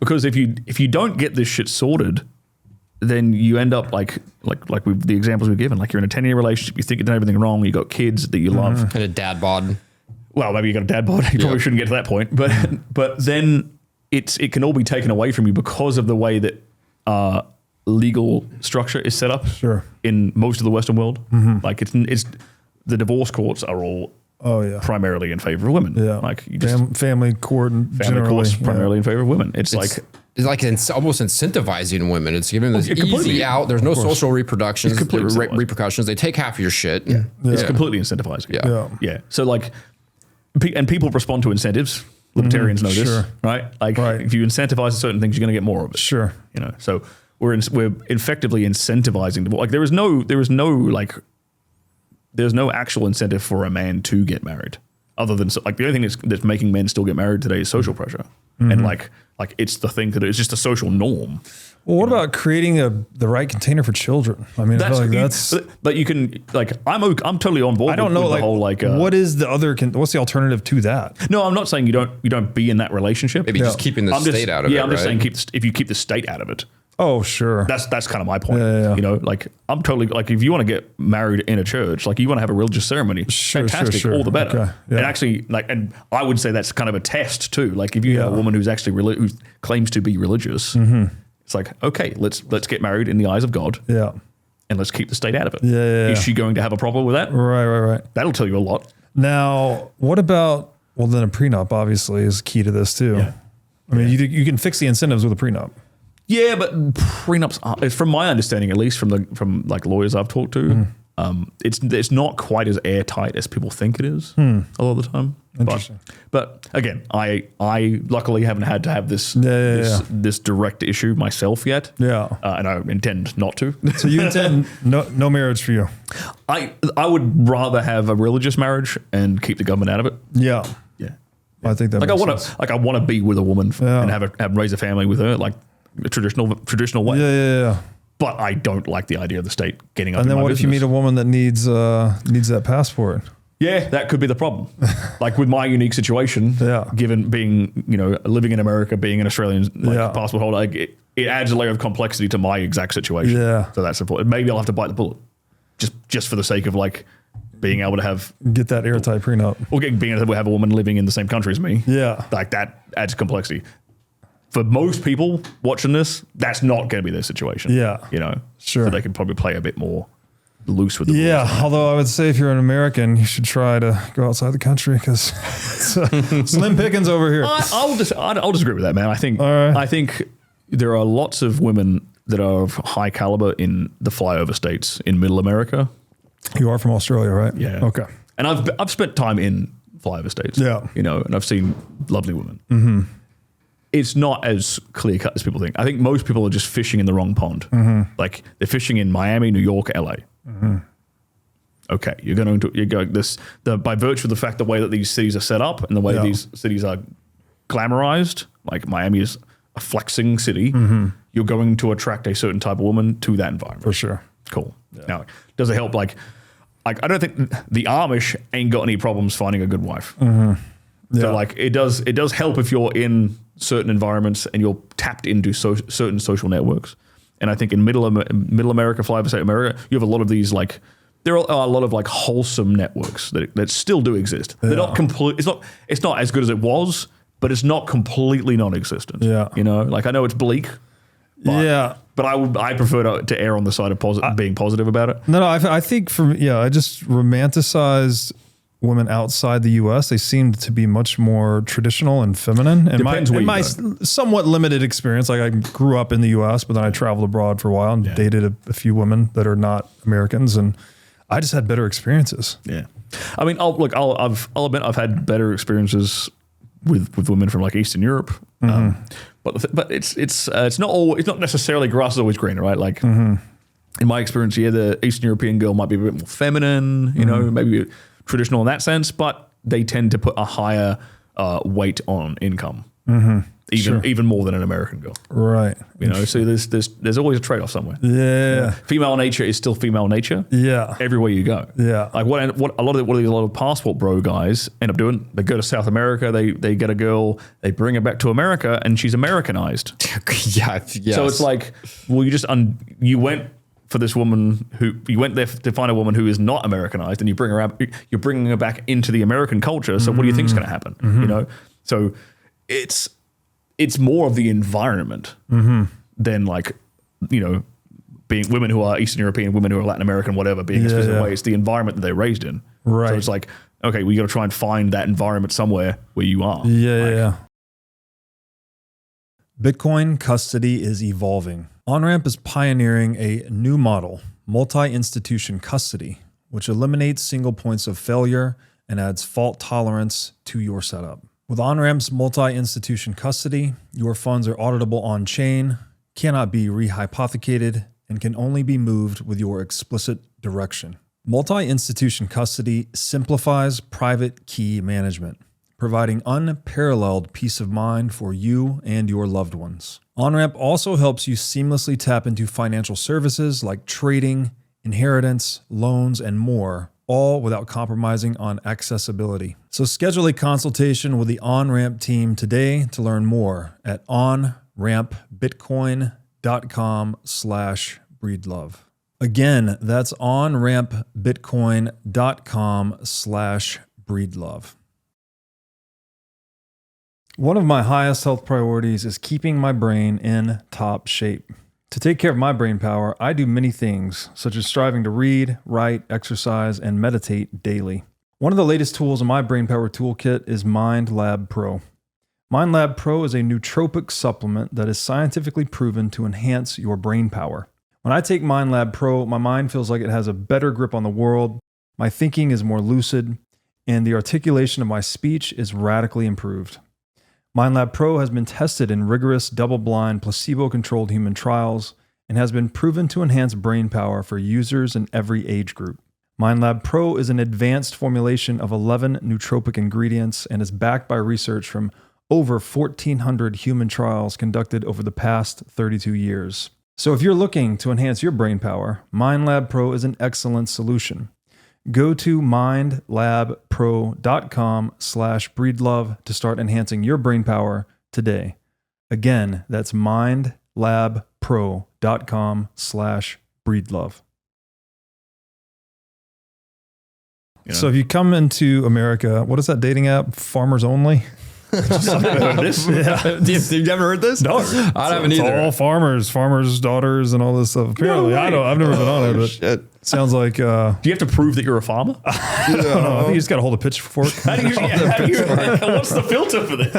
Speaker 2: because if you don't get this shit sorted, then you end up like with the examples we've given. Like, you're in a 10-year relationship, you think you've done everything wrong, you got kids that you love,
Speaker 3: and a dad bod.
Speaker 2: Well, maybe you got a dad bod. You probably shouldn't get to that point, but then it can all be taken away from you because of the way that legal structure is set up.
Speaker 1: Sure.
Speaker 2: In most of the Western world, like it's the divorce courts are all. Primarily in favor of women.
Speaker 1: Yeah.
Speaker 2: Like you
Speaker 1: family court
Speaker 2: courts primarily in favor of women. It's like
Speaker 3: almost incentivizing women. It's giving them this easy out. There's no social repercussions. Repercussions. They take half of your shit.
Speaker 2: Yeah. It's completely incentivizing. Yeah. So like, and people respond to incentives. Libertarians know this, right? Like, if you incentivize certain things, you're going to get more of it.
Speaker 1: Sure.
Speaker 2: So we're effectively incentivizing. Like there's no actual incentive for a man to get married, other than like the only thing that's making men still get married today is social pressure, and like it's the thing that it's just a social norm.
Speaker 1: Well, what about creating the right container for children? I mean,
Speaker 2: but you can like I'm totally on board.
Speaker 1: I don't know
Speaker 2: with
Speaker 1: like
Speaker 2: the whole like
Speaker 1: what is the other what's the alternative to that?
Speaker 2: No, I'm not saying you don't be in that relationship.
Speaker 3: Maybe just keeping the state out of it.
Speaker 2: Yeah, I'm just
Speaker 3: right?
Speaker 2: saying if you keep the state out of it.
Speaker 1: Oh, sure.
Speaker 2: That's kind of my point.
Speaker 1: Yeah.
Speaker 2: Like I'm totally like if you want to get married in a church, like you want to have a religious ceremony, fantastic, all the better.
Speaker 1: Okay. Yeah.
Speaker 2: And actually, and I would say that's kind of a test too. Like if you have a woman who's actually who claims to be religious, it's like okay, let's get married in the eyes of God.
Speaker 1: Yeah.
Speaker 2: And let's keep the state out of it.
Speaker 1: Yeah.
Speaker 2: Is she going to have a problem with that?
Speaker 1: Right.
Speaker 2: That'll tell you a lot.
Speaker 1: Now, what about then a prenup obviously is key to this too. Yeah. I mean, you can fix the incentives with a prenup. Yeah, but prenups, from my understanding, at least from like lawyers I've talked to, it's not quite as airtight as people think it is a lot of the time. Interesting.
Speaker 2: But again, I luckily haven't had to have this direct issue myself yet. Yeah, and I intend not to. So you intend no marriage for you? I would rather have a religious marriage and keep the government out of it. Yeah. I think that I want to be with a woman and raise a family with her like a traditional way. Yeah. But I don't like the idea of the state getting up. And then what if you meet a woman that needs that passport? Yeah, that could be the problem. Like with my unique situation, given being living in America, being an Australian passport holder, like it adds a layer of complexity to my exact situation. Yeah, so that's important. Maybe I'll have to bite the bullet, just for the sake of like being able to get that airtight prenup, or being able to have a woman living in the same country as me. Yeah, like that adds complexity. for most people watching this, that's not going to be their situation.
Speaker 1: Yeah.
Speaker 2: You know?
Speaker 1: Sure.
Speaker 2: So they can probably play a bit more loose with the
Speaker 1: Yeah,
Speaker 2: rules.
Speaker 1: although I would say if you're an American, you should try to go outside the country because it's slim pickings over here.
Speaker 2: I'll disagree with that, man.
Speaker 1: right.
Speaker 2: I think there are lots of women that are of high caliber in the flyover states in Middle America.
Speaker 1: You are from Australia, right?
Speaker 2: Yeah.
Speaker 1: Okay.
Speaker 2: And I've spent time in flyover states.
Speaker 1: Yeah.
Speaker 2: You know, and I've seen lovely women. Mm-hmm. It's not as clear cut as people think. I think most people are just fishing in the wrong pond. Mm-hmm. Like they're fishing in Miami, New York, LA. Mm-hmm. Okay, by virtue of the fact the way that these cities are set up and the way these cities are glamorized, like Miami is a flexing city, you're going to attract a certain type of woman to that environment.
Speaker 1: For sure.
Speaker 2: Cool. Yeah. Now, does it help? Like I don't think the Amish ain't got any problems finding a good wife. Mm-hmm. Yeah. So like it does help if you're in certain environments and you're tapped into certain social networks. And I think in middle America, flyover state America, you have a lot of these like there are a lot of like wholesome networks that still do exist. Yeah. They're not complete. It's not as good as it was, but it's not completely non-existent.
Speaker 1: Yeah.
Speaker 2: You know, like I know it's bleak. But I prefer to err on the side of being positive about it.
Speaker 1: No, I think I just romanticized women outside the U.S. They seemed to be much more traditional and feminine. And my somewhat limited experience, like I grew up in the U.S., but then I traveled abroad for a while and dated a few women that are not Americans, and I just had better experiences.
Speaker 2: Yeah, I mean, I'll admit I've had better experiences with women from like Eastern Europe, but it's not necessarily grass is always greener, right? Like in my experience, the Eastern European girl might be a bit more feminine, you know, maybe traditional in that sense, but they tend to put a higher weight on income, even more than an American girl,
Speaker 1: right?
Speaker 2: You know, so there's always a trade off somewhere.
Speaker 1: Yeah,
Speaker 2: female nature is still female nature.
Speaker 1: Yeah,
Speaker 2: everywhere you go.
Speaker 1: Yeah,
Speaker 2: like what a lot of passport bro guys end up doing, they go to South America, they get a girl, they bring her back to America, and she's Americanized.
Speaker 3: Yes.
Speaker 2: So it's like, well, you went for this woman you went there to find a woman who is not Americanized, and you're bringing her back into the American culture. So what do you think is going to happen? You know, so it's more of the environment than like, you know, being women who are Eastern European, women who are Latin American, whatever, being a specific way. It's the environment that they're raised in.
Speaker 1: Right.
Speaker 2: So it's like, okay, we got to try and find that environment somewhere where you are.
Speaker 1: Yeah. Bitcoin custody is evolving. Onramp is pioneering a new model, multi-institution custody, which eliminates single points of failure and adds fault tolerance to your setup. With Onramp's multi-institution custody, your funds are auditable on-chain, cannot be rehypothecated, and can only be moved with your explicit direction. Multi-institution custody simplifies private key management, providing unparalleled peace of mind for you and your loved ones. Onramp also helps you seamlessly tap into financial services like trading, inheritance, loans, and more, all without compromising on accessibility. So schedule a consultation with the Onramp team today to learn more at onrampbitcoin.com/breedlove. Again, that's onrampbitcoin.com/breedlove. One of my highest health priorities is keeping my brain in top shape. To take care of my brain power, I do many things, such as striving to read, write, exercise, and meditate daily. One of the latest tools in my brain power toolkit is MindLab Pro. MindLab Pro is a nootropic supplement that is scientifically proven to enhance your brain power. When I take MindLab Pro, my mind feels like it has a better grip on the world, my thinking is more lucid, and the articulation of my speech is radically improved. MindLab Pro has been tested in rigorous, double-blind, placebo-controlled human trials and has been proven to enhance brain power for users in every age group. MindLab Pro is an advanced formulation of 11 nootropic ingredients and is backed by research from over 1,400 human trials conducted over the past 32 years. So if you're looking to enhance your brain power, MindLab Pro is an excellent solution. Go to mindlabpro.com/breedlove to start enhancing your brain power today. Again, that's mindlabpro.com/breedlove.
Speaker 2: You know?
Speaker 1: So if you come into America, what is that dating app? Farmers Only?
Speaker 2: I've never heard of this.
Speaker 3: You've never heard this?
Speaker 2: No.
Speaker 3: I haven't
Speaker 1: It's
Speaker 3: either.
Speaker 1: all farmers' daughters, and all this stuff. Apparently,
Speaker 2: way.
Speaker 1: I've never been on it, but
Speaker 3: Shit.
Speaker 1: sounds like.
Speaker 2: Do you have to prove that you're a farmer?
Speaker 1: I don't know. I think you just got to hold a pitchfork.
Speaker 2: What's the filter for this?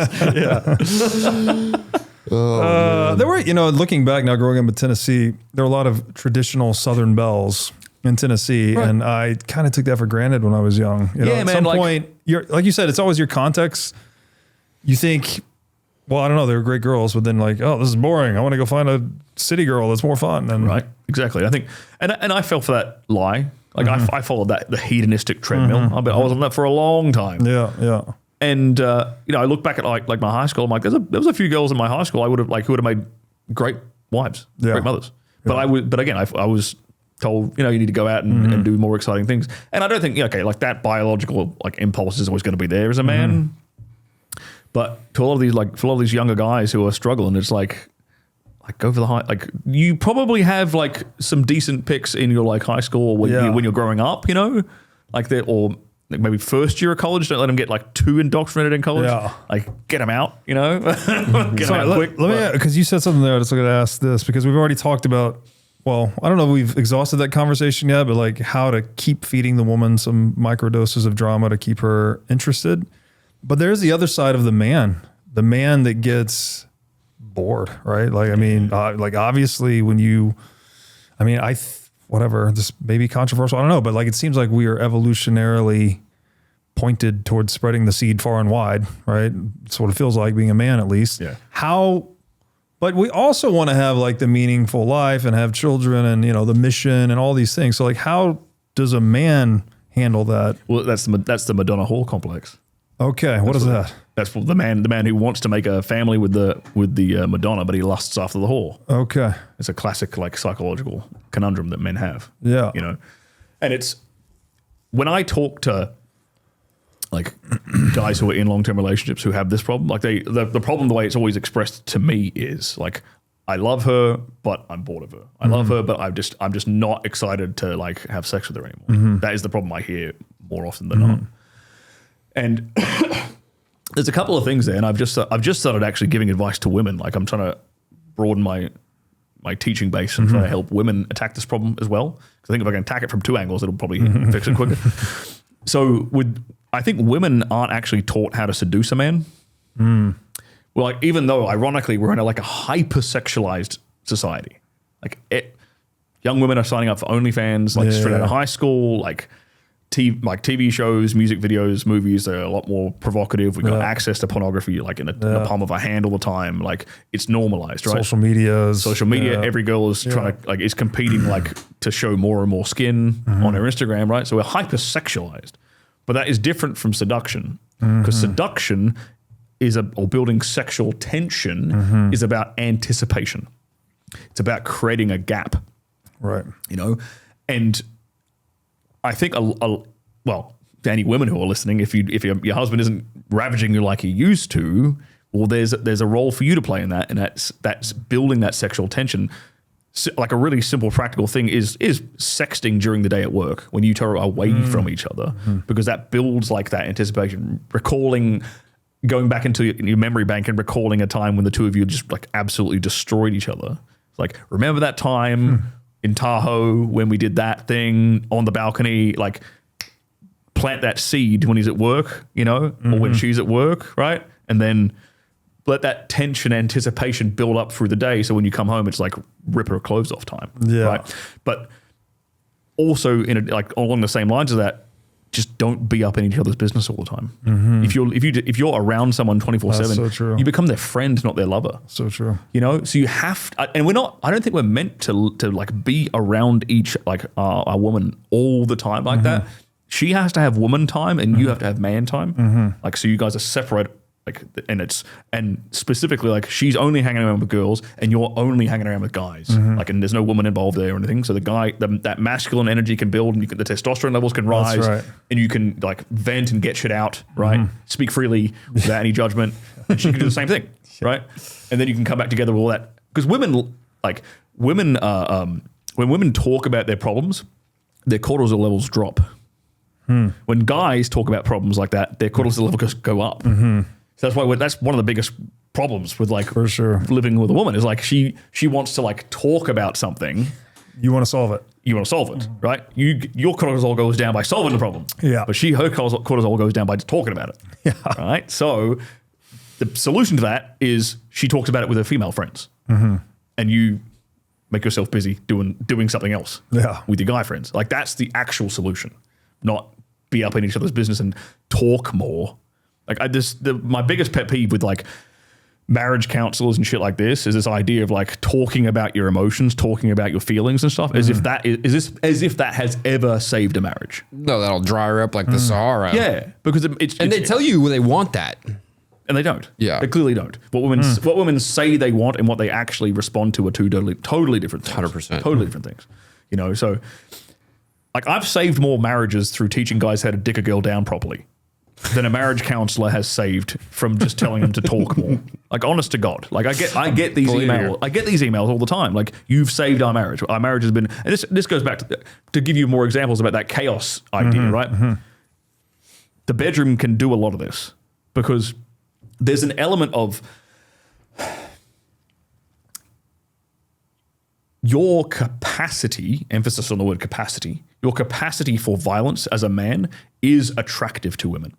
Speaker 1: There were, looking back now, growing up in Tennessee, there were a lot of traditional Southern belles in Tennessee, and I kind of took that for granted when I was young. At some point, like you said, it's always your context. You think, well, I don't know, they're great girls, but then like, oh, this is boring. I want to go find a city girl that's more fun. And
Speaker 2: Right, exactly. I think, and I fell for that lie. Like I followed the hedonistic treadmill. I was on that for a long time.
Speaker 1: yeah.
Speaker 2: And I look back at like my high school. I'm like, there was a few girls in my high school who would have made great wives, great mothers. But I was told, you need to go out and do more exciting things. And I don't think, like that biological like impulse is always going to be there as a man. But to all of these younger guys who are struggling, it's like go for the high. Like you probably have like some decent picks in your like high school when you're growing up, like that, or like maybe first year of college. Don't let them get like too indoctrinated in college.
Speaker 1: Yeah.
Speaker 2: Like get them out, get them out quick.
Speaker 1: Let me, because you said something there. I just going to ask this because we've already talked about. Well, I don't know if we've exhausted that conversation yet, but like how to keep feeding the woman some microdoses of drama to keep her interested. But there's the other side of the man that gets bored, right? Like, I mean, like obviously when whatever, this may be controversial, I don't know, but like it seems like we are evolutionarily pointed towards spreading the seed far and wide, right? That's what it feels like being a man, at least.
Speaker 2: Yeah.
Speaker 1: But we also want to have like the meaningful life and have children and, the mission and all these things. So like, how does a man handle that?
Speaker 2: Well, that's the Madonna Hall complex.
Speaker 1: Okay. What is that?
Speaker 2: That's the man who wants to make a family with the Madonna, but he lusts after the whore.
Speaker 1: Okay.
Speaker 2: It's a classic like psychological conundrum that men have.
Speaker 1: Yeah.
Speaker 2: And it's when I talk to like guys who are in long-term relationships who have this problem, like the problem, the way it's always expressed to me is like, I love her, but I'm bored of her. I love her, but I'm just not excited to like have sex with her anymore. That is the problem I hear more often than not. And there's a couple of things there, and I've just started actually giving advice to women. Like I'm trying to broaden my teaching base and try to help women attack this problem as well. Because I think if I can attack it from two angles, it'll probably fix it quicker. So I think women aren't actually taught how to seduce a man. Well, like even though ironically we're in a hypersexualized society, young women are signing up for OnlyFans straight out of high school, TV shows, music videos, movies. They're a lot more provocative. We got access to pornography in the palm of our hand all the time. Like it's normalized, right?
Speaker 1: Social media.
Speaker 2: Every girl is trying to is competing to show more and more skin on her Instagram, right? So we're hypersexualized, but that is different from seduction because seduction or building sexual tension is about anticipation. It's about creating a gap,
Speaker 1: right?
Speaker 2: And I think, well, to any women who are listening, if your husband isn't ravaging you like he used to, well, there's a role for you to play in that, and that's building that sexual tension. Like a really simple, practical thing is sexting during the day at work when you are away from each other, because that builds like that anticipation, going back into your memory bank and recalling a time when the two of you just like absolutely destroyed each other. It's like, remember that time in Tahoe when we did that thing on the balcony, like plant that seed when he's at work, or when she's at work, right? And then let that tension, anticipation build up through the day. So when you come home, it's like rip her clothes off time, right? But also along the same lines of that, just don't be up in each other's business all the time. If you're around someone 24/7,
Speaker 1: so true.
Speaker 2: You become their friend, not their lover.
Speaker 1: So true.
Speaker 2: So you have, and we're not. I don't think we're meant to like be around our woman all the time like that. She has to have woman time, and you have to have man time. So you guys are separate. And specifically she's only hanging around with girls and you're only hanging around with guys. And there's no woman involved there or anything. So the guy, that masculine energy can build, and the testosterone levels can rise, and you can vent and get shit out, right? Speak freely without any judgment. And she can do the same thing, right? And then you can come back together with all that. Because when women talk about their problems, their cortisol levels drop. When guys talk about problems like that, their cortisol levels go up. So that's one of the biggest problems with like
Speaker 1: For sure.
Speaker 2: living with a woman is like she wants to like talk about something.
Speaker 1: You want to solve it.
Speaker 2: You want to solve it, right? Your cortisol goes down by solving the problem.
Speaker 1: Yeah.
Speaker 2: But her cortisol goes down by just talking about it.
Speaker 1: Yeah.
Speaker 2: Right? So the solution to that is she talks about it with her female friends. And you make yourself busy doing something else with your guy friends. Like that's the actual solution, not be up in each other's business and talk more. Like my biggest pet peeve with like marriage counselors and shit like this is this idea of like talking about your emotions, talking about your feelings and stuff, as if that has ever saved a marriage.
Speaker 3: No, that'll dry her up like the Sahara.
Speaker 2: Yeah, because
Speaker 3: They tell you they want that.
Speaker 2: and they don't.
Speaker 3: Yeah.
Speaker 2: They clearly don't. What women say they want and what they actually respond to are two totally different things.
Speaker 3: 100%.
Speaker 2: Totally different things. You know, so like I've saved more marriages through teaching guys how to dick a girl down properly than a marriage counselor has saved from just telling them to talk more. Like honest to God. Like I get these emails all the time. Like you've saved our marriage. Our marriage has been, and this goes back to give you more examples about that chaos idea, right? The bedroom can do a lot of this because there's an element of your capacity, emphasis on the word capacity, your capacity for violence as a man is attractive to women.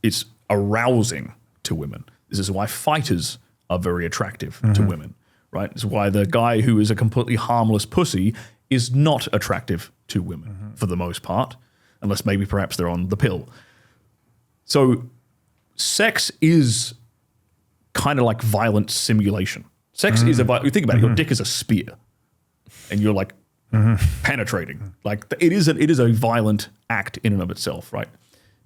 Speaker 2: It's arousing to women. This is why fighters are very attractive to women, right? It's why the guy who is a completely harmless pussy is not attractive to women for the most part, unless maybe perhaps they're on the pill. So sex is kind of like violent simulation. Sex is you think about it, your dick is a spear and you're like penetrating. Like it is a violent act in and of itself, right?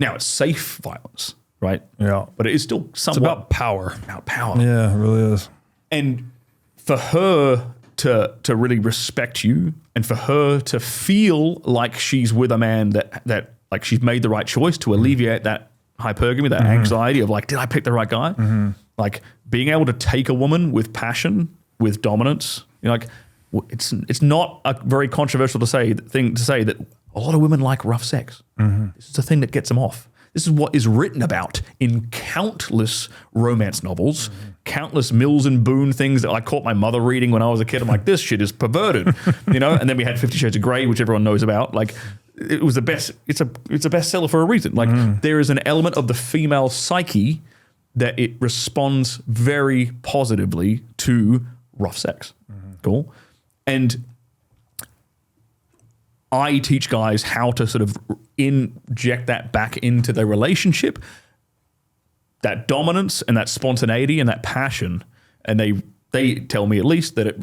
Speaker 2: Now it's safe violence, right?
Speaker 1: Yeah.
Speaker 2: But it is still somewhat
Speaker 1: It's about power.
Speaker 2: About power.
Speaker 1: Yeah, it really is.
Speaker 2: And for her to really respect you and for her to feel like she's with a man that like she's made the right choice to alleviate that hypergamy, that anxiety of like, did I pick the right guy? Like being able to take a woman with passion, with dominance, you know, like it's not a very controversial thing to say that a lot of women like rough sex. This is the thing that gets them off. This is what is written about in countless romance novels, countless Mills and Boone things that I caught my mother reading when I was a kid. I'm like, this shit is perverted, you know? And then we had 50 Shades of Grey, which everyone knows about. Like it was the best. It's a bestseller for a reason. Like there is an element of the female psyche that it responds very positively to rough sex. Cool. And I teach guys how to sort of inject that back into their relationship, that dominance and that spontaneity and that passion. And they tell me at least that it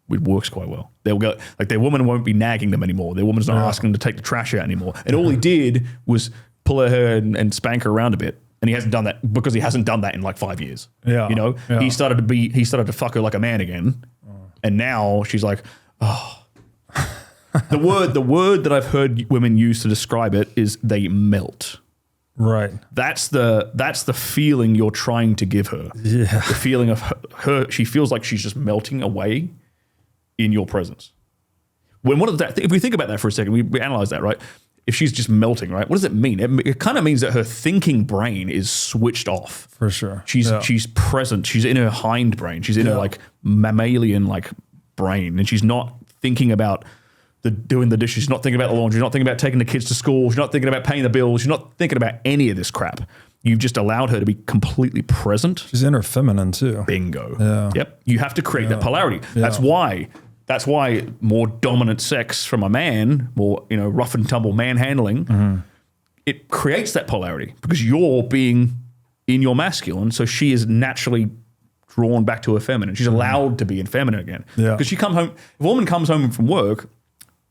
Speaker 2: works quite well. They'll go, like their woman won't be nagging them anymore. Their woman's not asking them to take the trash out anymore. And all he did was pull her hair and spank her around a bit. And he hasn't done that because he hasn't done that in like 5 years. Yeah. You know, he started to fuck her like a man again. And now she's like, oh. The word that I've heard women use to describe it is they melt.
Speaker 1: Right.
Speaker 2: That's the feeling you're trying to give her. Yeah. The feeling of her she feels like she's just melting away in your presence. If we think about that for a second, we analyze that, right? If she's just melting, right? What does it mean? It kind of means that her thinking brain is switched off.
Speaker 1: For sure.
Speaker 2: She's present. She's in her hind brain. She's in her like mammalian like brain, and she's not thinking about doing the dishes. She's not thinking about the laundry. She's not thinking about taking the kids to school. She's not thinking about paying the bills. She's not thinking about any of this crap. You've just allowed her to be completely present.
Speaker 1: She's in her feminine too.
Speaker 2: Bingo.
Speaker 1: Yeah.
Speaker 2: Yep. You have to create that polarity. Yeah. That's why more dominant sex from a man, more rough and tumble manhandling, it creates that polarity because you're being in your masculine, so she is naturally drawn back to her feminine. She's allowed to be in feminine again. Yeah. Because if a woman comes home from work,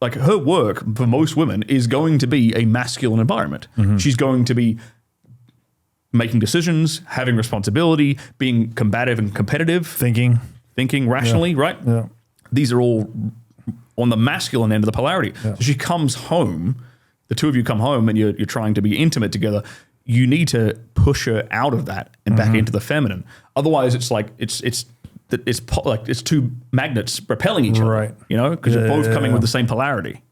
Speaker 2: like her work for most women is going to be a masculine environment. She's going to be making decisions, having responsibility, being combative and competitive,
Speaker 1: thinking
Speaker 2: rationally, right?
Speaker 1: Yeah.
Speaker 2: These are all on the masculine end of the polarity. Yeah. So she comes home, the two of you come home and you're trying to be intimate together. You need to push her out of that and back into the feminine. Otherwise it's like it's two magnets repelling each other,
Speaker 1: right?
Speaker 2: Because you're both coming with the same polarity,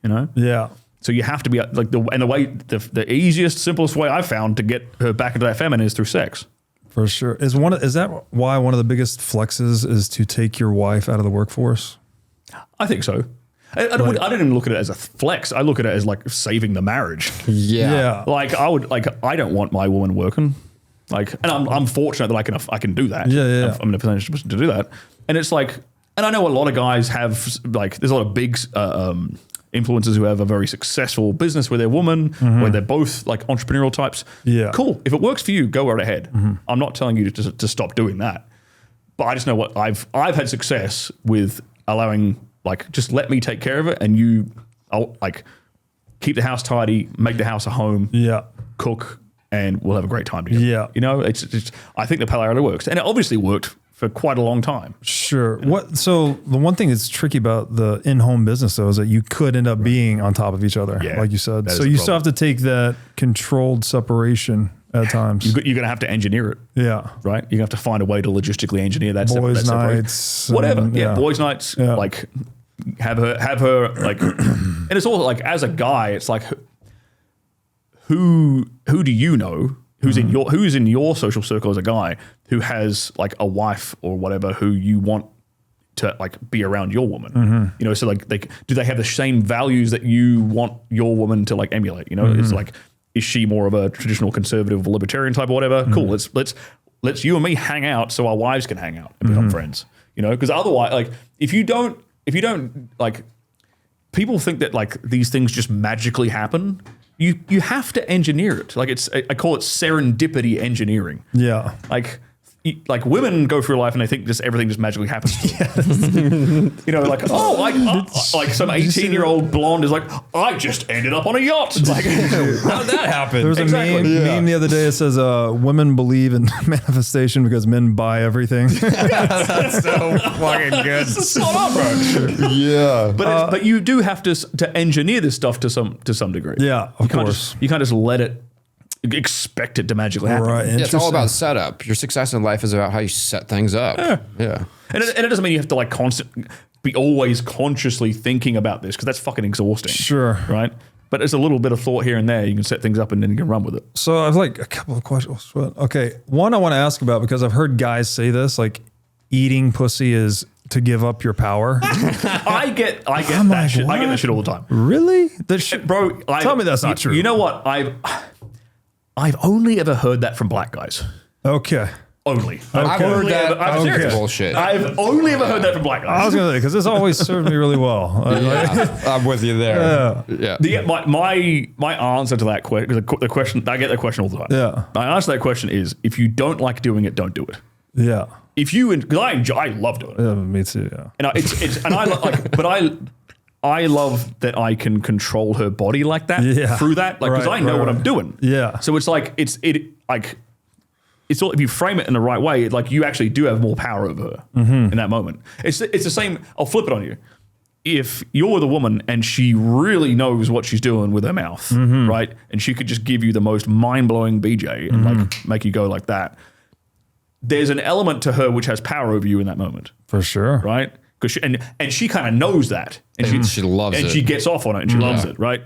Speaker 1: Yeah.
Speaker 2: So you have to be like the easiest, simplest way I've found to get her back into that feminine is through sex.
Speaker 1: For sure. Is that why one of the biggest flexes is to take your wife out of the workforce?
Speaker 2: I think so. I don't even look at it as a flex. I look at it as like saving the marriage.
Speaker 3: Yeah.
Speaker 2: Like I don't want my woman working. Like, and I'm fortunate that I can do that.
Speaker 1: Yeah.
Speaker 2: I'm in a position to do that. And it's like, and I know a lot of guys have like, there's a lot of big influencers who have a very successful business with their woman, where they're both like entrepreneurial types.
Speaker 1: Yeah.
Speaker 2: Cool. If it works for you, go right ahead. I'm not telling you to stop doing that. But I just know what I've had success with allowing, like, just let me take care of it, and I'll like keep the house tidy, make the house a home, cook, and we'll have a great time together.
Speaker 1: Yeah.
Speaker 2: You know, it's I think the polarity works, and it obviously worked for quite a long time.
Speaker 1: Sure. So the one thing that's tricky about the in-home business though is that you could end up being on top of each other, like you said. So you still have to take that controlled separation at times.
Speaker 2: You're going to have to engineer it.
Speaker 1: Yeah.
Speaker 2: Right? You're going to have to find a way to logistically engineer that.
Speaker 1: Boys' nights.
Speaker 2: Whatever. Boys' nights. Yeah. Like have her like, and it's all like, as a guy, it's like, who do you know who's in your social circle as a guy who has like a wife or whatever who you want to like be around your woman? You know, so like do they have the same values that you want your woman to like emulate? You know, it's like, is she more of a traditional conservative libertarian type or whatever? Cool. Let's you and me hang out so our wives can hang out and become friends. You know, because otherwise, like if you don't like, people think that like these things just magically happen. You have to engineer it. Like I call it serendipity engineering. Yeah. Like women go through life and they think just everything just magically happens to them. You know, like, like some 18-year-old blonde is like, I just ended up on a yacht. Like, how did that happen?
Speaker 1: There was a meme the other day that says, women believe in manifestation because men buy everything.
Speaker 2: That's so fucking good. Spot on, bro.
Speaker 3: Yeah.
Speaker 2: But you do have to engineer this stuff to some degree.
Speaker 1: Yeah, of course.
Speaker 2: You can't just let it, expect it to magically happen.
Speaker 1: Right.
Speaker 3: Yeah, it's all about setup. Your success in life is about how you set things up. Yeah.
Speaker 2: And it doesn't mean you have to like be always consciously thinking about this, because that's fucking exhausting.
Speaker 1: Sure.
Speaker 2: Right? But there's a little bit of thought here and there. You can set things up and then you can run with it.
Speaker 1: So I have like a couple of questions. Okay. One I want to ask about, because I've heard guys say this, like eating pussy is to give up your power.
Speaker 2: I get that shit. I get that shit all the time.
Speaker 1: Really?
Speaker 2: Bro,
Speaker 1: tell me that's not true.
Speaker 2: You know what? I've only ever heard that from black guys.
Speaker 1: Okay.
Speaker 2: Only.
Speaker 3: I've heard that.
Speaker 2: I'm serious.
Speaker 3: Bullshit.
Speaker 2: I've only ever heard that from black guys.
Speaker 1: I was going to say, because this always served me really well.
Speaker 3: I'm with you there.
Speaker 2: Yeah. My answer to that question, I get that question all the time.
Speaker 1: Yeah.
Speaker 2: My answer to that question is, if you don't like doing it, don't do it.
Speaker 1: Yeah.
Speaker 2: If you, because I love doing it.
Speaker 1: Yeah, me too. Yeah.
Speaker 2: And I love that I can control her body like that through that, like, because I know what I'm doing.
Speaker 1: Yeah.
Speaker 2: So it's like it's all, if you frame it in the right way, like you actually do have more power over her in that moment. It's the same. I'll flip it on you. If you're with a woman and she really knows what she's doing with her mouth, right, and she could just give you the most mind-blowing BJ and like make you go like that, there's an element to her which has power over you in that moment.
Speaker 1: For sure.
Speaker 2: Right? Because she kind of knows that, and
Speaker 3: she loves it,
Speaker 2: and she gets off on it, and she loves it, right?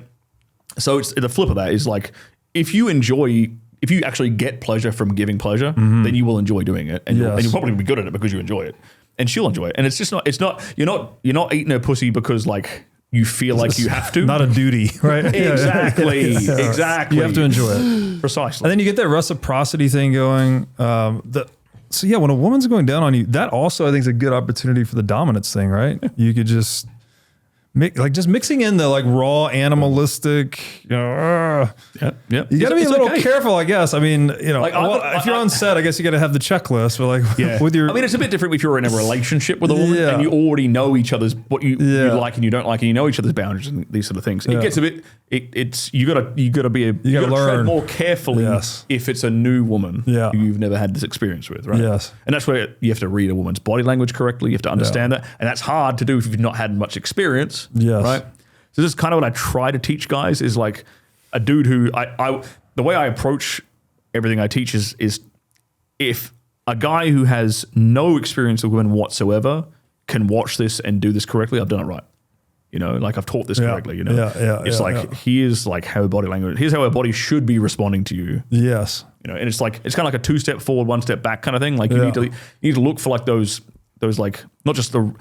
Speaker 2: So it's the flip of that is like, if you actually get pleasure from giving pleasure, then you will enjoy doing it, and you'll probably be good at it because you enjoy it, and she'll enjoy it. And it's not you're not eating her pussy because like you feel like you have to,
Speaker 1: not a duty, right?
Speaker 2: Exactly.
Speaker 1: You have to enjoy it
Speaker 2: precisely,
Speaker 1: and then you get that reciprocity thing going. So yeah, when a woman's going down on you, that also I think is a good opportunity for the dominance thing, right? You could just mixing in the like raw animalistic, you know. You got to be a little careful, I guess. I mean, you know, like, if you're on set, I guess you got to have the checklist. But like, with your,
Speaker 2: I mean, it's a bit different if you're in a relationship with a woman and you already know each other's what you like and you don't like, and you know each other's boundaries and these sort of things. It gets a bit. It's you gotta tread more carefully if it's a new woman who you've never had this experience with, right?
Speaker 1: Yes,
Speaker 2: and that's where you have to read a woman's body language correctly. You have to understand that, and that's hard to do if you've not had much experience.
Speaker 1: Yes.
Speaker 2: Right. So this is kind of what I try to teach guys is like a dude who the way I approach everything I teach is if a guy who has no experience with women whatsoever can watch this and do this correctly, I've done it right. You know, like I've taught this correctly, you know. It's here's like how body language, here's how our body should be responding to you.
Speaker 1: Yes.
Speaker 2: You know, and it's kind of like a 2-step forward, 1-step back kind of thing. Like you need to look for like those like, not just the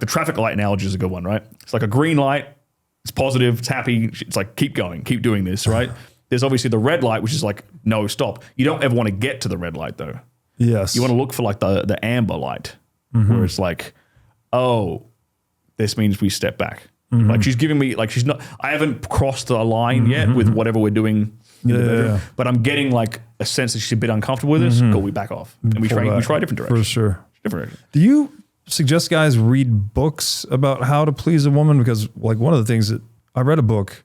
Speaker 2: traffic light analogy is a good one, right? It's like a green light, it's positive, it's happy. It's like, keep going, keep doing this, right? There's obviously the red light, which is like, no, stop. You don't ever want to get to the red light though.
Speaker 1: Yes.
Speaker 2: You want to look for like the amber light where it's like, oh, this means we step back. Like she's giving me, like I haven't crossed the line yet with whatever we're doing in the bedroom, but I'm getting like a sense that she's a bit uncomfortable with this. Cool, we back off. And we try different directions.
Speaker 1: For sure.
Speaker 2: Different directions.
Speaker 1: Do you suggest guys read books about how to please a woman? Because like one of the things that I read a book,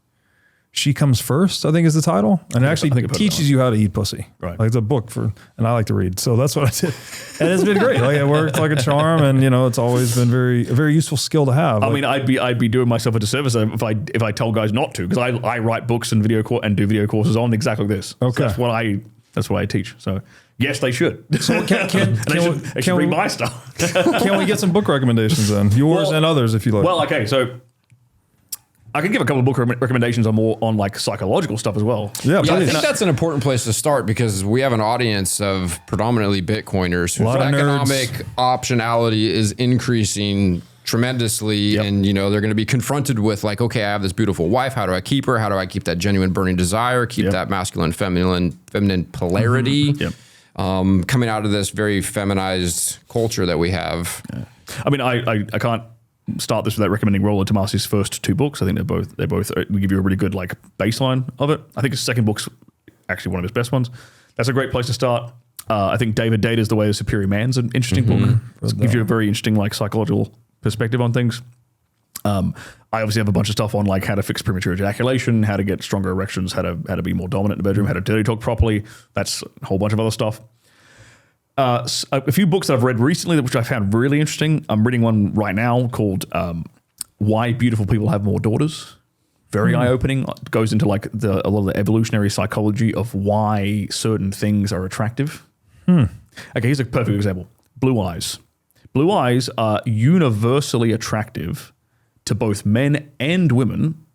Speaker 1: She Comes First, I think is the title. And it actually teaches you how to eat pussy. Right. Like it's a book and I like to read. So that's what I did. And it's been great. Like it worked like a charm, and you know, it's always been a very useful skill to have.
Speaker 2: I mean, I'd be doing myself a disservice if I tell guys not to, because I write books and do video courses on exactly this.
Speaker 1: Okay.
Speaker 2: So that's what I teach. So yes, they should.
Speaker 1: So can
Speaker 2: we read my stuff?
Speaker 1: Can we get some book recommendations then? Yours and others if you like.
Speaker 2: Well, okay, so I can give a couple of book recommendations on like psychological stuff as well.
Speaker 3: Yeah, I think that's an important place to start, because we have an audience of predominantly Bitcoiners whose economic optionality is increasing tremendously. And, you know, they're going to be confronted with like, okay, I have this beautiful wife. How do I keep her? How do I keep that genuine burning desire? Keep that masculine, feminine polarity? Coming out of this very feminized culture that we have.
Speaker 2: Yeah. I mean, I can't start this without recommending Rollo Tomasi's first 2 books. I think they both give you a really good like baseline of it. I think his second book's actually one of his best ones. That's a great place to start. I think David Data's The Way of the Superior Man's an interesting book. It gives you a very interesting like psychological perspective on things. I obviously have a bunch of stuff on like how to fix premature ejaculation, how to get stronger erections, how to be more dominant in the bedroom, how to dirty talk properly. That's a whole bunch of other stuff. A few books that I've read recently, which I found really interesting. I'm reading one right now called Why Beautiful People Have More Daughters. Very eye-opening. It goes into like a lot of the evolutionary psychology of why certain things are attractive. Okay, here's a perfect example. Blue eyes. Blue eyes are universally attractive to both men and women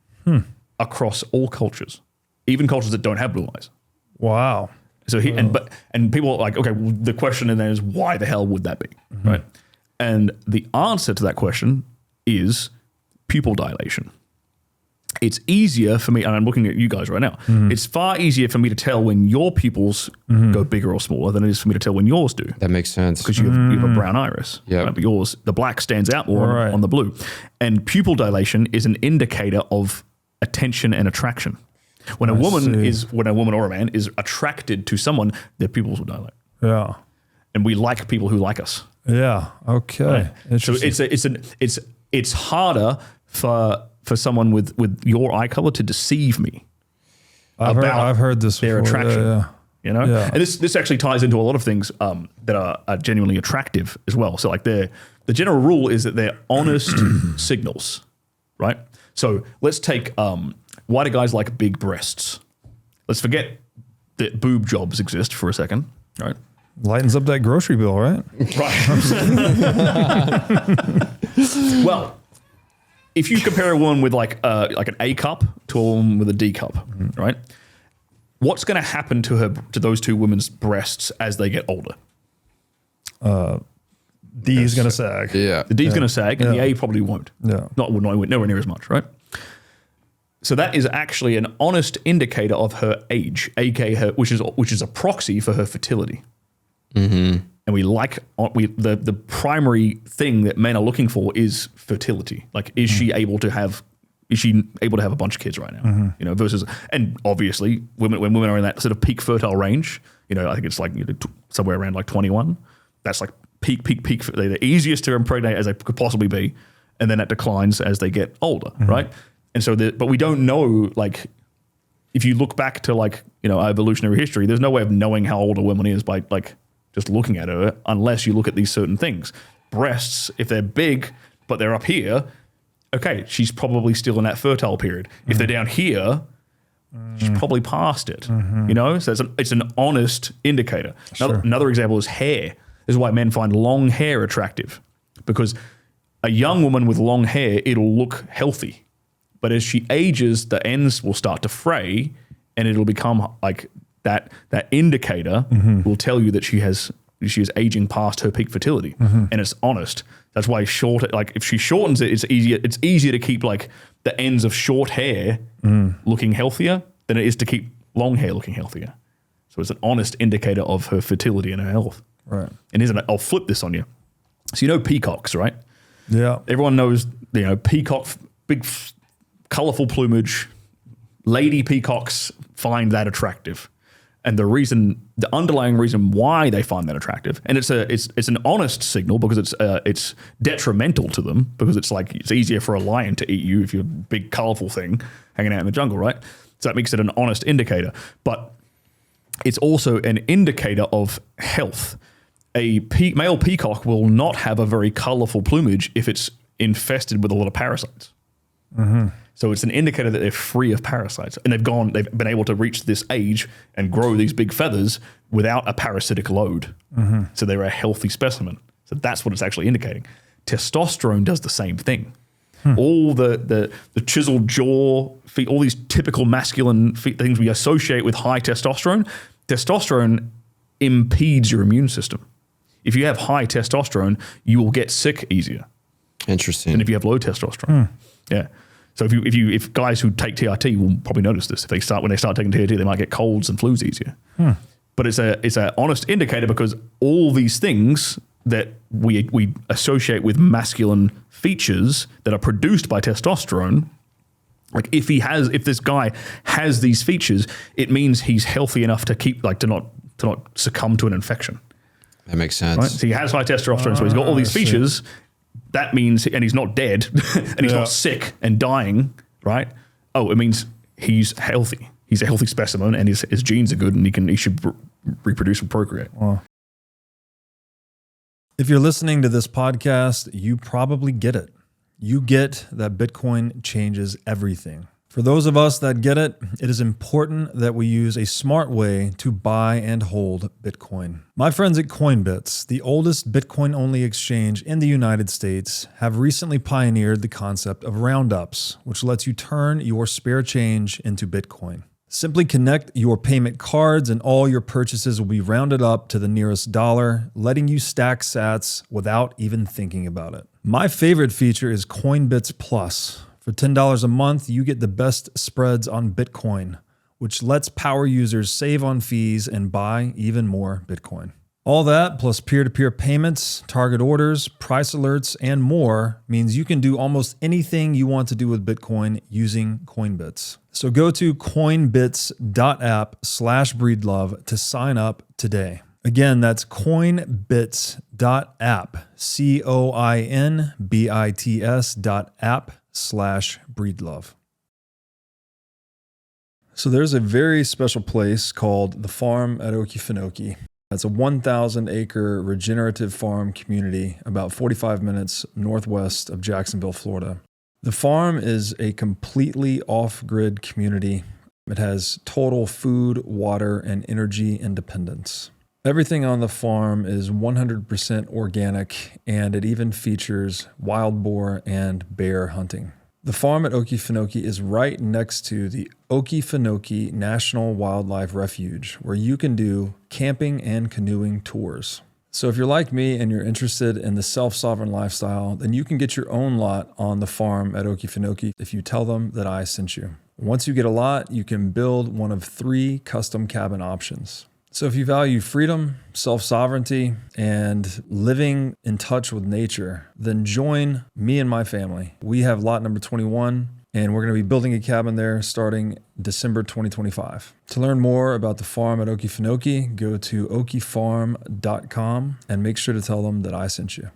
Speaker 2: across all cultures, even cultures that don't have blue eyes.
Speaker 1: Wow.
Speaker 2: So and people are like, okay, well, the question in there is why the hell would that be, right? And the answer to that question is pupil dilation. It's easier for me, and I'm looking at you guys right now. It's far easier for me to tell when your pupils go bigger or smaller than it is for me to tell when yours do.
Speaker 3: That makes sense.
Speaker 2: Because you have a brown iris.
Speaker 3: Yeah.
Speaker 2: Right? But yours, the black stands out more on the blue. And pupil dilation is an indicator of attention and attraction. When a woman or a man is attracted to someone, their pupils will dilate.
Speaker 1: Yeah.
Speaker 2: And we like people who like us.
Speaker 1: Yeah. Okay.
Speaker 2: Right? So it's harder for someone with your eye color to deceive me.
Speaker 1: I've heard this
Speaker 2: their
Speaker 1: before.
Speaker 2: attraction.
Speaker 1: Yeah.
Speaker 2: You know? Yeah. And this actually ties into a lot of things that are genuinely attractive as well. So like the general rule is that they're honest signals, right? So let's take why do guys like big breasts? Let's forget that boob jobs exist for a second, right?
Speaker 1: Lightens up that grocery bill, right?
Speaker 2: Right. Well, if you compare a woman with like an A cup to a woman with a D cup, right? What's going to happen to those two women's breasts as they get older?
Speaker 1: D is going to sag.
Speaker 3: Yeah.
Speaker 2: The D is going to sag, and the A probably won't.
Speaker 1: Yeah.
Speaker 2: Nowhere near as much, right? So that is actually an honest indicator of her age, aka her, which is a proxy for her fertility. And we like the primary thing that men are looking for is fertility. Like, is she able to have a bunch of kids right now? You know, versus, and obviously when women are in that sort of peak fertile range, you know, I think it's like somewhere around like 21. That's like peak. They're the easiest to impregnate as they could possibly be, and then that declines as they get older, right? And so, but we don't know, like, if you look back to like, you know, evolutionary history, there's no way of knowing how old a woman is by like just looking at her unless you look at these certain things. Breasts, if they're big, but they're up here, okay, she's probably still in that fertile period. If they're down here, she's probably past it, you know? So it's an honest indicator. Another example is hair. This is why men find long hair attractive, because a young woman with long hair, it'll look healthy. But as she ages, the ends will start to fray and it'll become like that indicator will tell you that she is aging past her peak fertility. And it's honest. That's why if she shortens it, it's easier to keep like the ends of short hair looking healthier than it is to keep long hair looking healthier. So it's an honest indicator of her fertility and her health.
Speaker 1: Right.
Speaker 2: And I'll flip this on you. So you know peacocks, right?
Speaker 1: Yeah.
Speaker 2: Everyone knows, peacock, big, colorful plumage. Lady peacocks find that attractive. And the underlying reason why they find that attractive, and it's an honest signal because it's detrimental to them because it's easier for a lion to eat you if you're a big colorful thing hanging out in the jungle, right? So that makes it an honest indicator. But it's also an indicator of health. A male peacock will not have a very colorful plumage if it's infested with a lot of parasites. So it's an indicator that they're free of parasites, and they've been able to reach this age and grow these big feathers without a parasitic load. So they're a healthy specimen. So that's what it's actually indicating. Testosterone does the same thing. All the chiseled jaw, feet, all these typical masculine things we associate with high testosterone. Testosterone impedes your immune system. If you have high testosterone, you will get sick easier.
Speaker 3: Interesting.
Speaker 2: Than if you have low testosterone. Yeah. So if guys who take TRT will probably notice this. When they start taking TRT, they might get colds and flus easier. But it's a honest indicator because all these things that we associate with masculine features that are produced by testosterone, like if this guy has these features, it means he's healthy enough to keep to not succumb to an infection.
Speaker 3: That makes sense.
Speaker 2: Right? So he has high testosterone, so he's got all these features. That means, and he's not dead, and he's not sick and dying, right? Oh, it means he's healthy. He's a healthy specimen, and his genes are good, and he should reproduce and procreate.
Speaker 1: Wow. If you're listening to this podcast, you probably get it. You get that Bitcoin changes everything. For those of us that get it, it is important that we use a smart way to buy and hold Bitcoin. My friends at Coinbits, the oldest Bitcoin-only exchange in the United States, have recently pioneered the concept of roundups, which lets you turn your spare change into Bitcoin. Simply connect your payment cards and all your purchases will be rounded up to the nearest dollar, letting you stack sats without even thinking about it. My favorite feature is Coinbits Plus. For $10 a month, you get the best spreads on Bitcoin, which lets power users save on fees and buy even more Bitcoin. All that, plus peer-to-peer payments, target orders, price alerts, and more means you can do almost anything you want to do with Bitcoin using Coinbits. So go to coinbits.app/breedlove to sign up today. Again, that's coinbits.app, coinbits.app/breedlove. So there's a very special place called the farm at Okefenokee. It's a 1,000-acre regenerative farm community about 45 minutes northwest of Jacksonville, Florida. The farm is a completely off-grid community. It has total food, water, and energy independence. Everything on the farm is 100% organic, and it even features wild boar and bear hunting. The farm at Okefenokee is right next to the Okefenokee National Wildlife Refuge, where you can do camping and canoeing tours. So if you're like me and you're interested in the self-sovereign lifestyle, then you can get your own lot on the farm at Okefenokee if you tell them that I sent you. Once you get a lot, you can build one of 3 custom cabin options. So if you value freedom, self-sovereignty, and living in touch with nature, then join me and my family. We have lot number 21, and we're going to be building a cabin there starting December 2025. To learn more about the farm at Okefenokee, go to okefarm.com and make sure to tell them that I sent you.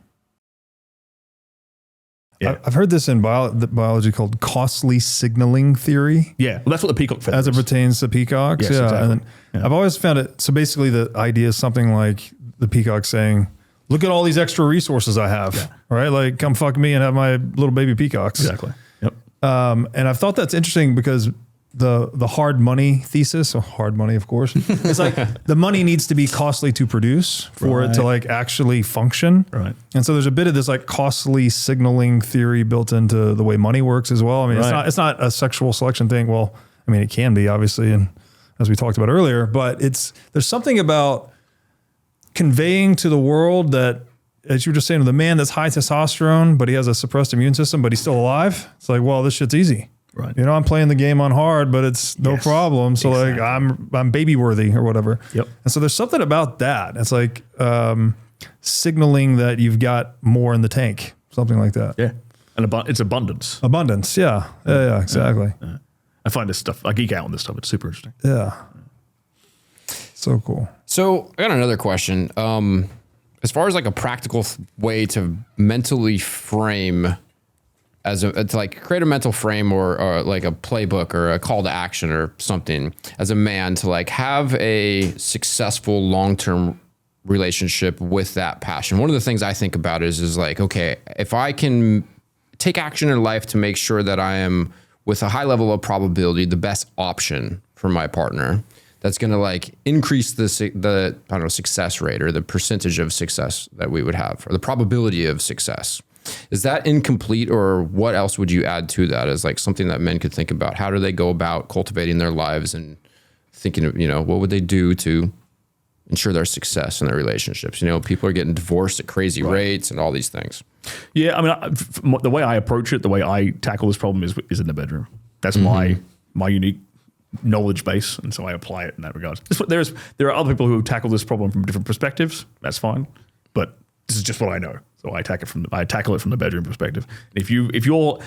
Speaker 2: Yeah.
Speaker 1: I've heard this in biology called costly signaling theory.
Speaker 2: Yeah, well, that's what the peacock feather
Speaker 1: as it
Speaker 2: is.
Speaker 1: pertains to peacocks.
Speaker 2: Yes,
Speaker 1: yeah.
Speaker 2: exactly.
Speaker 1: And I've always found it. So basically the idea is something like the peacock saying, look at all these extra resources I have, right? Like come fuck me and have my little baby peacocks.
Speaker 2: Exactly. Yep.
Speaker 1: And I've thought that's interesting because the hard money thesis. So hard money, of course. It's like the money needs to be costly to produce for it to like actually function.
Speaker 2: Right.
Speaker 1: And so there's a bit of this like costly signaling theory built into the way money works as well. I mean, it's not a sexual selection thing. Well, I mean, it can be obviously, and as we talked about earlier, but there's something about conveying to the world that, as you were just saying, the man that's high testosterone, but he has a suppressed immune system, but he's still alive. It's like, well, this shit's easy.
Speaker 2: Right.
Speaker 1: You know, I'm playing the game on hard, but it's no problem. So like I'm baby worthy or whatever.
Speaker 2: Yep.
Speaker 1: And so there's something about that. It's like signaling that you've got more in the tank, something like that.
Speaker 2: Yeah. And it's abundance.
Speaker 1: Abundance. Yeah. Yeah, exactly.
Speaker 2: Yeah. I find this stuff, I geek out on this stuff. It's super interesting.
Speaker 1: Yeah. So cool.
Speaker 3: So I got another question. As far as like a practical way to mentally frame to like create a mental frame or like a playbook or a call to action or something as a man to like have a successful long-term relationship with that passion. One of the things I think about is like, okay, if I can take action in life to make sure that I am with a high level of probability, the best option for my partner, that's going to like increase the I don't know, success rate or the percentage of success that we would have or the probability of success. Is that incomplete, or what else would you add to that as like something that men could think about? How do they go about cultivating their lives and thinking of, you know, what would they do to ensure their success in their relationships? You know, people are getting divorced at crazy rates and all these things.
Speaker 2: Yeah. I mean, the way I approach it, the way I tackle this problem is in the bedroom. That's my unique knowledge base. And so I apply it in that regard. There are other people who tackle this problem from different perspectives. That's fine. But this is just what I know. So I tackle it from the bedroom perspective. If you're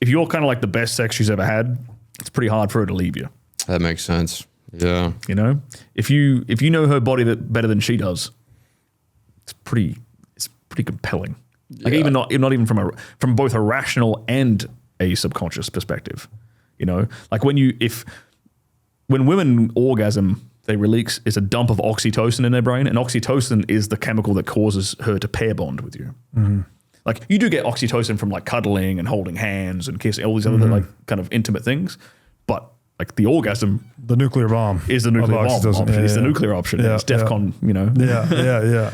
Speaker 2: kind of like the best sex she's ever had, it's pretty hard for her to leave you.
Speaker 3: That makes sense. Yeah.
Speaker 2: You know, if you know her body better than she does, it's pretty compelling. Like even not even from both a rational and a subconscious perspective. You know, like when women orgasm, they release is a dump of oxytocin in their brain, and oxytocin is the chemical that causes her to pair bond with you. Mm-hmm. Like you do get oxytocin from like cuddling and holding hands and kissing, all these other like kind of intimate things, but like the orgasm,
Speaker 1: the nuclear bomb
Speaker 2: is the nuclear bomb option.
Speaker 1: Yeah,
Speaker 2: it's the nuclear option.
Speaker 1: Yeah,
Speaker 2: it's DEFCON, you know.
Speaker 1: Yeah.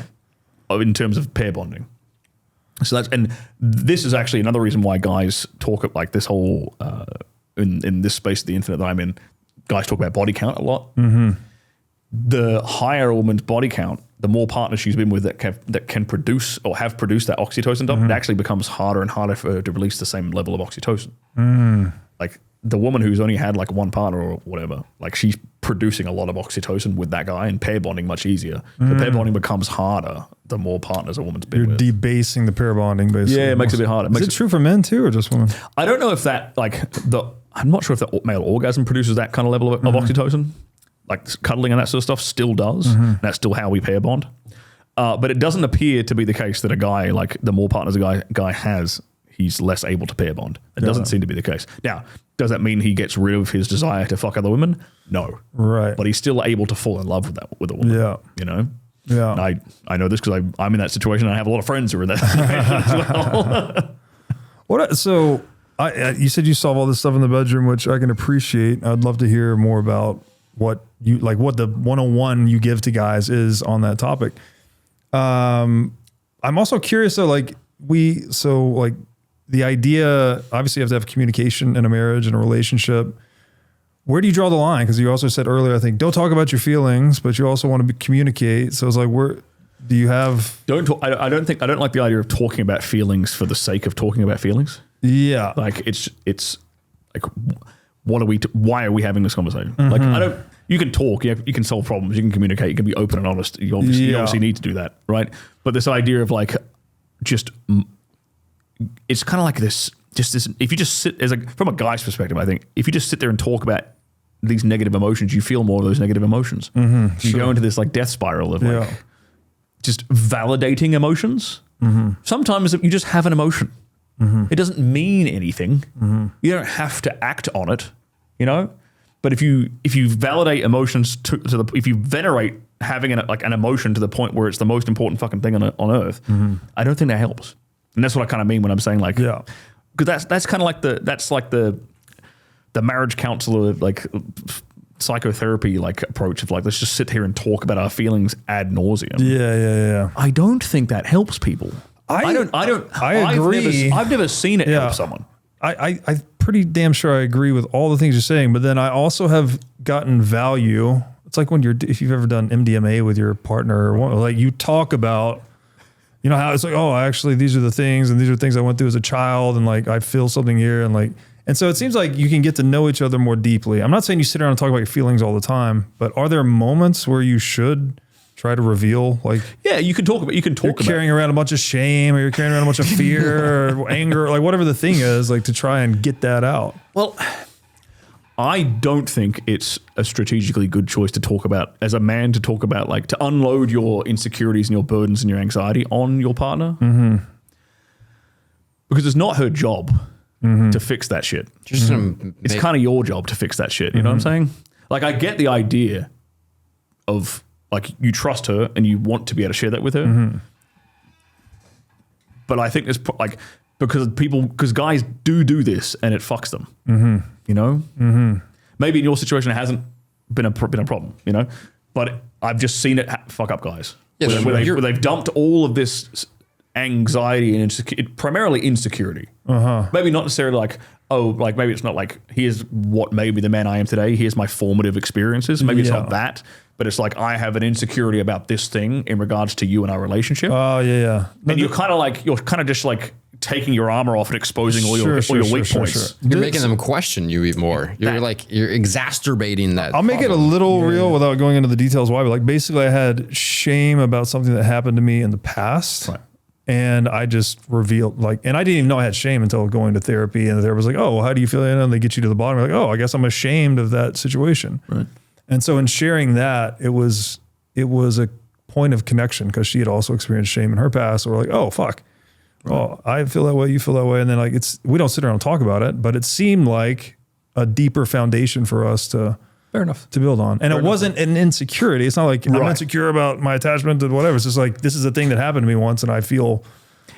Speaker 2: In terms of pair bonding. So this is actually another reason why guys talk like this whole in this space of the internet that I'm in. Guys talk about body count a lot. Mm-hmm. The higher a woman's body count, the more partners she's been with that can produce or have produced that oxytocin dump, it actually becomes harder and harder for her to release the same level of oxytocin. Mm. Like the woman who's only had like one partner or whatever, like she's producing a lot of oxytocin with that guy, and pair bonding much easier. The pair bonding becomes harder the more partners a woman's been with.
Speaker 1: You're debasing the pair bonding, basically.
Speaker 2: Yeah, it makes it a bit harder.
Speaker 1: Is it true for men too, or just women?
Speaker 2: I don't know if that I'm not sure if the male orgasm produces that kind of level of oxytocin. Like cuddling and that sort of stuff still does. And that's still how we pair bond. But it doesn't appear to be the case that a guy, like the more partners a guy has, he's less able to pair bond. It doesn't seem to be the case. Now, does that mean he gets rid of his desire to fuck other women? No.
Speaker 1: Right.
Speaker 2: But he's still able to fall in love with a woman.
Speaker 1: Yeah.
Speaker 2: You know?
Speaker 1: Yeah.
Speaker 2: And I know this because I'm in that situation, and I have a lot of friends who are in that situation as well.
Speaker 1: So you said you solve all this stuff in the bedroom, which I can appreciate. I'd love to hear more about what the 101 you give to guys is on that topic. I'm also curious though, the idea, obviously you have to have communication in a marriage and a relationship. Where do you draw the line? Because you also said earlier, I think, don't talk about your feelings, but you also want to communicate. So it's like, where do you have?
Speaker 2: Don't talk. I don't like the idea of talking about feelings for the sake of talking about feelings.
Speaker 1: Yeah.
Speaker 2: Like it's like, why are we having this conversation? Like you can talk, you can solve problems, you can communicate, you can be open and honest. You obviously need to do that, right? But this idea of like, it's kind of like this, if you just sit from a guy's perspective, I think if you just sit there and talk about these negative emotions, you feel more of those negative emotions. Mm-hmm, you go into this like death spiral of like just validating emotions. Mm-hmm. Sometimes you just have an emotion. Mm-hmm. It doesn't mean anything. Mm-hmm. You don't have to act on it, you know? But if you validate emotions if you venerate having an emotion to the point where it's the most important fucking thing on earth, I don't think that helps. And that's what I kind of mean when I'm saying like, because that's kind of like the the marriage counselor, like psychotherapy, like approach of like, let's just sit here and talk about our feelings ad nauseum.
Speaker 1: Yeah.
Speaker 2: I don't think that helps people. I agree. I've never seen it help someone.
Speaker 1: I'm pretty damn sure I agree with all the things you're saying, but then I also have gotten value. It's like if you've ever done MDMA with your partner, or like you talk about, you know, how it's like, oh, actually, these are the things, and these are things I went through as a child, and like I feel something here, and so it seems like you can get to know each other more deeply. I'm not saying you sit around and talk about your feelings all the time, but are there moments where you should try to reveal, like,
Speaker 2: yeah, you can talk about
Speaker 1: carrying around a bunch of shame, or you're carrying around a bunch of fear or anger, like whatever the thing is, like to try and get that out.
Speaker 2: Well, I don't think it's a strategically good choice to talk about, as a man, to talk about, like, to unload your insecurities and your burdens and your anxiety on your partner. Mm-hmm. Because it's not her job to fix that shit. It's kind of your job to fix that shit. You know what I'm saying? Like, I get the idea of, like, you trust her and you want to be able to share that with her. But I think there's, like, because guys do this and it fucks them. You know, maybe in your situation it hasn't been a problem. You know, but I've just seen it fuck up guys. Yeah, where they've dumped all of this anxiety and primarily insecurity. Maybe not necessarily like, oh, like maybe it's not like, here's what made me the man I am today. Here's my formative experiences. Maybe it's not that, but it's like, I have an insecurity about this thing in regards to you and our relationship.
Speaker 1: Oh yeah.
Speaker 2: And you're kind of just like taking your armor off and exposing all your weak points.
Speaker 3: You're making them question you even more. You're exacerbating that.
Speaker 1: I'll make it a little real without going into the details why, but like basically I had shame about something that happened to me in the past. Right. And I just revealed, like, and I didn't even know I had shame until going to therapy, and the therapist was like, oh, well, how do you feel? And they get you to the bottom. You're like, oh, I guess I'm ashamed of that situation. Right. And so in sharing that, it was a point of connection, because she had also experienced shame in her past. So we're like, oh, fuck. Right. Oh, I feel that way, you feel that way. And then like we don't sit around and talk about it, but it seemed like a deeper foundation for us to build on. And it wasn't an insecurity. It's not like I'm insecure about my attachment to whatever. It's just like, this is a thing that happened to me once and I feel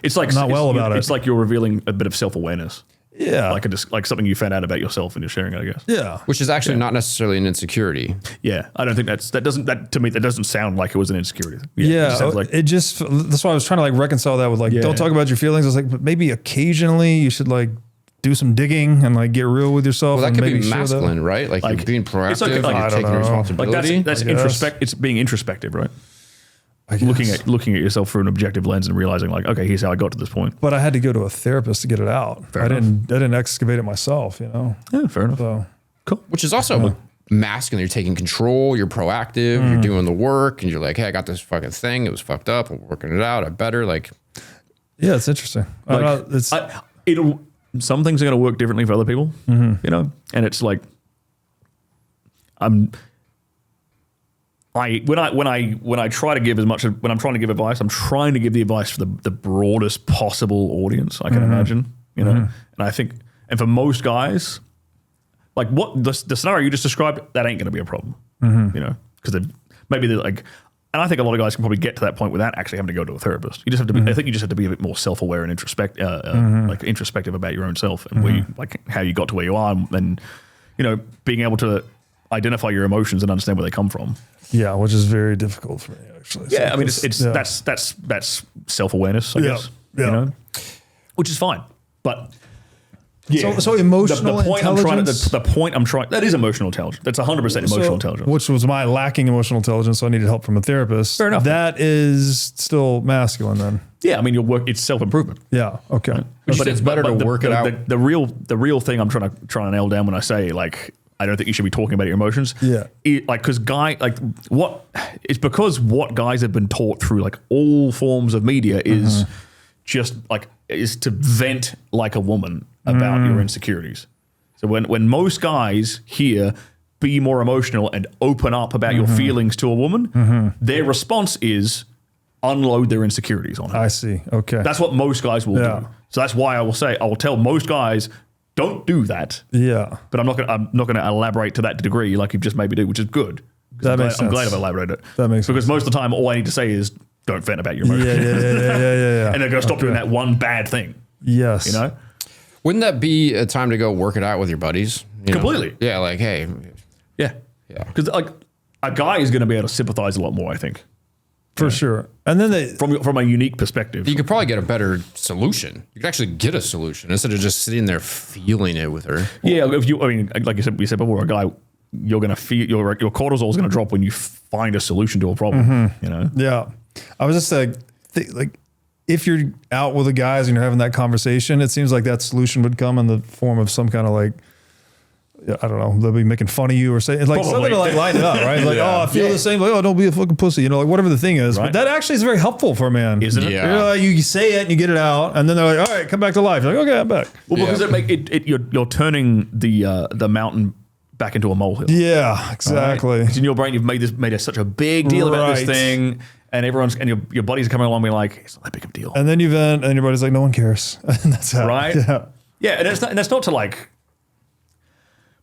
Speaker 1: not well about it.
Speaker 2: It's like you're revealing a bit of self-awareness.
Speaker 1: Yeah.
Speaker 2: Like something you found out about yourself and you're sharing it, I guess.
Speaker 1: Yeah.
Speaker 3: Which is actually not necessarily an insecurity.
Speaker 2: Yeah. I don't think to me, that doesn't sound like it was an insecurity.
Speaker 1: That's why I was trying to like reconcile that with like, don't talk about your feelings. I was like, but maybe occasionally you should like do some digging and like get real with yourself.
Speaker 3: Well, that
Speaker 1: and
Speaker 3: could be masculine, right? Like you're being proactive, you're taking responsibility.
Speaker 2: Like that's it's being introspective, right? Looking at yourself through an objective lens and realizing like, okay, here's how I got to this point.
Speaker 1: But I had to go to a therapist to get it out. I didn't excavate it myself, you know?
Speaker 2: Yeah, fair enough.
Speaker 1: So,
Speaker 3: cool. Which is also masculine. You're taking control, you're proactive, you're doing the work, and you're like, hey, I got this fucking thing. It was fucked up. I'm working it out. I better like.
Speaker 1: Yeah, it's interesting.
Speaker 2: Some things are going to work differently for other people, you know? And it's like, when I try to give when I'm trying to give advice, I'm trying to give the advice for the broadest possible audience I can imagine, you know? And I think, and for most guys, like what the scenario you just described, that ain't going to be a problem, you know? Because maybe they're like, and I think a lot of guys can probably get to that point without actually having to go to a therapist. You just have to be, I think you just have to be a bit more self-aware and introspective about your own self and where how you got to where you are, and you know, being able to identify your emotions and understand where they come from.
Speaker 1: Yeah, which is very difficult for me actually.
Speaker 2: Yeah, so I mean that's self-awareness, I guess. Yeah. You know? Which is fine. But yeah.
Speaker 1: So emotional intelligence.
Speaker 2: The point I'm trying. That is emotional intelligence. That's 100% emotional intelligence.
Speaker 1: Which was my lacking emotional intelligence, so I needed help from a therapist.
Speaker 2: Fair enough.
Speaker 1: That is still masculine then.
Speaker 2: Yeah, I mean, it's self-improvement.
Speaker 1: Yeah. Okay. Right?
Speaker 3: But it's better to work it out.
Speaker 2: The real thing I'm trying to nail down when I say like, I don't think you should be talking about your emotions.
Speaker 1: Yeah.
Speaker 2: Because what guys have been taught through like all forms of media is just like is to vent like a woman about your insecurities. So when most guys hear be more emotional and open up about your feelings to a woman, their response is unload their insecurities on her.
Speaker 1: I see. Okay.
Speaker 2: That's what most guys will do. So that's why I will tell most guys, don't do that.
Speaker 1: Yeah.
Speaker 2: But I'm not going to elaborate to that degree like you've just made me do, which is good.
Speaker 1: That makes sense.
Speaker 2: I'm glad I've elaborated it.
Speaker 1: That makes sense.
Speaker 2: Because most of the time, all I need to say is don't vent about your emotions.
Speaker 1: Yeah.
Speaker 2: And they're going to stop doing that one bad thing.
Speaker 1: Yes.
Speaker 2: You know?
Speaker 3: Wouldn't that be a time to go work it out with your buddies? You know?
Speaker 2: Completely.
Speaker 3: Yeah, like, hey.
Speaker 2: Yeah. Because like a guy is going to be able to sympathize a lot more, I think.
Speaker 1: For sure. And then
Speaker 2: from a unique perspective.
Speaker 3: You could probably get a better solution. You could actually get a solution instead of just sitting there feeling it with her.
Speaker 2: Yeah, like you said, we said before, a guy, you're going to feel your cortisol is going to drop when you find a solution to a problem. You know. Yeah.
Speaker 1: I was just like, if you're out with the guys and you're having that conversation, it seems like that solution would come in the form of some kind of like, I don't know, they'll be making fun of you or saying like something to like line it up, right? Like, oh, I feel the same. Like, oh, don't be a fucking pussy, you know, like whatever the thing is. Right. But that actually is very helpful for a man,
Speaker 2: isn't it?
Speaker 3: Yeah.
Speaker 1: You say it and you get it out, and then they're like, all right, come back to life. You're like, okay, I'm back.
Speaker 2: Well, because you're turning the mountain back into a molehill.
Speaker 1: Yeah, exactly.
Speaker 2: Right? In your brain, you've made such a big deal about this thing. And your buddies are coming along being like, it's not that big of a deal.
Speaker 1: And then you vent, and your buddy's like, no one cares. And that's how.
Speaker 2: Right? Yeah. And that's not to like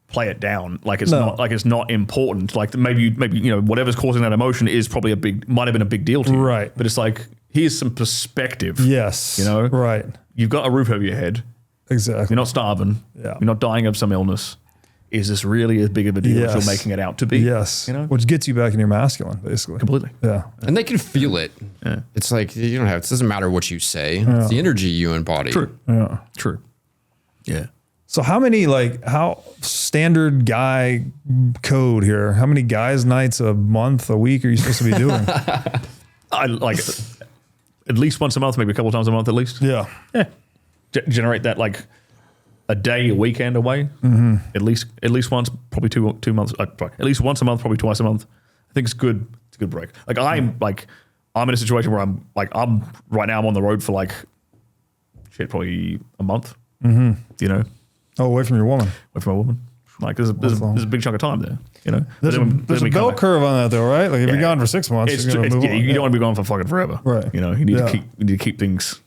Speaker 2: play it down like it's not important. Like maybe you know whatever's causing that emotion is probably might have been a big deal to you.
Speaker 1: Right.
Speaker 2: But it's like here's some perspective.
Speaker 1: Yes.
Speaker 2: You know?
Speaker 1: Right.
Speaker 2: You've got a roof over your head.
Speaker 1: Exactly.
Speaker 2: You're not starving.
Speaker 1: Yeah.
Speaker 2: You're not dying of some illness. Is this really as big of a deal as you're making it out to be?
Speaker 1: Yes.
Speaker 2: You know?
Speaker 1: Which gets you back in your masculine, basically.
Speaker 2: Completely.
Speaker 1: Yeah.
Speaker 3: And they can feel it.
Speaker 2: Yeah.
Speaker 3: It's like, it doesn't matter what you say. It's the energy you embody.
Speaker 2: True.
Speaker 1: Yeah.
Speaker 2: True. Yeah.
Speaker 1: So how standard guy code here? How many guys nights a month, a week are you supposed to be doing?
Speaker 2: I like at least once a month, maybe a couple times a month at least.
Speaker 1: Yeah.
Speaker 2: Generate that like a day, a weekend away. At least once, probably 2 months. At least once a month, probably twice a month. I think it's good. It's a good break. Like I'm in a situation where I'm right now I'm on the road for like probably a month. You know.
Speaker 1: Oh, away from your woman.
Speaker 2: Away from a woman. Like there's a big chunk of time there. You know.
Speaker 1: There's a bell curve on that though, right? Like if you're gone for 6 months, you're gonna move on.
Speaker 2: You don't want to be gone for fucking forever.
Speaker 1: Right.
Speaker 2: You know. You need to keep things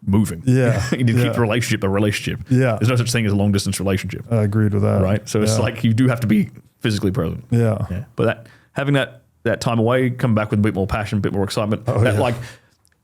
Speaker 2: moving.
Speaker 1: Yeah.
Speaker 2: You need to keep the relationship a relationship.
Speaker 1: Yeah.
Speaker 2: There's no such thing as a long distance relationship.
Speaker 1: I agreed with that.
Speaker 2: Right. So it's like you do have to be physically present.
Speaker 1: Yeah.
Speaker 2: But having that time away, come back with a bit more passion, a bit more excitement. Like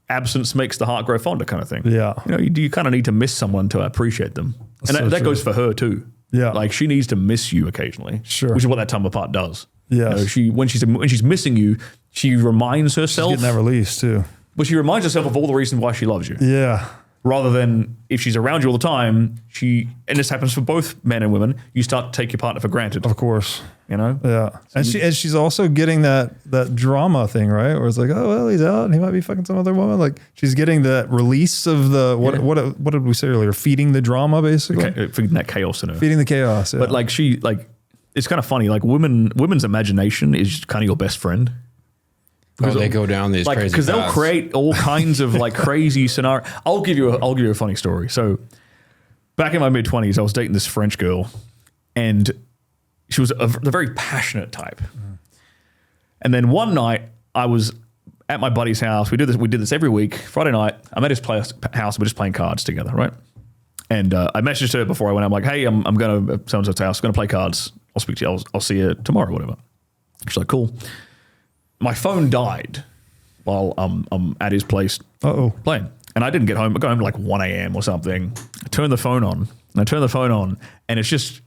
Speaker 2: absence makes the heart grow fonder kind of thing.
Speaker 1: Yeah.
Speaker 2: You know, you kind of need to miss someone to appreciate them. And that goes for her too.
Speaker 1: Yeah.
Speaker 2: Like she needs to miss you occasionally.
Speaker 1: Sure.
Speaker 2: Which is what that time apart does.
Speaker 1: Yeah.
Speaker 2: You know, when she's missing you, she reminds herself.
Speaker 1: She's getting that release too.
Speaker 2: But she reminds herself of all the reasons why she loves you.
Speaker 1: Yeah.
Speaker 2: Rather than if she's around you all the time, and this happens for both men and women, you start to take your partner for granted.
Speaker 1: Of course.
Speaker 2: You know?
Speaker 1: Yeah. And she's also getting that drama thing, right? Where it's like, oh, well, he's out and he might be fucking some other woman. Like she's getting that release of what did we say earlier? Feeding the drama, basically.
Speaker 2: Feeding that chaos in her.
Speaker 1: Feeding the chaos. Yeah.
Speaker 2: But like it's kind of funny. Like women's imagination is kind of your best friend.
Speaker 3: Because they go down these crazy paths.
Speaker 2: Because they'll create all kinds of like crazy scenarios. I'll give you a funny story. So back in my mid-20s, I was dating this French girl, and she was the very passionate type. And then one night, I was at my buddy's house. We did this every week. Friday night, I'm at his house. We're just playing cards together, right? And I messaged her before I went. I'm like, hey, I'm going to so-and-so's house. I'm going to play cards. I'll speak to you. I'll see you tomorrow, whatever. She's like, cool. My phone died while I'm at his place playing. And I didn't get home. I got home at like 1 a.m. or something. I turned the phone on. And it's just,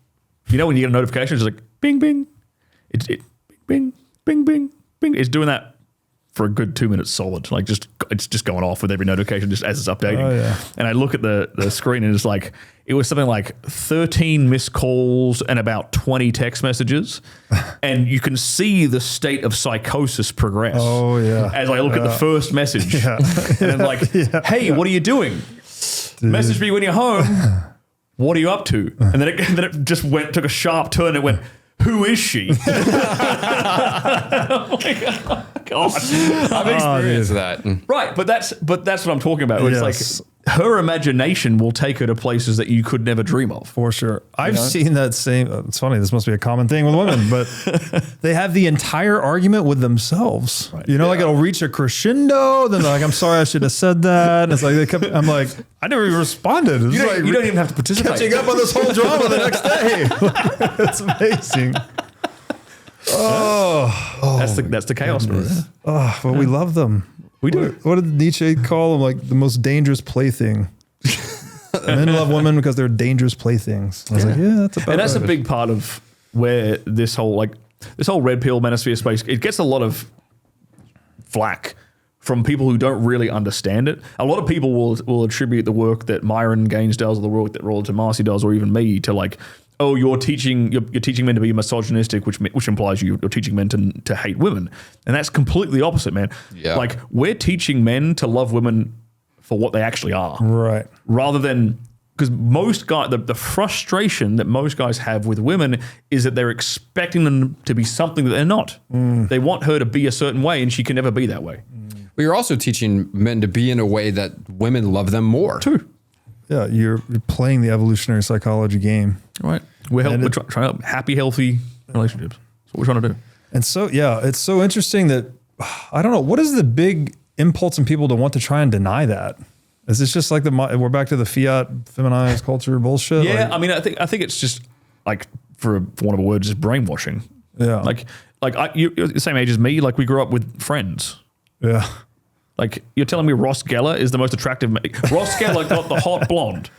Speaker 2: you know when you get a notification, it's like, bing, bing. It's bing, bing, bing, bing. It's doing that for a good 2 minutes solid. Like it's just going off with every notification just as it's updating.
Speaker 1: Oh, yeah.
Speaker 2: And I look at the screen and it's like, it was something like 13 missed calls and about 20 text messages. And you can see the state of psychosis progress.
Speaker 1: Oh, yeah.
Speaker 2: As I look at the first message. Yeah. And I'm like, hey, what are you doing? Dude. Message me when you're home. What are you up to? And then it just took a sharp turn and it went, who is she? Oh my God.
Speaker 3: I've experienced that.
Speaker 2: Right, but that's what I'm talking about. It's like her imagination will take her to places that you could never dream of.
Speaker 1: For sure. I've seen that same, it's funny, this must be a common thing with women, but they have the entire argument with themselves. Right. You know, like it'll reach a crescendo, then they're like, I'm sorry, I should have said that. And it's like, I'm like, I never even responded.
Speaker 2: You don't even have to participate.
Speaker 1: Catching up on this whole drama the next day. It's amazing.
Speaker 2: That's the chaos, bro.
Speaker 1: Oh, but we love them.
Speaker 2: We do.
Speaker 1: What did Nietzsche call them? Like the most dangerous plaything. Men love women because they're dangerous playthings. I was like, yeah, that's about
Speaker 2: And that's
Speaker 1: right.
Speaker 2: a big part of where this whole red pill manosphere space, it gets a lot of flack from people who don't really understand it. A lot of people will attribute the work that Myron Gaines does, or the work that Roland Marcy does, or even me, to like, oh, you're teaching men to be misogynistic, which implies you're teaching men to hate women, and that's completely opposite, man.
Speaker 3: Yeah.
Speaker 2: Like, we're teaching men to love women for what they actually are,
Speaker 1: Right.
Speaker 2: rather than, because most guys, the frustration that most guys have with women is that they're expecting them to be something that they're not. They want her to be a certain way, and she can never be that way.
Speaker 3: But you're also teaching men to be in a way that women love them more.
Speaker 2: True.
Speaker 1: Yeah, you're playing the evolutionary psychology game.
Speaker 2: Right. We're trying to happy, healthy relationships. That's what we're trying to do.
Speaker 1: And so, yeah, it's so interesting that, I don't know, what is the big impulse in people to want to try and deny that? Is this just like we're back to the Fiat feminized culture bullshit?
Speaker 2: Yeah,
Speaker 1: Like,
Speaker 2: I mean, I think it's just like, for want of a word, just brainwashing.
Speaker 1: Yeah.
Speaker 2: You're the same age as me. Like, we grew up with Friends.
Speaker 1: yeah.
Speaker 2: Like, you're telling me Ross Geller is the most attractive. Ross Geller got the hot blonde.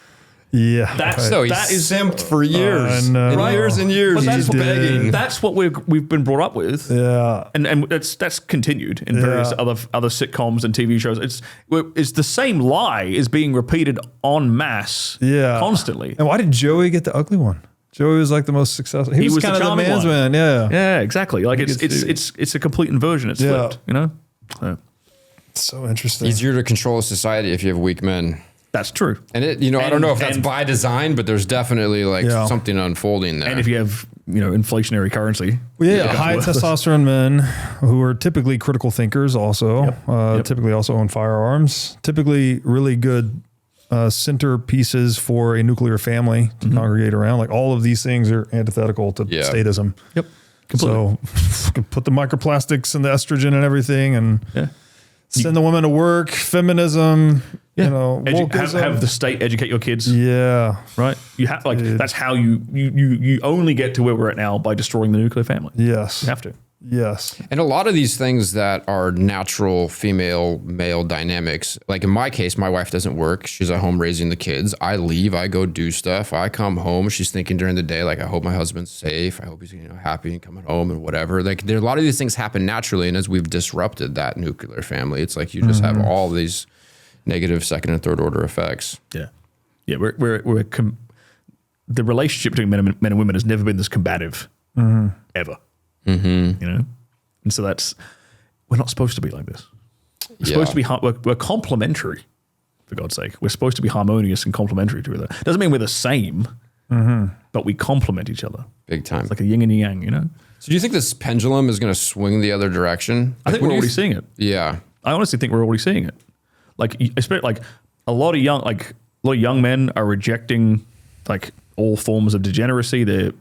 Speaker 1: Yeah.
Speaker 2: That's
Speaker 3: So he
Speaker 2: that is
Speaker 3: simped for years,
Speaker 1: know.
Speaker 3: and
Speaker 1: Right.
Speaker 3: years and years.
Speaker 2: But that's,
Speaker 3: He's begging.
Speaker 2: that's what we've been brought up with.
Speaker 1: Yeah.
Speaker 2: And that's continued in various other sitcoms and TV shows. It's the same lie is being repeated en masse,
Speaker 1: Yeah.
Speaker 2: constantly.
Speaker 1: And why did Joey get the ugly one? Joey was like the most successful. He was
Speaker 2: was
Speaker 1: kind
Speaker 2: the
Speaker 1: of the
Speaker 2: charming
Speaker 1: man's
Speaker 2: one.
Speaker 1: man. Yeah.
Speaker 2: Yeah, exactly. Like,
Speaker 1: gets
Speaker 2: it's a complete inversion. It's
Speaker 1: Yeah.
Speaker 2: flipped. You know,
Speaker 1: So interesting.
Speaker 3: Easier to control a society if you have weak men.
Speaker 2: that's true.
Speaker 3: And I don't know if that's
Speaker 2: And-
Speaker 3: by design, but there's definitely like
Speaker 1: Yeah.
Speaker 3: something unfolding there.
Speaker 2: And if you have inflationary currency,
Speaker 1: Well, yeah,
Speaker 3: Yeah.
Speaker 1: high testosterone men who are typically critical thinkers also,
Speaker 2: Yep.
Speaker 1: typically also own firearms, typically really good centerpieces for a nuclear family to congregate around. Like, all of these things are antithetical to
Speaker 3: Yeah.
Speaker 1: statism.
Speaker 2: yep, completely.
Speaker 1: So put the microplastics and the estrogen and everything and
Speaker 2: Yeah.
Speaker 1: send the women to work, feminism, wokeism.
Speaker 2: Have the state educate your kids.
Speaker 1: Yeah.
Speaker 2: Right. You have that's how you only get to where we're at now, by destroying the nuclear family.
Speaker 1: Yes.
Speaker 2: You have to.
Speaker 1: Yes.
Speaker 3: And a lot of these things that are natural female male dynamics, like in my case, my wife doesn't work. She's at home raising the kids. I leave, I go do stuff. I come home. She's thinking during the day, like, I hope my husband's safe. I hope he's happy and coming home and whatever. Like, there a lot of these things happen naturally. And as we've disrupted that nuclear family, it's like you just have all these negative second and third order effects.
Speaker 2: Yeah. Yeah. The relationship between men and women has never been this combative ever. And so we're not supposed to be like this. We're supposed to be, we're complementary, for God's sake. We're supposed to be harmonious and complementary to each other. Doesn't mean we're the same, but we complement each other.
Speaker 3: Big time.
Speaker 2: It's like a yin and yang,
Speaker 3: So do you think this pendulum is going to swing the other direction?
Speaker 2: I think we're already seeing it.
Speaker 3: Yeah.
Speaker 2: I honestly think we're already seeing it. Like, especially like a lot of young men are rejecting like all forms of degeneracy. They're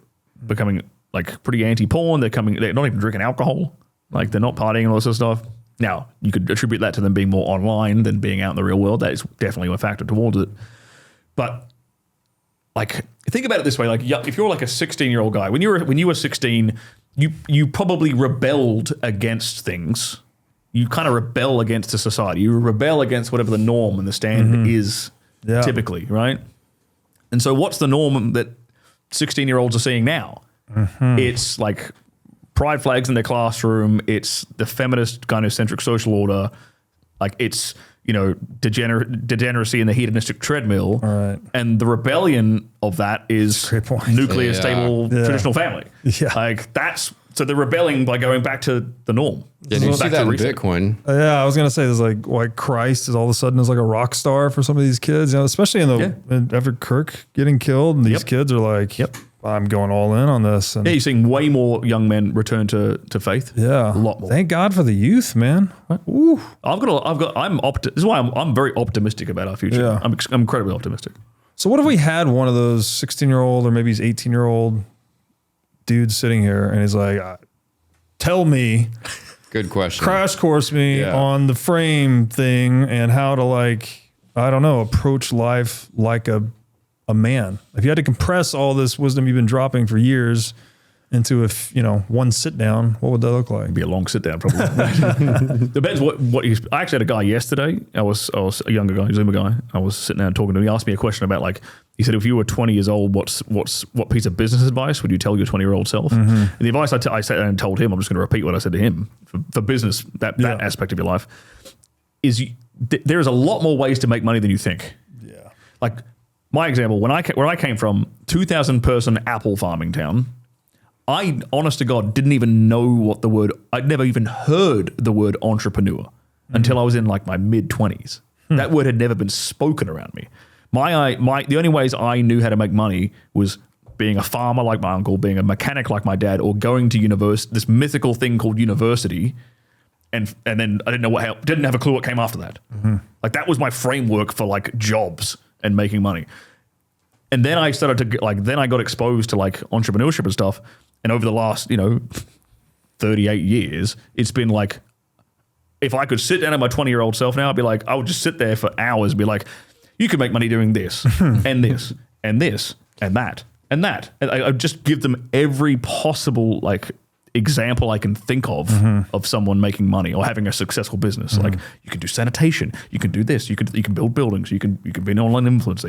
Speaker 2: becoming like pretty anti-porn. They're not even drinking alcohol. Like, they're not partying and all this sort of stuff. Now, you could attribute that to them being more online than being out in the real world. That is definitely a factor towards it. But like, think about it this way: like, if you're like a 16-year-old guy, when you were 16, you probably rebelled against things. You kind of rebel against the society. You rebel against whatever the norm and the standard is typically, right? And so what's the norm that 16-year-olds are seeing now? It's like pride flags in their classroom. It's the feminist gynocentric social order. Like, it's, degeneracy in the hedonistic treadmill.
Speaker 1: Right.
Speaker 2: And the rebellion of that is
Speaker 1: Great point.
Speaker 2: nuclear,
Speaker 3: Yeah.
Speaker 2: stable, traditional family.
Speaker 1: Yeah.
Speaker 2: Like, so they're rebelling by going back to the norm.
Speaker 3: Yeah, you see
Speaker 2: Back
Speaker 3: that
Speaker 2: to
Speaker 3: in
Speaker 2: reset.
Speaker 3: Bitcoin.
Speaker 1: Yeah, I was gonna say there's like Christ is all of a sudden is like a rock star for some of these kids, especially after Kirk getting killed, and these kids are like, I'm going all in on this. And
Speaker 2: Yeah, you're seeing way more young men return to faith.
Speaker 1: yeah,
Speaker 2: a lot more.
Speaker 1: Thank God for the youth, man. Ooh.
Speaker 2: This is why I'm very optimistic about our future.
Speaker 1: Yeah.
Speaker 2: I'm incredibly optimistic.
Speaker 1: So what if we had one of those 16-year-old or maybe he's 18-year-old dudes sitting here and he's like, tell me,
Speaker 3: Good question.
Speaker 1: crash course me
Speaker 3: Yeah.
Speaker 1: on the frame thing and how to approach life like a man. If you had to compress all this wisdom you've been dropping for years, into if, one sit down, what would that look like?
Speaker 2: It'd be a long sit down, probably. Depends what you. I actually had a guy yesterday. I was a younger guy, Zoomer guy. I was sitting down talking to him. He asked me a question about like, he said, if you were 20 years old, what piece of business advice would you tell your 20-year-old self? And the advice I said and told him, I'm just going to repeat what I said to him for business, that aspect of your life, is there is a lot more ways to make money than you think.
Speaker 1: Yeah.
Speaker 2: Like my example, where I came from, 2,000 person apple farming town. I, honest to God, didn't even know what the word, I'd never even heard the word entrepreneur until I was in like my mid-20s. That word had never been spoken around me. The only ways I knew how to make money was being a farmer like my uncle, being a mechanic like my dad, or going to university, this mythical thing called university, and then I didn't have a clue what came after that. Like that was my framework for like jobs and making money. And then I started to then I got exposed to like entrepreneurship and stuff. And over the last, 38 years, it's been like, if I could sit down at my 20-year-old self now, I'd be like, I would just sit there for hours and be like, you can make money doing this and this and this and that and that. And I just give them every possible like example I can think of someone making money or having a successful business. Like you can do sanitation, you can do this, you can build buildings, you can be an online influencer,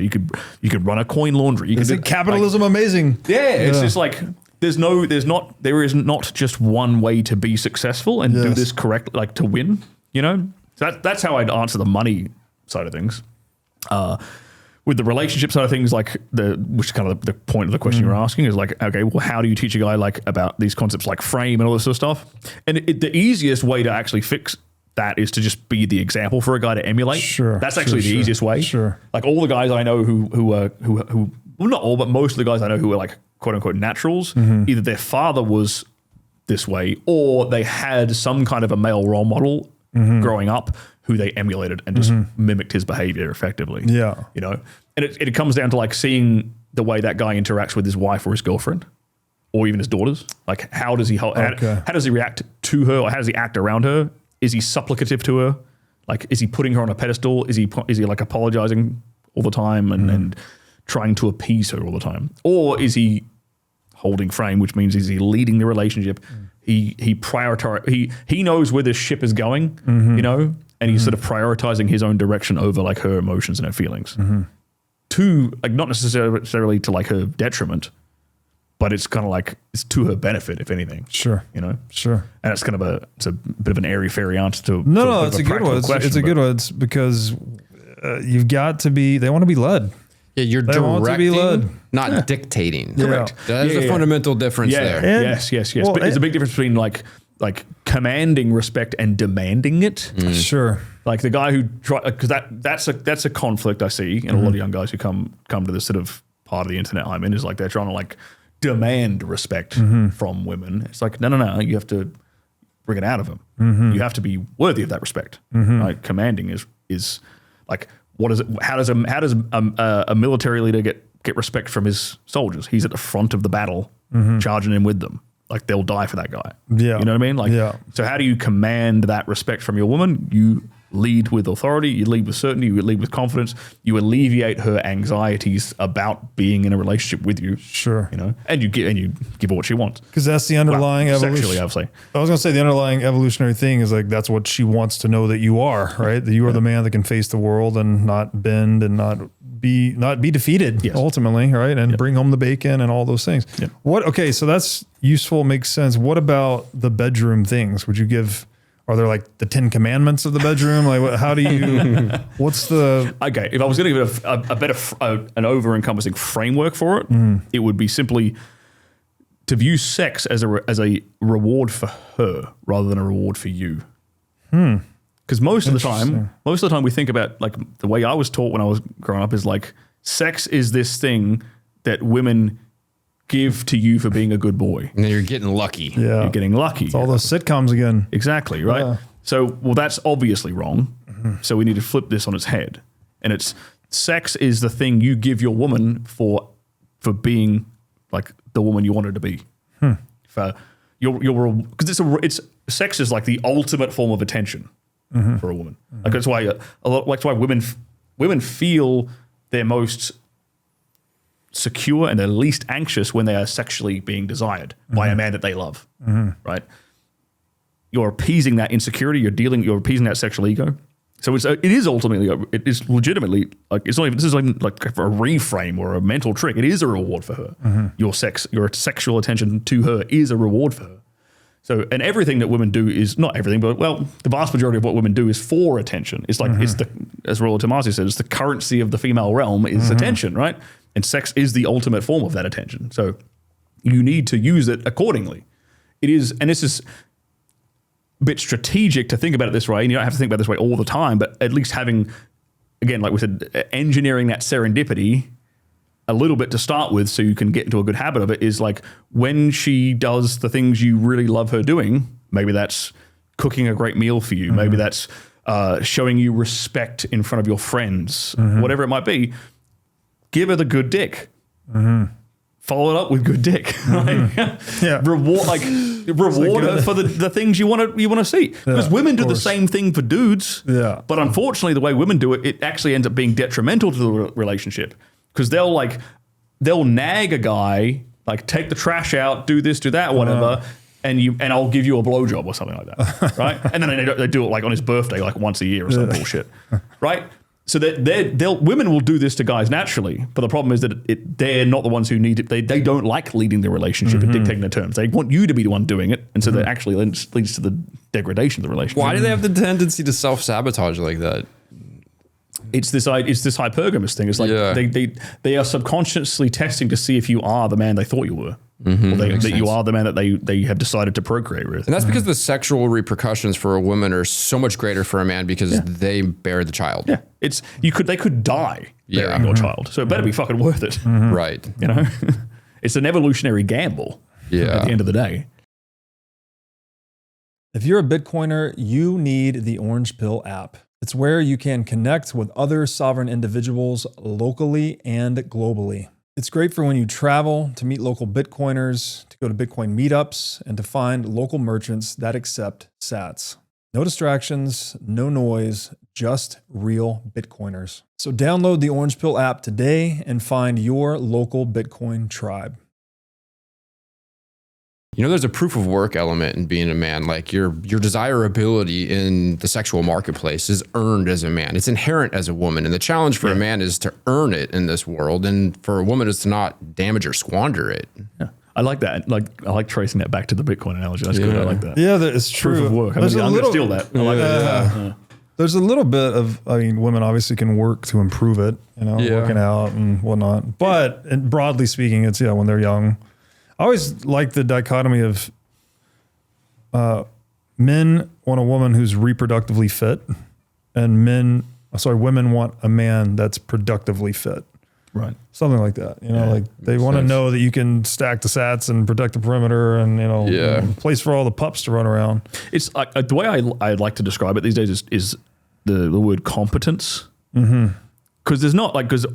Speaker 2: you can run a coin laundry.
Speaker 1: Isn't capitalism amazing?
Speaker 2: Yeah, it's just like there is not just one way to be successful and do this correctly, like to win. So that's how I'd answer the money side of things. With the relationship side of things, which is kind of the point of the question you were asking, is like, okay, well, how do you teach a guy like about these concepts like frame and all this sort of stuff? And the easiest way to actually fix that is to just be the example for a guy to emulate.
Speaker 1: Sure,
Speaker 2: that's actually the easiest way.
Speaker 1: Sure,
Speaker 2: like all the guys I know who well, not all, but most of the guys I know who are like quote unquote naturals, either their father was this way or they had some kind of a male role model growing up who they emulated and just mimicked his behavior effectively.
Speaker 1: Yeah.
Speaker 2: And it comes down to like seeing the way that guy interacts with his wife or his girlfriend or even his daughters. Like how does he how does he react to her, or how does he act around her? Is he supplicative to her? Like is he putting her on a pedestal? Is he like apologizing all the time and trying to appease her all the time? Or is he holding frame, which means is he leading the relationship? He knows where this ship is going, and he's sort of prioritizing his own direction over like her emotions and her feelings. To like not necessarily to like her detriment, but it's kind of like it's to her benefit, if anything.
Speaker 1: Sure. Sure.
Speaker 2: And it's kind of it's a bit of an airy-fairy answer to
Speaker 1: No, it's a good one. It's a good one. It's because you've got to be, they want to be led.
Speaker 3: Yeah, you're
Speaker 1: They want to be led.
Speaker 3: directing, not dictating.
Speaker 2: Correct.
Speaker 3: There's a fundamental difference there.
Speaker 1: And-
Speaker 2: yes.
Speaker 1: well,
Speaker 2: But there's a big difference between like commanding respect and demanding it.
Speaker 1: Sure.
Speaker 2: Like the guy who because that's a conflict I see in a lot of young guys who come to this sort of part of the internet I'm in, is like they're trying to like demand respect from women. It's like no, you have to bring it out of them. You have to be worthy of that respect. Like commanding is like, what is it? How does a military leader get respect from his soldiers? He's at the front of the battle, charging in with them. Like they'll die for that guy.
Speaker 1: Yeah.
Speaker 2: You know what I mean? Like, so how do you command that respect from your woman? You lead with authority, you lead with certainty, you lead with confidence, you alleviate her anxieties about being in a relationship with you.
Speaker 1: Sure.
Speaker 2: And you give her what she wants.
Speaker 1: Because that's the underlying evolution.
Speaker 2: Sexually, I would say.
Speaker 1: I was going to say the underlying evolutionary thing is like, that's what she wants to know that you are, right? That you are the man that can face the world and not bend and not be defeated ultimately, right? And bring home the bacon and all those things.
Speaker 2: Yep.
Speaker 1: Okay, so that's useful, makes sense. What about the bedroom things? Are there like the 10 commandments of the bedroom? Like, how do you, what's the...
Speaker 2: Okay, if I was going to give a better, an over-encompassing framework for it, it would be simply to view sex as a reward for her rather than a reward for you. Because most of the time we think about, like, the way I was taught when I was growing up is like, sex is this thing that women give to you for being a good boy.
Speaker 3: And then you're getting lucky.
Speaker 1: Yeah.
Speaker 2: You're getting lucky.
Speaker 1: It's all those sitcoms again.
Speaker 2: Exactly, right?
Speaker 1: Yeah.
Speaker 2: So, that's obviously wrong. So we need to flip this on its head. And it's sex is the thing you give your woman for being like the woman you want her to be. For because it's sex is like the ultimate form of attention for a woman. Like that's why women feel their most secure and they're least anxious when they are sexually being desired by a man that they love, right? You're appeasing that insecurity. You're appeasing that sexual ego. So it is ultimately, it is legitimately like it's not even. This is like a reframe or a mental trick. It is a reward for her. Your sexual attention to her is a reward for her. So, and everything that women do is not everything, but the vast majority of what women do is for attention. It's like it's the, as Rollo Tomasi said, it's the currency of the female realm is attention, right? And sex is the ultimate form of that attention. So, you need to use it accordingly. It is, and this is a bit strategic to think about it this way. And you don't have to think about it this way all the time, but at least having, again, like we said, engineering that serendipity a little bit to start with so you can get into a good habit of it is like when she does the things you really love her doing, maybe that's cooking a great meal for you. Maybe that's showing you respect in front of your friends, whatever it might be. Give her the good dick. Follow it up with good dick. Reward her for the things you want to see. Because women do the same thing for dudes.
Speaker 1: Yeah.
Speaker 2: But unfortunately, the way women do it, it actually ends up being detrimental to the relationship. Because they'll nag a guy, like take the trash out, do this, do that, whatever, and I'll give you a blowjob or something like that, right? And then they do it like on his birthday, like once a year or some bullshit, right? So women will do this to guys naturally, but the problem is that they're not the ones who need it. They don't like leading the relationship and dictating the terms. They want you to be the one doing it, and so that actually leads to the degradation of the relationship.
Speaker 3: Why do they have the tendency to self-sabotage like that?
Speaker 2: It's this hypergamous thing. It's like they are subconsciously testing to see if you are the man they thought you were, or that you are the man that they have decided to procreate with.
Speaker 3: And that's because the sexual repercussions for a woman are so much greater for a man because they bear the child.
Speaker 2: Yeah, they could die bearing your child, so it better be fucking worth it,
Speaker 3: right?
Speaker 2: You know, it's an evolutionary gamble. At the end of the day.
Speaker 1: If you're a Bitcoiner, you need the Orange Pill app. It's where you can connect with other sovereign individuals locally and globally. It's great for when you travel, to meet local Bitcoiners, to go to Bitcoin meetups, and to find local merchants that accept sats. No distractions, no noise, just real Bitcoiners. So download the Orange Pill app today and find your local Bitcoin tribe.
Speaker 3: You know, there's a proof of work element in being a man. Like your desirability in the sexual marketplace is earned as a man. It's inherent as a woman. And the challenge for a man is to earn it in this world. And for a woman is to not damage or squander it.
Speaker 2: Yeah. I like that. I like tracing that back to the Bitcoin analogy. That's good. I like that.
Speaker 1: Yeah, it's true.
Speaker 2: Proof of work. I'm going to steal that. I like that.
Speaker 1: There's a little bit of, women obviously can work to improve it, working out and whatnot. But broadly speaking, it's, when they're young. I always like the dichotomy of men want a woman who's reproductively fit, and women want a man that's productively fit.
Speaker 2: Right.
Speaker 1: Something like that. Like they want to know that you can stack the sats and protect the perimeter and, place for all the pups to run around.
Speaker 2: It's like the way I like to describe it these days is the word competence. Because there's not because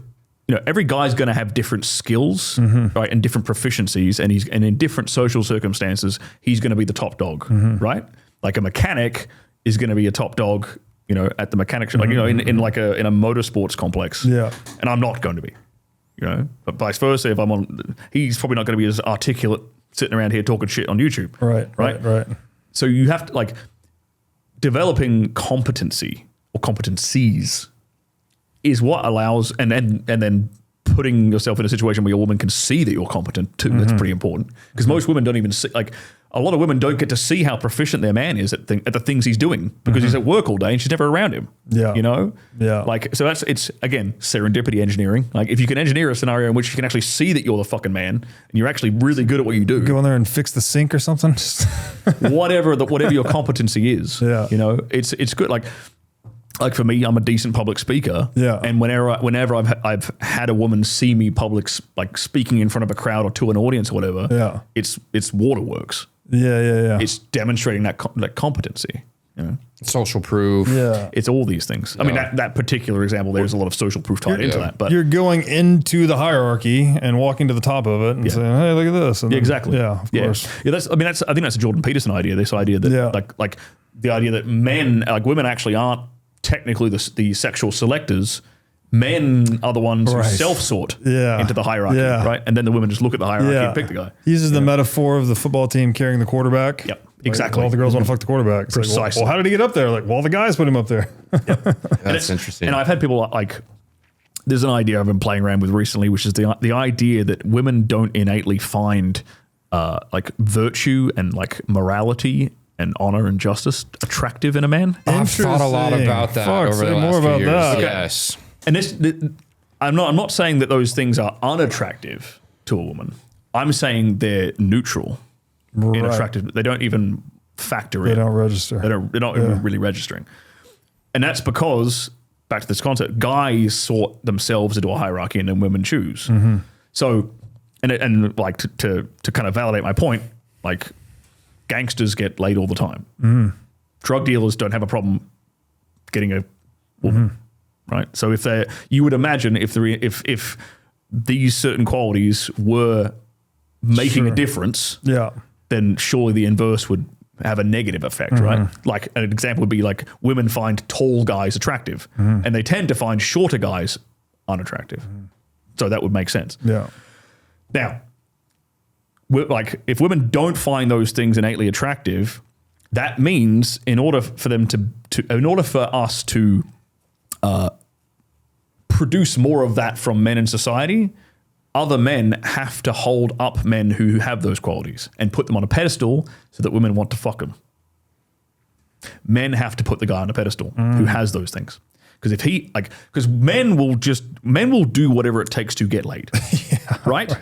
Speaker 2: every guy's going to have different skills, right, and different proficiencies, and in different social circumstances, he's going to be the top dog, right? Like a mechanic is going to be a top dog, at the mechanic shop, in a motorsports complex. Yeah, and I'm not going to be, but vice versa. If I'm on, he's probably not going to be as articulate sitting around here talking shit on YouTube. Right. So you have to developing competency or competencies is what allows, and then putting yourself in a situation where your woman can see that you're competent too. That's pretty important because most women don't even see, a lot of women don't get to see how proficient their man is at the things he's doing because he's at work all day and she's never around him. Yeah. So it's again, serendipity engineering. Like if you can engineer a scenario in which you can actually see that you're the fucking man and you're actually really good at what you do.
Speaker 1: Go in there and fix the sink or something.
Speaker 2: whatever your competency is. Yeah. It's good. Like for me, I'm a decent public speaker. Yeah. And whenever I've had a woman see me speaking in front of a crowd or to an audience or whatever, it's waterworks. Yeah. It's demonstrating that competency.
Speaker 3: Social proof.
Speaker 1: Yeah.
Speaker 2: It's all these things. I mean, that particular example, there's a lot of social proof tied into that. But
Speaker 1: you're going into the hierarchy and walking to the top of it and saying, "Hey, look at this." And
Speaker 2: exactly.
Speaker 1: Yeah, of course.
Speaker 2: Yeah, I think that's a Jordan Peterson idea. This idea that like the idea that men, women actually aren't technically the sexual selectors, Men are the ones
Speaker 1: Right.
Speaker 2: who self-sort
Speaker 1: Yeah.
Speaker 2: into the hierarchy,
Speaker 1: Yeah.
Speaker 2: right? And then the women just look at the hierarchy and pick the guy.
Speaker 1: He uses the metaphor of the football team carrying the quarterback.
Speaker 2: Yep,
Speaker 1: Like,
Speaker 2: exactly.
Speaker 1: all the girls want to fuck the quarterback. It's like,
Speaker 2: Precisely.
Speaker 1: well, how did he get up there? Like, well, the guys put him up there.
Speaker 3: That's interesting.
Speaker 2: And I've had people like, there's an idea I've been playing around with recently, which is the idea that women don't innately find like virtue and like morality and honor and justice attractive in a man.
Speaker 3: I've thought a lot
Speaker 1: Interesting.
Speaker 3: about that
Speaker 1: Fuck,
Speaker 3: over
Speaker 1: say
Speaker 3: the last
Speaker 1: more
Speaker 3: few
Speaker 1: about
Speaker 3: years.
Speaker 1: that. Okay.
Speaker 3: Yes.
Speaker 2: And I'm not saying that those things are unattractive to a woman. I'm saying they're neutral in
Speaker 1: Right.
Speaker 2: attractive. They don't even factor
Speaker 1: They
Speaker 2: in.
Speaker 1: don't register.
Speaker 2: They're not even really registering. And that's because, back to this concept, guys sort themselves into a hierarchy and then women choose.
Speaker 1: Mm-hmm.
Speaker 2: So, and like to kind of validate my point, like gangsters get laid all the time.
Speaker 1: Mm-hmm.
Speaker 2: Drug dealers don't have a problem getting a woman,
Speaker 1: Mm-hmm.
Speaker 2: right? So you would imagine if these certain qualities were making
Speaker 1: Sure.
Speaker 2: a difference,
Speaker 1: Yeah.
Speaker 2: then surely the inverse would have a negative effect, right? Like an example would be like women find tall guys attractive and they tend to find shorter guys unattractive. So that would make sense.
Speaker 1: Yeah.
Speaker 2: Now, like if women don't find those things innately attractive, that means in order for us to produce more of that from men in society, other men have to hold up men who have those qualities and put them on a pedestal so that women want to fuck them. Men have to put the guy on a pedestal who has those things. Because men will do whatever it takes to get laid. Right?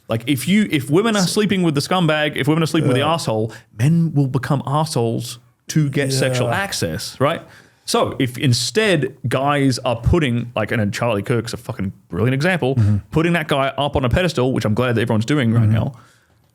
Speaker 2: Like if women are sleeping with the scumbag, if women are sleeping with the asshole, men will become assholes to get sexual access, right? So if instead guys are putting, like, and Charlie Kirk's a fucking brilliant example, putting that guy up on a pedestal, which I'm glad that everyone's doing right now,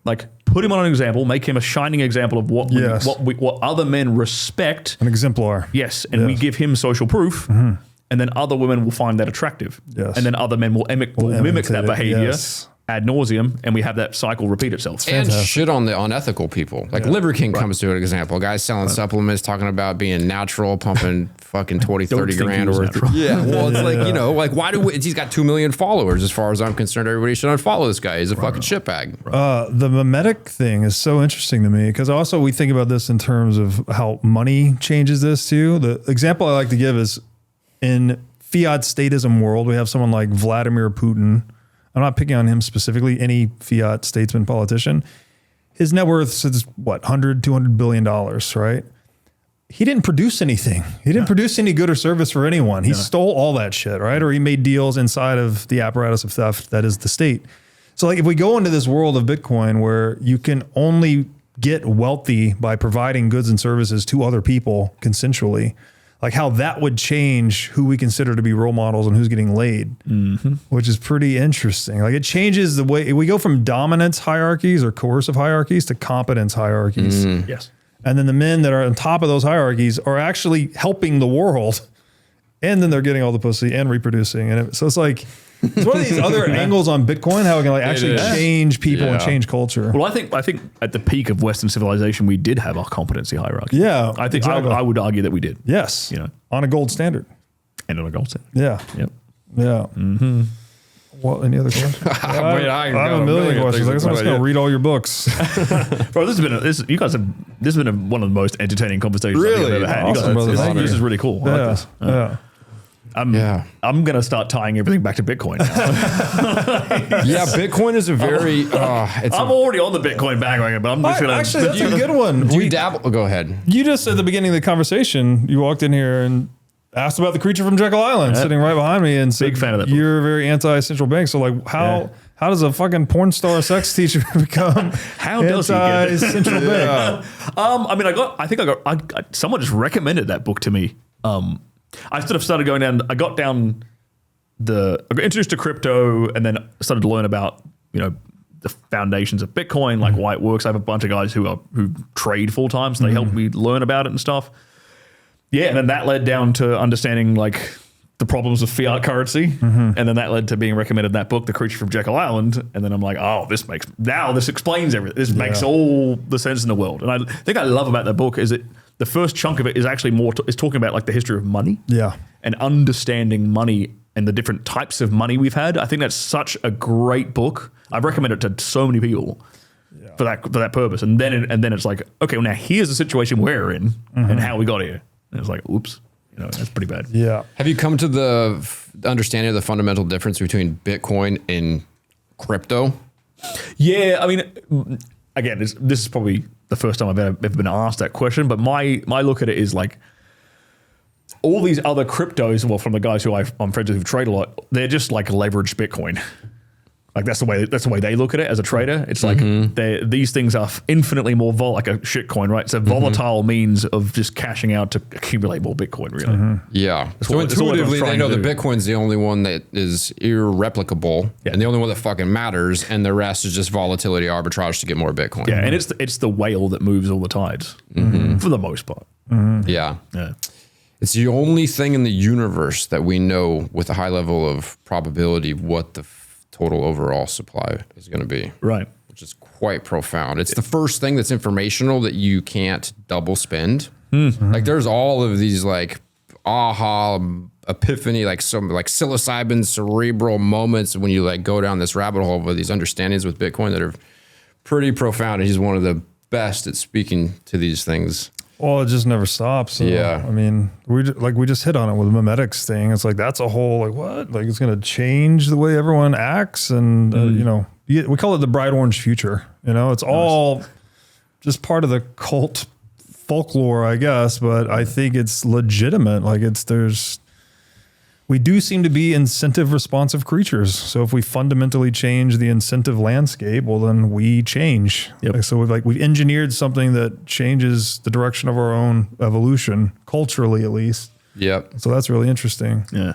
Speaker 2: like put him on an example, make him a shining example of what other men respect.
Speaker 1: An exemplar.
Speaker 2: Yes, and we give him social proof, and then other women will find that attractive.
Speaker 1: Yes.
Speaker 2: And then other men will mimic that
Speaker 1: imitate it,
Speaker 2: behavior
Speaker 1: yes.
Speaker 2: ad nauseum, and we have that cycle repeat itself.
Speaker 3: And shit on the unethical people. Like Liver King comes to an example. Guys selling supplements, talking about being natural, pumping fucking 20, 30
Speaker 2: think he
Speaker 3: grand
Speaker 2: was
Speaker 3: worth.
Speaker 2: natural.
Speaker 3: Yeah, well, it's like, like why he's got 2 million followers. As far as I'm concerned, everybody should unfollow this guy. He's a fucking shitbag.
Speaker 1: The mimetic thing is so interesting to me because also we think about this in terms of how money changes this too. The example I like to give is in Fiat statism world, we have someone like Vladimir Putin. I'm not picking on him specifically, any Fiat statesman politician. His net worth is what, $100-200 billion, right? He didn't produce anything. He didn't produce any good or service for anyone. He stole all that shit, right? Or he made deals inside of the apparatus of theft that is the state. So like if we go into this world of Bitcoin where you can only get wealthy by providing goods and services to other people consensually, like how that would change who we consider to be role models and who's getting laid, which is pretty interesting. Like it changes the way we go from dominance hierarchies or coercive hierarchies to competence hierarchies.
Speaker 2: Yes.
Speaker 1: And then the men that are on top of those hierarchies are actually helping the world. And then they're getting all the pussy and reproducing. And so it's like, it's one of these other angles on Bitcoin, how it can like actually change people and change culture.
Speaker 2: Well, I think at the peak of Western civilization, we did have our competency hierarchy.
Speaker 1: Yeah,
Speaker 2: I think
Speaker 1: exactly.
Speaker 2: I would argue that we did.
Speaker 1: Yes.
Speaker 2: You know,
Speaker 1: On a gold standard.
Speaker 2: and on a gold standard.
Speaker 1: Yeah.
Speaker 2: Yep.
Speaker 1: Yeah. What, any other questions? I have a million questions. I guess I'm just going to read all your books.
Speaker 2: Bro, this has been one of the most entertaining conversations I've
Speaker 3: Really?
Speaker 2: ever had.
Speaker 1: Awesome, brother.
Speaker 2: This is really cool. I like this.
Speaker 1: Yeah.
Speaker 2: I'm going to start tying everything back to Bitcoin now.
Speaker 3: Yeah, Bitcoin is a very.
Speaker 2: I'm already on the Bitcoin bandwagon, but I'm just going to.
Speaker 1: Actually, that's a good one.
Speaker 3: Do you dabble? Go ahead.
Speaker 1: You just at the beginning of the conversation, you walked in here and asked about the creature from Jekyll Island sitting right behind me and said,
Speaker 2: Big fan of that book.
Speaker 1: You're very anti-central bank. So like how does a fucking porn star sex teacher become
Speaker 2: How does he get it?
Speaker 1: anti-central bank?
Speaker 2: I mean, someone just recommended that book to me. I sort of started going down. I got introduced to crypto, and then started to learn about the foundations of Bitcoin, like why it works. I have a bunch of guys who trade full time, so they help me learn about it and stuff. Yeah, and then that led down to understanding like the problems of fiat currency, and then that led to being recommended that book, The Creature from Jekyll Island, and then I'm like, oh, this explains everything. This makes all the sense in the world. And I think I love about that book is that the first chunk of it is actually is talking about like the history of money,
Speaker 1: Yeah.
Speaker 2: and understanding money and the different types of money we've had. I think that's such a great book. I recommend it to so many people for that purpose. And then it's like, okay, well now here's the situation we're in and how we got here. And it's like, oops, that's pretty bad.
Speaker 1: Yeah.
Speaker 3: Have you come to the understanding of the fundamental difference between Bitcoin and crypto?
Speaker 2: Yeah, I mean, again, this is probably the first time I've ever been asked that question, but my look at it is like all these other cryptos, well, from the guys who I'm friends with who trade a lot, they're just like leveraged Bitcoin. Like that's the way they look at it as a trader. It's like these things are infinitely more like a shit coin, right? It's a volatile means of just cashing out to accumulate more Bitcoin, really.
Speaker 3: Yeah. So intuitively, they know that Bitcoin's the only one that is irreplicable and the only one that fucking matters, and the rest is just volatility arbitrage to get more Bitcoin.
Speaker 2: Yeah, and it's the whale that moves all the tides for the most part.
Speaker 3: Yeah.
Speaker 2: Yeah.
Speaker 3: It's the only thing in the universe that we know with a high level of probability what the total overall supply is going to be.
Speaker 2: Right.
Speaker 3: Which is quite profound. It's the first thing that's informational that you can't double spend. Like there's all of these like aha, epiphany, like some like psilocybin cerebral moments when you like go down this rabbit hole of these understandings with Bitcoin that are pretty profound. And he's one of the best at speaking to these things.
Speaker 1: Well, it just never stops. So,
Speaker 3: Yeah.
Speaker 1: I mean, we just hit on it with the memetics thing. It's like, that's a whole, like, what? Like, it's going to change the way everyone acts. And, we call it the bright orange future. It's all just part of the cult folklore, I guess. But I think it's legitimate. Like, we do seem to be incentive responsive creatures. So if we fundamentally change the incentive landscape, well, then we change.
Speaker 2: Yep.
Speaker 1: Like, so we've engineered something that changes the direction of our own evolution, culturally at least.
Speaker 3: Yep.
Speaker 1: So that's really interesting.
Speaker 2: Yeah.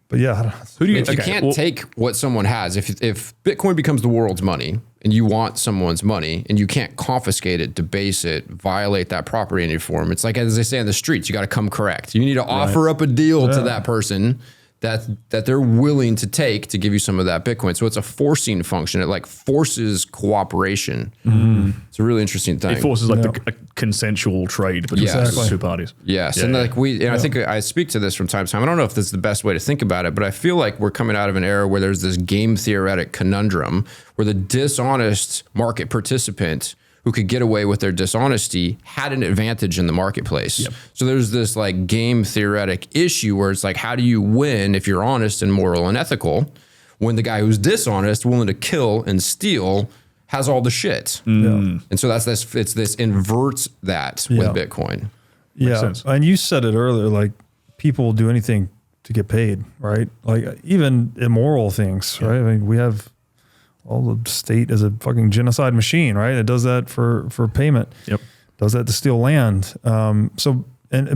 Speaker 1: But yeah,
Speaker 2: Who do you?
Speaker 3: If you can't take what someone has, if Bitcoin becomes the world's money and you want someone's money and you can't confiscate it, debase it, violate that property in any form, it's like, as they say in the streets, you got to come correct. You need to offer up a deal to that person that they're willing to take to give you some of that Bitcoin. So it's a forcing function. It like forces cooperation. It's a really interesting thing.
Speaker 2: It forces like a consensual trade between
Speaker 3: Yes.
Speaker 2: two parties.
Speaker 3: Yes, and like I think I speak to this from time to time. I don't know if this is the best way to think about it, but I feel like we're coming out of an era where there's this game theoretic conundrum where the dishonest market participant who could get away with their dishonesty had an advantage in the marketplace.
Speaker 2: Yep.
Speaker 3: So there's this like game theoretic issue where it's like, how do you win if you're honest and moral and ethical when the guy who's dishonest, willing to kill and steal, has all the shit? And so this inverts that with Bitcoin.
Speaker 1: yeah.
Speaker 2: sense.
Speaker 1: And you said it earlier, like people will do anything to get paid, right? Like even immoral things, right? I mean, we have all the state as a fucking genocide machine, right? It does that for payment.
Speaker 2: Yep.
Speaker 1: Does that to steal land. And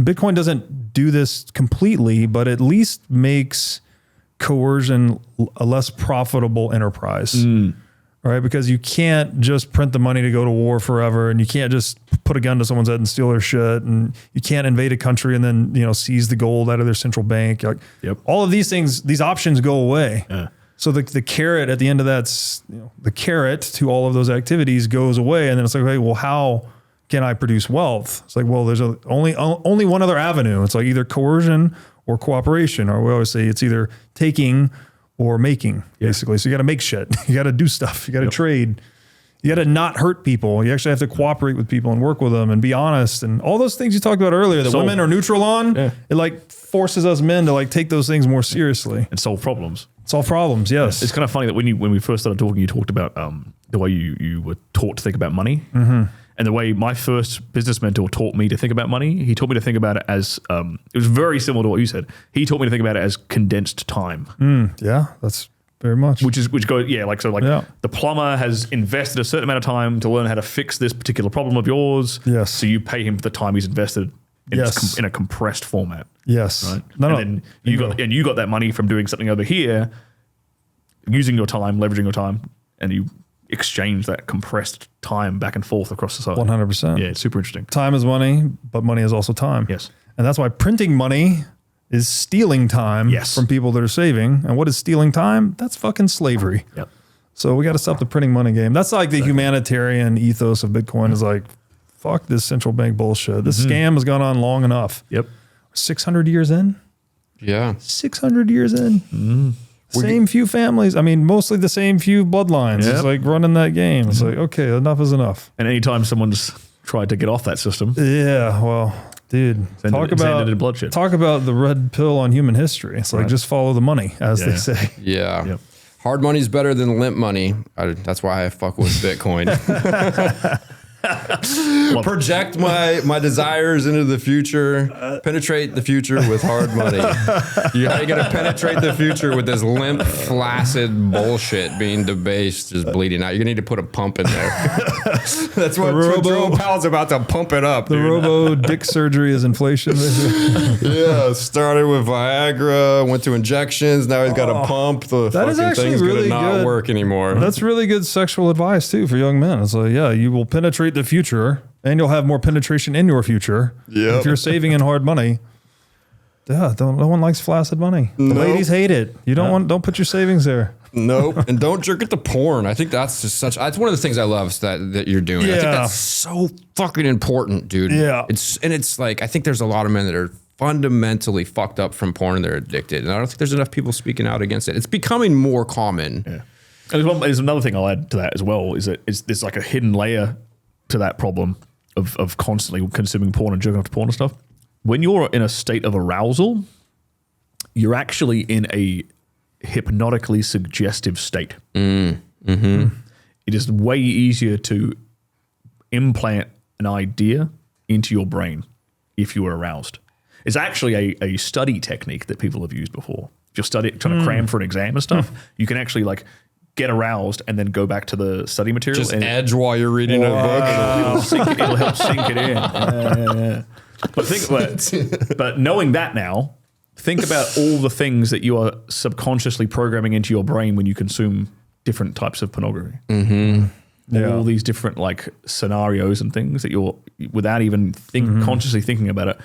Speaker 1: Bitcoin doesn't do this completely, but at least makes coercion a less profitable enterprise, right? Because you can't just print the money to go to war forever, and you can't just put a gun to someone's head and steal their shit, and you can't invade a country and then seize the gold out of their central bank. Like all of these things, these options go away. Yeah. So the carrot at the end of that's the carrot to all of those activities goes away, and then it's like, okay, well, how can I produce wealth? It's like, well, there's only one other avenue. It's like either coercion or cooperation, or we always say it's either taking or making, basically. So you got to make shit, you got to do stuff, you got to trade, you got to not hurt people. You actually have to cooperate with people and work with them and be honest, and all those things you talked about earlier that women are neutral on. It like forces us men to like take those things more seriously
Speaker 2: and solve problems.
Speaker 1: Solve problems, yes.
Speaker 2: It's kind of funny that when we first started talking, you talked about the way you were taught to think about money. And the way my first business mentor taught me to think about money, he taught me to think about it as, it was very similar to what you said. He taught me to think about it as condensed time.
Speaker 1: Yeah, that's very much.
Speaker 2: Which goes, the plumber has invested a certain amount of time to learn how to fix this particular problem of yours.
Speaker 1: Yes.
Speaker 2: So you pay him for the time he's invested in a compressed format.
Speaker 1: Yes.
Speaker 2: Right? Then you got that money from doing something over here, using your time, leveraging your time, and you exchange that compressed time back and forth across society.
Speaker 1: 100%.
Speaker 2: Yeah, it's super interesting.
Speaker 1: Time is money, but money is also time.
Speaker 2: Yes.
Speaker 1: And that's why printing money is stealing time from people that are saving. And what is stealing time? That's fucking slavery.
Speaker 2: Yep.
Speaker 1: So we got to stop the printing money game. That's like the humanitarian ethos of Bitcoin is like, fuck this central bank bullshit. This scam has gone on long enough.
Speaker 2: Yep.
Speaker 1: 600 years in?
Speaker 3: Yeah.
Speaker 1: 600 years in. Same few families. I mean, mostly the same few bloodlines.
Speaker 2: Yep.
Speaker 1: It's like running that game. It's like, okay, enough is enough.
Speaker 2: And anytime someone's tried to get off that system,
Speaker 1: Yeah, well, dude, talk about
Speaker 2: bloodshed.
Speaker 1: talk about the red pill on human history. It's like just follow the money, as they say.
Speaker 3: Yeah.
Speaker 2: Yep.
Speaker 3: Hard money's better than limp money. That's why I fuck with Bitcoin. Project my desires into the future. Penetrate the future with hard money. How you gonna penetrate the future with this limp, flaccid bullshit being debased, just bleeding out? You're gonna need to put a pump in there. That's what Joe Powell's about to pump it up.
Speaker 1: The robo dick surgery is inflation.
Speaker 3: Yeah, started with Viagra, went to injections. Now he's got a pump. The
Speaker 1: That is
Speaker 3: fucking
Speaker 1: actually
Speaker 3: thing's
Speaker 1: really
Speaker 3: gonna not
Speaker 1: good.
Speaker 3: work anymore.
Speaker 1: That's really good sexual advice too for young men. It's like, yeah, you will penetrate the future, and you'll have more penetration in your future.
Speaker 3: Yep.
Speaker 1: If you're saving in hard money. Yeah, no one likes flaccid money. The ladies hate it. You don't put your savings there.
Speaker 3: Nope. And don't jerk it to porn. I think that's just that's one of the things I love that you're doing. I think
Speaker 1: Yeah.
Speaker 3: that's so fucking important, dude.
Speaker 1: Yeah.
Speaker 3: It's like, I think there's a lot of men that are fundamentally fucked up from porn and they're addicted. And I don't think there's enough people speaking out against it. It's becoming more common.
Speaker 2: Yeah. And there's another thing I'll add to that as well, is that there's like a hidden layer to that problem of constantly consuming porn and jerking off to porn and stuff. When you're in a state of arousal, you're actually in a hypnotically suggestive state. It is way easier to implant an idea into your brain if you are aroused. It's actually a study technique that people have used before. If you're trying to cram for an exam and stuff, you can actually like get aroused and then go back to the study material.
Speaker 3: Just
Speaker 2: and
Speaker 3: edge while you're reading a book.
Speaker 2: it'll help sink it in. Yeah. But knowing that now, think about all the things that you are subconsciously programming into your brain when you consume different types of pornography. All these different like scenarios and things that you're, without even consciously thinking about it,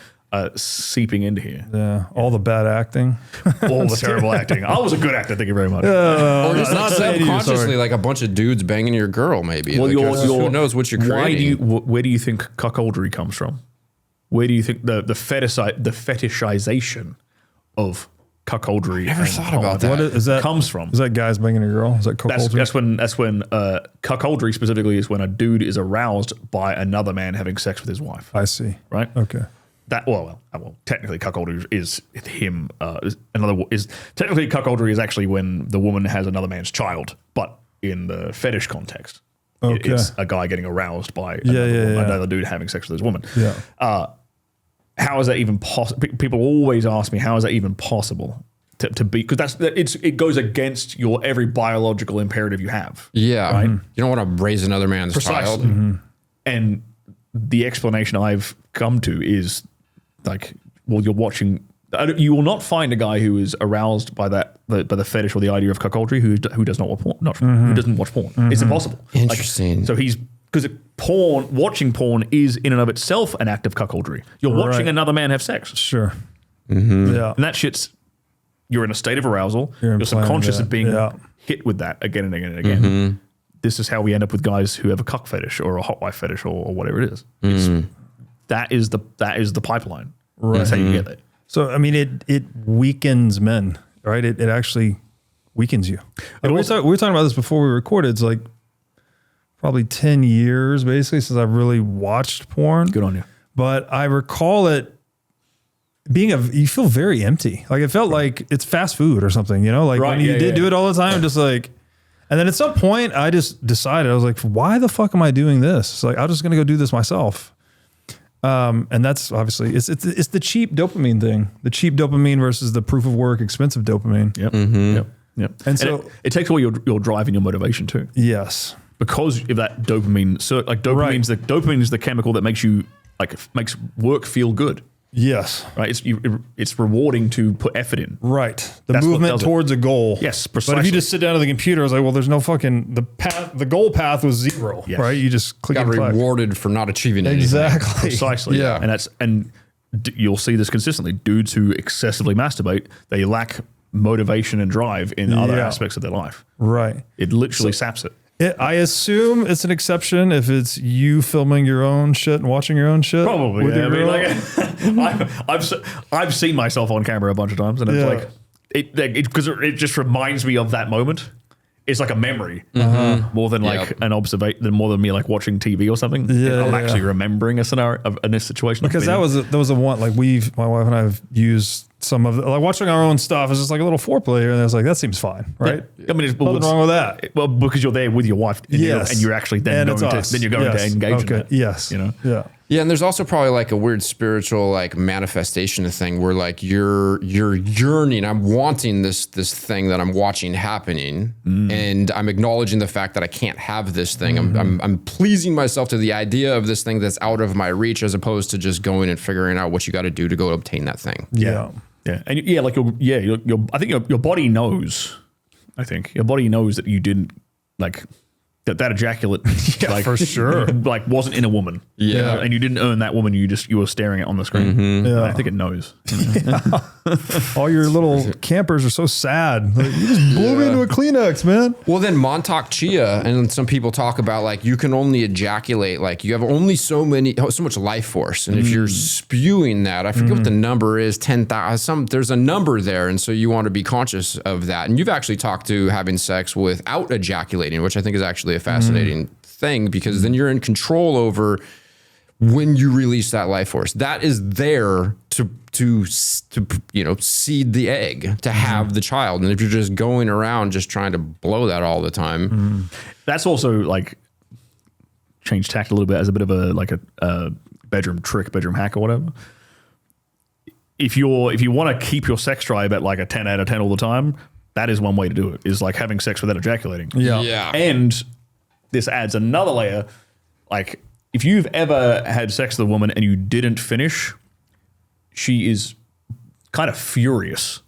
Speaker 2: seeping into here.
Speaker 1: Yeah, all the bad acting.
Speaker 2: All the terrible acting. I was a good actor, thank you very much.
Speaker 3: Or just like
Speaker 1: saying you,
Speaker 3: subconsciously,
Speaker 1: sorry.
Speaker 3: like a bunch of dudes banging your girl, maybe.
Speaker 2: Well,
Speaker 3: Like, who knows what you're creating?
Speaker 2: Where do you think cuckoldry comes from? Where do you think the fetishization of cuckoldry?
Speaker 3: Never thought about that.
Speaker 1: What is that?
Speaker 2: Comes from?
Speaker 1: Is that guys banging a girl? Is that cuckoldry?
Speaker 2: That's when cuckoldry specifically is when a dude is aroused by another man having sex with his wife.
Speaker 1: I see.
Speaker 2: Right?
Speaker 1: Okay.
Speaker 2: That well, technically cuckoldry is him. Technically cuckoldry is actually when the woman has another man's child, but in the fetish context, it's a guy getting aroused by another dude having sex with his woman.
Speaker 1: Yeah.
Speaker 2: How is that even possible? People always ask me, how is that even possible to be? Because it goes against your every biological imperative you have.
Speaker 3: Yeah.
Speaker 2: Right?
Speaker 3: You don't want to raise another man's child.
Speaker 2: And the explanation I've come to is like, well, you're watching. You will not find a guy who is aroused by by the fetish or the idea of cuckoldry who does not watch porn. Who doesn't watch porn. It's impossible.
Speaker 3: Interesting.
Speaker 2: So because watching porn is in and of itself an act of cuckoldry. You're watching another man have sex.
Speaker 1: Sure. Yeah.
Speaker 2: And that shit's, you're in a state of arousal. You're subconscious of being hit with that again and again and again. This is how we end up with guys who have a cuck fetish or a hot wife fetish or whatever it is. That is the pipeline. Right. That's how you get there.
Speaker 1: So, I mean, it weakens men, right? It actually weakens you. And we were talking about this before we recorded. It's like probably 10 years, basically, since I've really watched porn.
Speaker 2: Good on you.
Speaker 1: But I recall it being you feel very empty. Like it felt like it's fast food or something, you know? Like when you did do it all the time, just like, and then at some point I just decided, I was like, why the fuck am I doing this? It's like, I'm just going to go do this myself. And that's obviously, it's the cheap dopamine thing, the cheap dopamine versus the proof of work, expensive dopamine.
Speaker 2: Yep.
Speaker 1: And so
Speaker 2: it takes away your drive and your motivation too.
Speaker 1: Yes.
Speaker 2: Because of that dopamine. So like dopamine is the chemical that makes you makes work feel good.
Speaker 1: Yes.
Speaker 2: Right. It's rewarding to put effort in.
Speaker 1: Right. The movement towards a goal.
Speaker 2: Yes, precisely.
Speaker 1: But if you just sit down at the computer, it's like, well, there's no fucking, the goal path was zero, right? You just click
Speaker 3: got rewarded for not achieving anything.
Speaker 1: Exactly.
Speaker 2: Precisely.
Speaker 3: Yeah.
Speaker 2: And you'll see this consistently. Dudes who excessively masturbate, they lack motivation and drive in other aspects of their life.
Speaker 1: Right.
Speaker 2: It literally saps it.
Speaker 1: I assume it's an exception if it's you filming your own shit and watching your own shit.
Speaker 2: Probably.
Speaker 1: With your girl.
Speaker 2: I've seen myself on camera a bunch of times, and it's like because it just reminds me of that moment. It's like a memory more than like an observation, more than me like watching TV or something.
Speaker 1: Yeah,
Speaker 2: I'm actually remembering a scenario in this situation.
Speaker 1: Because that was a one, like my wife and I have used some of like watching our own stuff is just like a little foreplay, and it's like, that seems fine, right?
Speaker 2: Yeah. I mean,
Speaker 1: nothing wrong with that.
Speaker 2: Well, because you're there with your wife, and you're actually then going to engage in that.
Speaker 1: Yes.
Speaker 2: You know?
Speaker 1: Yeah.
Speaker 3: Yeah, and there's also probably like a weird spiritual like manifestation thing where like you're yearning. I'm wanting this thing that I'm watching happening, and I'm acknowledging the fact that I can't have this thing. I'm pleasing myself to the idea of this thing that's out of my reach, as opposed to just going and figuring out what you got to do to go obtain that thing.
Speaker 1: Yeah.
Speaker 2: Yeah, and like I think your body knows. I think your body knows that you didn't like that ejaculate, like for sure, like wasn't in a woman.
Speaker 3: Yeah,
Speaker 2: you know, and you didn't earn that woman. You were staring at on the screen. Yeah, I think it knows.
Speaker 1: All your little campers are so sad. Like, you just blew me into a Kleenex, man.
Speaker 3: Well, then Montauk Chia, and some people talk about like you can only ejaculate, like you have only so much life force, and if you're spewing that, I forget what the number is, 10,000. There's a number there, and so you want to be conscious of that. And you've actually talked to having sex without ejaculating, which I think is actually a fascinating thing, because then you're in control over when you release that life force. That is there to seed the egg, to have the child. And if you're just going around just trying to blow that all the time,
Speaker 2: that's also like change tact a little bit as a bit of a bedroom trick, bedroom hack or whatever. If you want to keep your sex drive at like a 10 out of 10 all the time, that is one way to do it, is like having sex without ejaculating.
Speaker 3: Yeah.
Speaker 2: And this adds another layer. Like if you've ever had sex with a woman and you didn't finish, she is kind of furious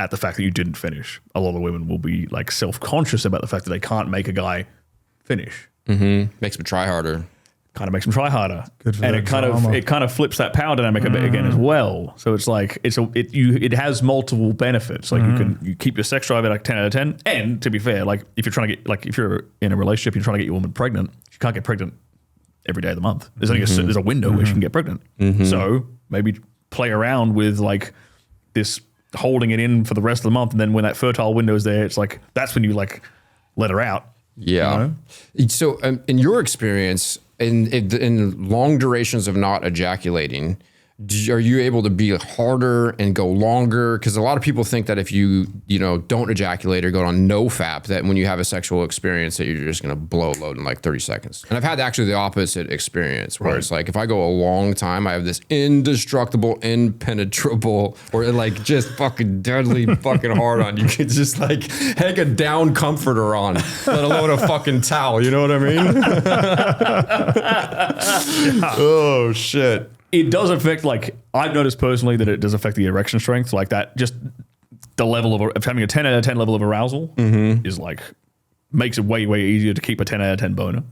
Speaker 2: at the fact that you didn't finish. A lot of women will be like self-conscious about the fact that they can't make a guy finish.
Speaker 3: makes me try harder.
Speaker 2: Kind of makes them try harder,
Speaker 1: Good for
Speaker 2: and
Speaker 1: that
Speaker 2: it kind of flips that power dynamic a bit again as well. So it's like it has multiple benefits. Like you keep your sex drive at like 10 out of 10. And to be fair, like if you're in a relationship, you're trying to get your woman pregnant, you can't get pregnant every day of the month. There's only there's a window where she can get pregnant. So maybe play around with like this holding it in for the rest of the month, and then when that fertile window is there, it's like that's when you like let her out.
Speaker 3: Yeah. You know? So in your experience, in long durations of not ejaculating, are you able to be harder and go longer? Because a lot of people think that if you don't ejaculate or go on no FAP, that when you have a sexual experience that you're just going to blow a load in like 30 seconds. And I've had actually the opposite experience where it's like if I go a long time, I have this indestructible, impenetrable, or like just fucking deadly fucking hard on. You can just like hang a down comforter on, let alone a fucking towel. You know what I mean? Oh shit.
Speaker 2: It does affect, like, I've noticed personally that it does affect the erection strength, like that, just the level of having a 10 out of 10 level of arousal is like, makes it way, way easier to keep a 10 out of 10 boner.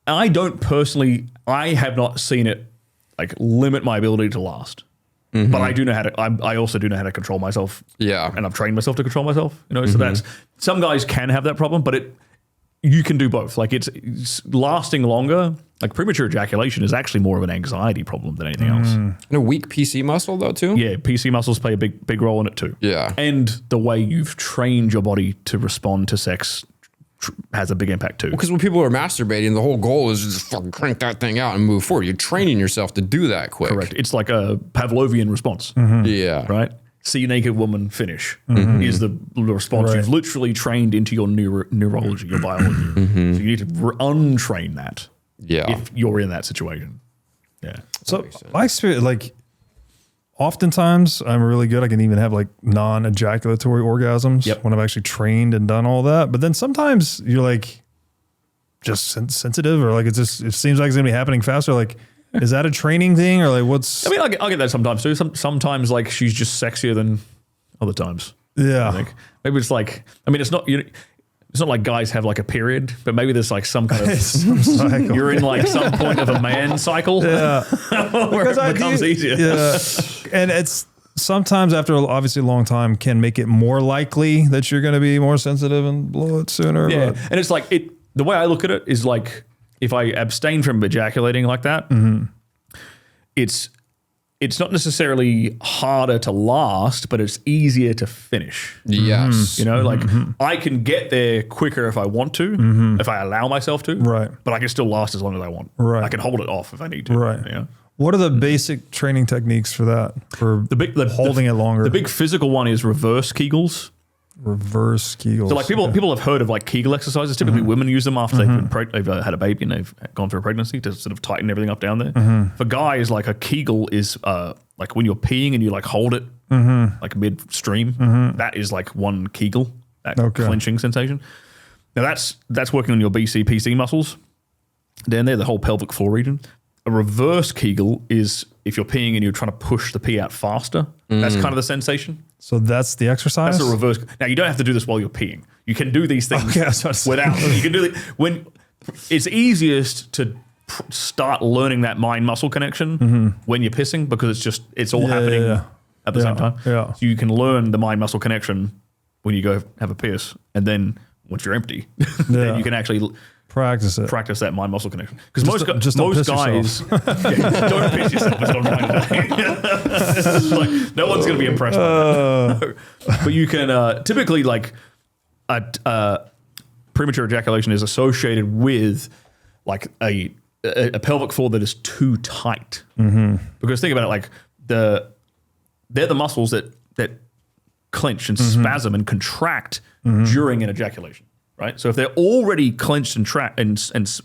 Speaker 2: I have not seen it like limit my ability to last, but I do know how to, I also do know how to control myself.
Speaker 3: Yeah.
Speaker 2: And I've trained myself to control myself, so that's, some guys can have that problem, but you can do both. Like it's lasting longer. Like premature ejaculation is actually more of an anxiety problem than anything else.
Speaker 3: And a weak PC muscle though too?
Speaker 2: Yeah, PC muscles play a big role in it too.
Speaker 3: Yeah.
Speaker 2: And the way you've trained your body to respond to sex has a big impact too.
Speaker 3: Because when people are masturbating, the whole goal is just fucking crank that thing out and move forward. You're training yourself to do that quick.
Speaker 2: Correct. It's like a Pavlovian response.
Speaker 3: Yeah.
Speaker 2: Right? See a naked woman finish is the response.
Speaker 1: Right.
Speaker 2: You've literally trained into your neurology, your biology. So you need to untrain that.
Speaker 3: Yeah.
Speaker 2: If you're in that situation. Yeah.
Speaker 1: So my experience, like, oftentimes I'm really good. I can even have like non-ejaculatory orgasms when I've actually trained and done all that. But then sometimes you're like just sensitive, or like it seems like it's gonna be happening faster. Like, is that a training thing, or like what's?
Speaker 2: I mean, I'll get that sometimes too. Sometimes like she's just sexier than other times.
Speaker 1: Yeah.
Speaker 2: I think maybe it's like, I mean, it's not like guys have like a period, but maybe there's like some kind of
Speaker 1: cycle.
Speaker 2: You're in like some point of a man cycle.
Speaker 1: Yeah.
Speaker 2: where it becomes easier.
Speaker 1: Yeah. And it's sometimes after obviously a long time can make it more likely that you're going to be more sensitive and blow it sooner.
Speaker 2: Yeah.
Speaker 1: But.
Speaker 2: And it's like the way I look at it is like if I abstain from ejaculating like that, it's it's not necessarily harder to last, but it's easier to finish.
Speaker 3: Yes.
Speaker 2: You know, like I can get there quicker if I want to, if I allow myself to.
Speaker 1: Right.
Speaker 2: But I can still last as long as I want.
Speaker 1: Right.
Speaker 2: I can hold it off if I need to.
Speaker 1: Right.
Speaker 2: You know?
Speaker 1: What are the basic training techniques for that? For holding it longer?
Speaker 2: The big physical one is reverse Kegels.
Speaker 1: Reverse Kegels.
Speaker 2: So like people have heard of like Kegel exercises. Typically women use them after they've had a baby and they've gone through a pregnancy to sort of tighten everything up down there. For guys, like a Kegel is like when you're peeing and you like hold it like midstream. That is like one Kegel, that clenching sensation. Now that's working on your BC, PC muscles down there, the whole pelvic floor region. A reverse Kegel is if you're peeing and you're trying to push the pee out faster. That's kind of the sensation.
Speaker 1: So that's the exercise?
Speaker 2: That's a reverse. Now, you don't have to do this while you're peeing. You can do these things without. You can do it when it's easiest to start learning that mind muscle connection when you're pissing because it's all happening at the same time.
Speaker 1: Yeah.
Speaker 2: So you can learn the mind muscle connection when you go have a piss, and then once you're empty, then you can actually
Speaker 1: practice
Speaker 2: that mind muscle connection. Because most guys
Speaker 1: don't piss
Speaker 2: yourself. That's what I'm trying to say. Like, no one's going to be impressed by that. But you can typically like premature ejaculation is associated with like a pelvic floor that is too tight. Because think about it, like they're the muscles that clench and spasm and contract during an ejaculation. Right, so if they're already clenched and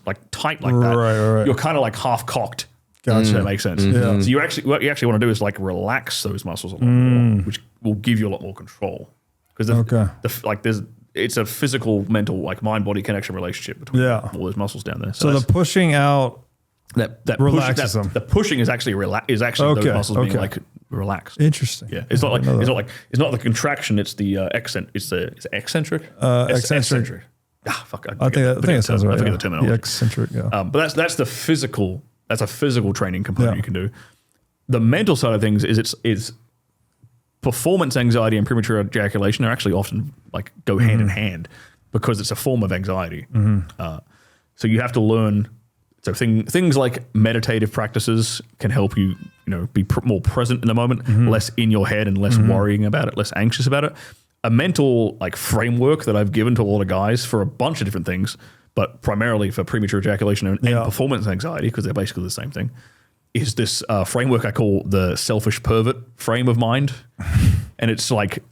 Speaker 2: like tight like that, you're kind of like half cocked.
Speaker 1: Gotcha.
Speaker 2: That makes sense. Yeah. So what you actually want to do is like relax those muscles a lot more, which will give you a lot more control. Because it's a physical, mental, like mind-body connection relationship between all those muscles down there.
Speaker 1: So the pushing out
Speaker 2: that
Speaker 1: relaxes them.
Speaker 2: The pushing is actually those muscles being like relaxed.
Speaker 1: Interesting.
Speaker 2: Yeah, it's not the contraction. It's the eccentric. It's eccentric.
Speaker 1: Eccentric.
Speaker 2: Fuck.
Speaker 1: I think that sounds right.
Speaker 2: I forget the terminology.
Speaker 1: The eccentric. Yeah.
Speaker 2: But that's the physical. That's a physical training component you can do. The mental side of things is performance anxiety and premature ejaculation are actually often like go hand in hand because it's a form of anxiety. So you have to learn. So things like meditative practices can help you, be more present in the moment, less in your head and less worrying about it, less anxious about it. A mental like framework that I've given to a lot of guys for a bunch of different things, but primarily for premature ejaculation and performance anxiety, because they're basically the same thing, is this framework I call the selfish pervert frame of mind. And it's like,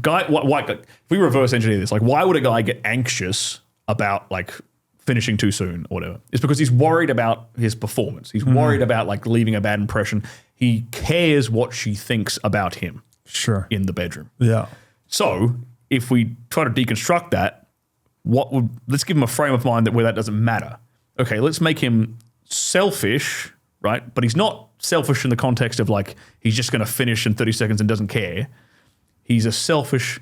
Speaker 2: if we reverse engineer this, like why would a guy get anxious about like finishing too soon or whatever? It's because he's worried about his performance. He's worried about like leaving a bad impression. He cares what she thinks about him in the bedroom.
Speaker 1: Yeah.
Speaker 2: So if we try to deconstruct that, let's give him a frame of mind where that doesn't matter. Okay, let's make him selfish, right? But he's not selfish in the context of like he's just going to finish in 30 seconds and doesn't care. He's a selfish,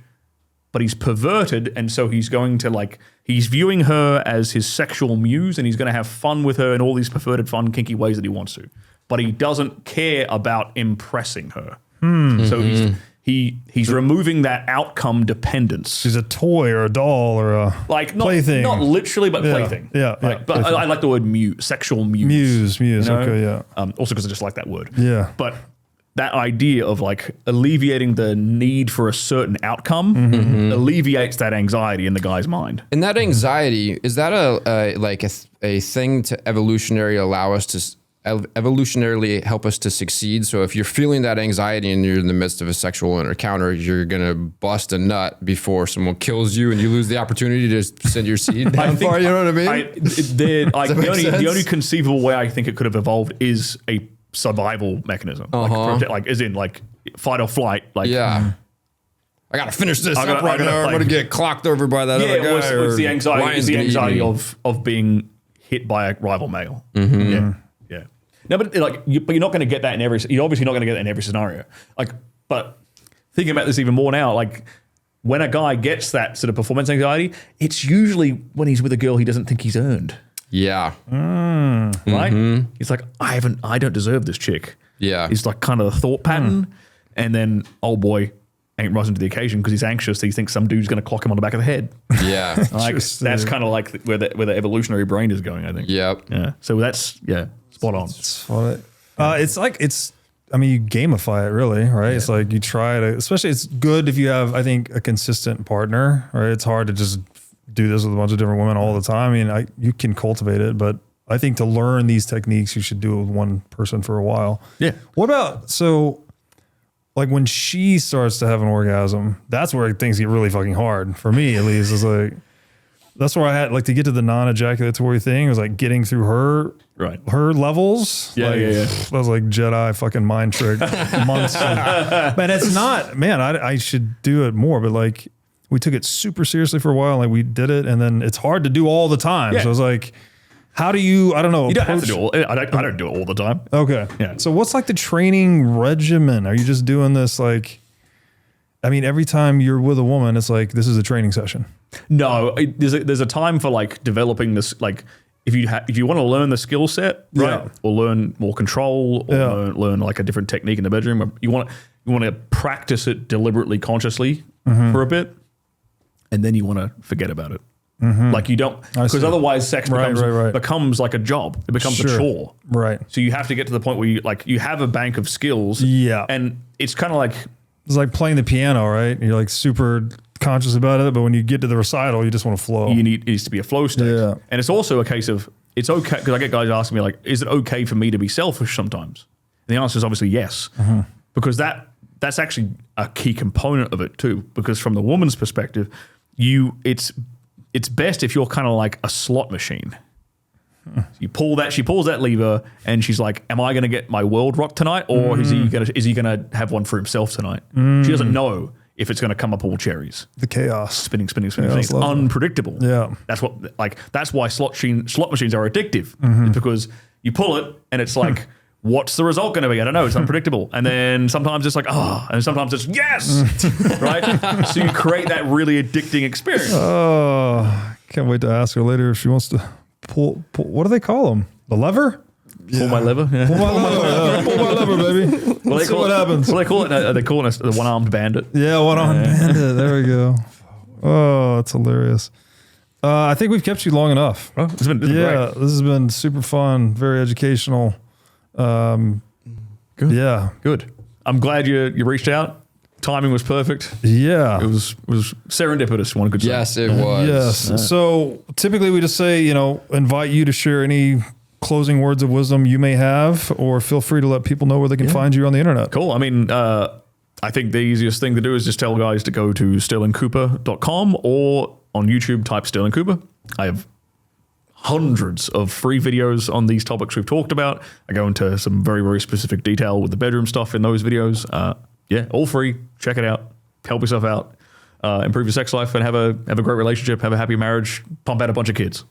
Speaker 2: but he's perverted, and so he's going to like he's viewing her as his sexual muse, and he's going to have fun with her in all these perverted, fun, kinky ways that he wants to. But he doesn't care about impressing her. So he's removing that outcome dependence.
Speaker 1: She's a toy or a doll or a plaything.
Speaker 2: Not literally, but plaything.
Speaker 1: Yeah.
Speaker 2: But I like the word sexual muse.
Speaker 1: Muse. Okay, yeah.
Speaker 2: Also because I just like that word.
Speaker 1: Yeah.
Speaker 2: But that idea of like alleviating the need for a certain outcome alleviates that anxiety in the guy's mind.
Speaker 3: And that anxiety, is that a thing to evolutionarily help us to succeed? So if you're feeling that anxiety and you're in the midst of a sexual encounter, you're gonna bust a nut before someone kills you and you lose the opportunity to send your seed down far, you know what I mean?
Speaker 2: The only conceivable way I think it could have evolved is a survival mechanism. Like as in like fight or flight. Like
Speaker 3: I gotta finish this up right now. I'm gonna get clocked over by that other guy.
Speaker 2: It's the anxiety. It's the anxiety of being hit by a rival male. Yeah. No, but you're not going to get that in every. You're obviously not going to get that in every scenario. But thinking about this even more now, like when a guy gets that sort of performance anxiety, it's usually when he's with a girl he doesn't think he's earned.
Speaker 3: Yeah.
Speaker 2: Right. He's like, I don't deserve this chick.
Speaker 3: Yeah.
Speaker 2: It's like kind of the thought pattern, and then old boy ain't rising to the occasion because he's anxious. He thinks some dude's going to clock him on the back of the head.
Speaker 3: Yeah.
Speaker 2: That's kind of like where the evolutionary brain is going, I think.
Speaker 3: Yep.
Speaker 2: Yeah. So that's spot on.
Speaker 1: It's funny. It's I mean, you gamify it really, right? It's like you try to, especially it's good if you have, I think, a consistent partner, right? It's hard to just do this with a bunch of different women all the time. I mean, you can cultivate it, but I think to learn these techniques, you should do it with one person for a while.
Speaker 2: Yeah.
Speaker 1: What about, so like when she starts to have an orgasm, that's where things get really fucking hard for me, at least. It's like, that's where I had like to get to the non-ejaculatory thing. It was like getting through her levels.
Speaker 2: Yeah,
Speaker 1: like, that was like Jedi fucking mind trick months. Man, it's not, man, I should do it more, but like we took it super seriously for a while. Like we did it and then it's hard to do all the time. Yeah. So it's like, how do you, I don't know.
Speaker 2: You don't have to do it. I don't do it all the time.
Speaker 1: Okay. Yeah. So what's like the training regimen? Are you just doing this like, I mean, every time you're with a woman, it's like, this is a training session.
Speaker 2: No, there's a time for like developing this, like if you want to learn the skill set, right, or learn more control, or learn like a different technique in the bedroom, you want to practice it deliberately, consciously for a bit, and then you want to forget about it. Like you don't, because otherwise sex becomes like a job. It becomes a chore.
Speaker 1: Right.
Speaker 2: So you have to get to the point where you have a bank of skills.
Speaker 1: Yeah.
Speaker 2: And it's kind of like,
Speaker 1: it's like playing the piano, right? You're like super conscious about it, but when you get to the recital, you just want to flow.
Speaker 2: It needs to be a flow state. Yeah. And it's also a case of, it's okay, because I get guys asking me like, is it okay for me to be selfish sometimes? And the answer is obviously yes. Because that's actually a key component of it too. Because from the woman's perspective, it's best if you're kind of like a slot machine. She pulls that lever and she's like, am I going to get my world rocked tonight? Or is he going to have one for himself tonight? She doesn't know if it's going to come up all cherries.
Speaker 1: The chaos.
Speaker 2: Spinning. It's unpredictable.
Speaker 1: Yeah.
Speaker 2: That's why slot machines are addictive. It's because you pull it and it's like, what's the result going to be? I don't know. It's unpredictable. And then sometimes it's like, and sometimes it's yes, right? So you create that really addicting experience.
Speaker 1: Oh, can't wait to ask her later if she wants to pull what do they call them? The lever?
Speaker 2: Pull my lever. Yeah.
Speaker 1: Pull my lever. Pull my lever, baby. Let's see what happens.
Speaker 2: What do they call it? They call it the one-armed bandit.
Speaker 1: Yeah, one-armed bandit. There we go. Oh, that's hilarious. I think we've kept you long enough.
Speaker 2: Oh, it's been great.
Speaker 1: This has been super fun, very educational.
Speaker 2: Good.
Speaker 1: Yeah.
Speaker 2: Good. I'm glad you reached out. Timing was perfect.
Speaker 1: Yeah.
Speaker 2: It was serendipitous, one could say.
Speaker 3: Yes, it was.
Speaker 1: Yes. So typically we just say, invite you to share any closing words of wisdom you may have, or feel free to let people know where they can find you on the internet.
Speaker 2: Cool. I mean, I think the easiest thing to do is just tell guys to go to stirlingcooper.com or on YouTube type Stirling Cooper. I have hundreds of free videos on these topics we've talked about. I go into some very, very specific detail with the bedroom stuff in those videos. All free. Check it out. Help yourself out. Improve your sex life and have a great relationship. Have a happy marriage. Pump out a bunch of kids.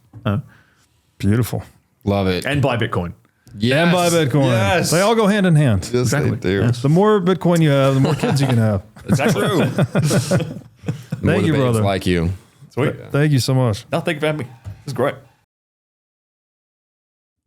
Speaker 1: Beautiful.
Speaker 3: Love it.
Speaker 2: And buy Bitcoin.
Speaker 3: Yes.
Speaker 1: And buy Bitcoin.
Speaker 3: Yes.
Speaker 1: They all go hand in hand.
Speaker 3: Yes,
Speaker 2: Exactly.
Speaker 3: they do.
Speaker 1: The more Bitcoin you have, the more kids you can have.
Speaker 3: It's true.
Speaker 1: Thank you, brother.
Speaker 3: Like you.
Speaker 2: Sweet.
Speaker 1: Thank you so much.
Speaker 2: No, thank you for having me. It's great.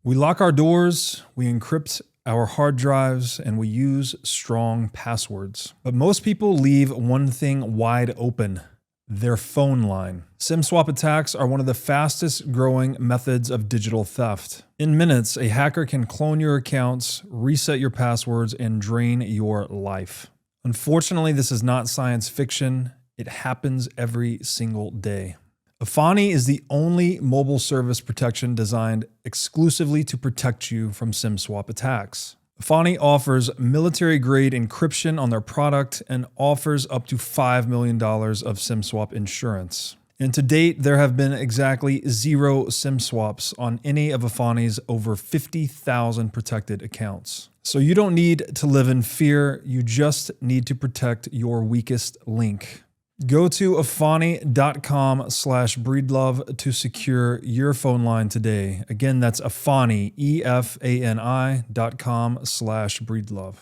Speaker 1: We lock our doors, we encrypt our hard drives, and we use strong passwords. But most people leave one thing wide open: their phone line. SIM swap attacks are one of the fastest growing methods of digital theft. In minutes, a hacker can clone your accounts, reset your passwords, and drain your life. Unfortunately, this is not science fiction. It happens every single day. Efani is the only mobile service protection designed exclusively to protect you from SIM swap attacks. Efani offers military-grade encryption on their product and offers up to $5 million of SIM swap insurance. And to date, there have been exactly 0 SIM swaps on any of Efani's over 50,000 protected accounts. So you don't need to live in fear, you just need to protect your weakest link. Go to efani.com/breedlove to secure your phone line today. Again, that's Efani, EFANI.com/breedlove.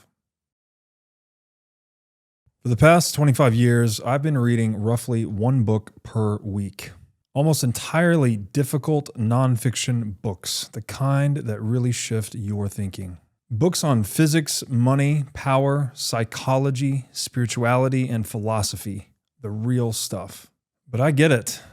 Speaker 1: For the past 25 years, I've been reading roughly one book per week. Almost entirely difficult nonfiction books, the kind that really shift your thinking. Books on physics, money, power, psychology, spirituality, and philosophy. The real stuff. But I get it.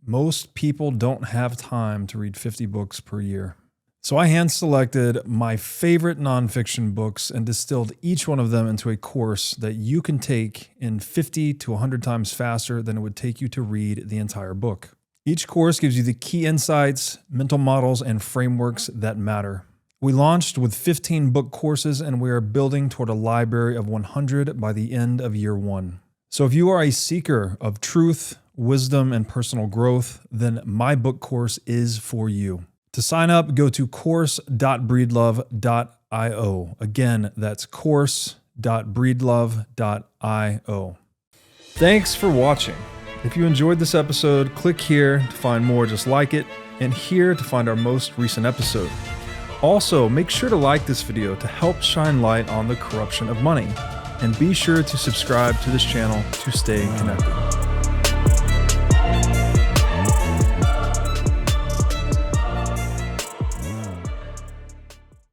Speaker 1: Most people don't have time to read 50 books per year. So I hand selected my favorite nonfiction books and distilled each one of them into a course that you can take in 50 to 100 times faster than it would take you to read the entire book. Each course gives you the key insights, mental models, and frameworks that matter. We launched with 15 book courses, and we are building toward a library of 100 by the end of year 1. So if you are a seeker of truth, wisdom, and personal growth, then my book course is for you. To sign up, go to course.breedlove.io. Again, that's course.breedlove.io. Thanks for watching. If you enjoyed this episode, click here to find more just like it, and here to find our most recent episode. Also, make sure to like this video to help shine light on the corruption of money, and be sure to subscribe to this channel to stay connected.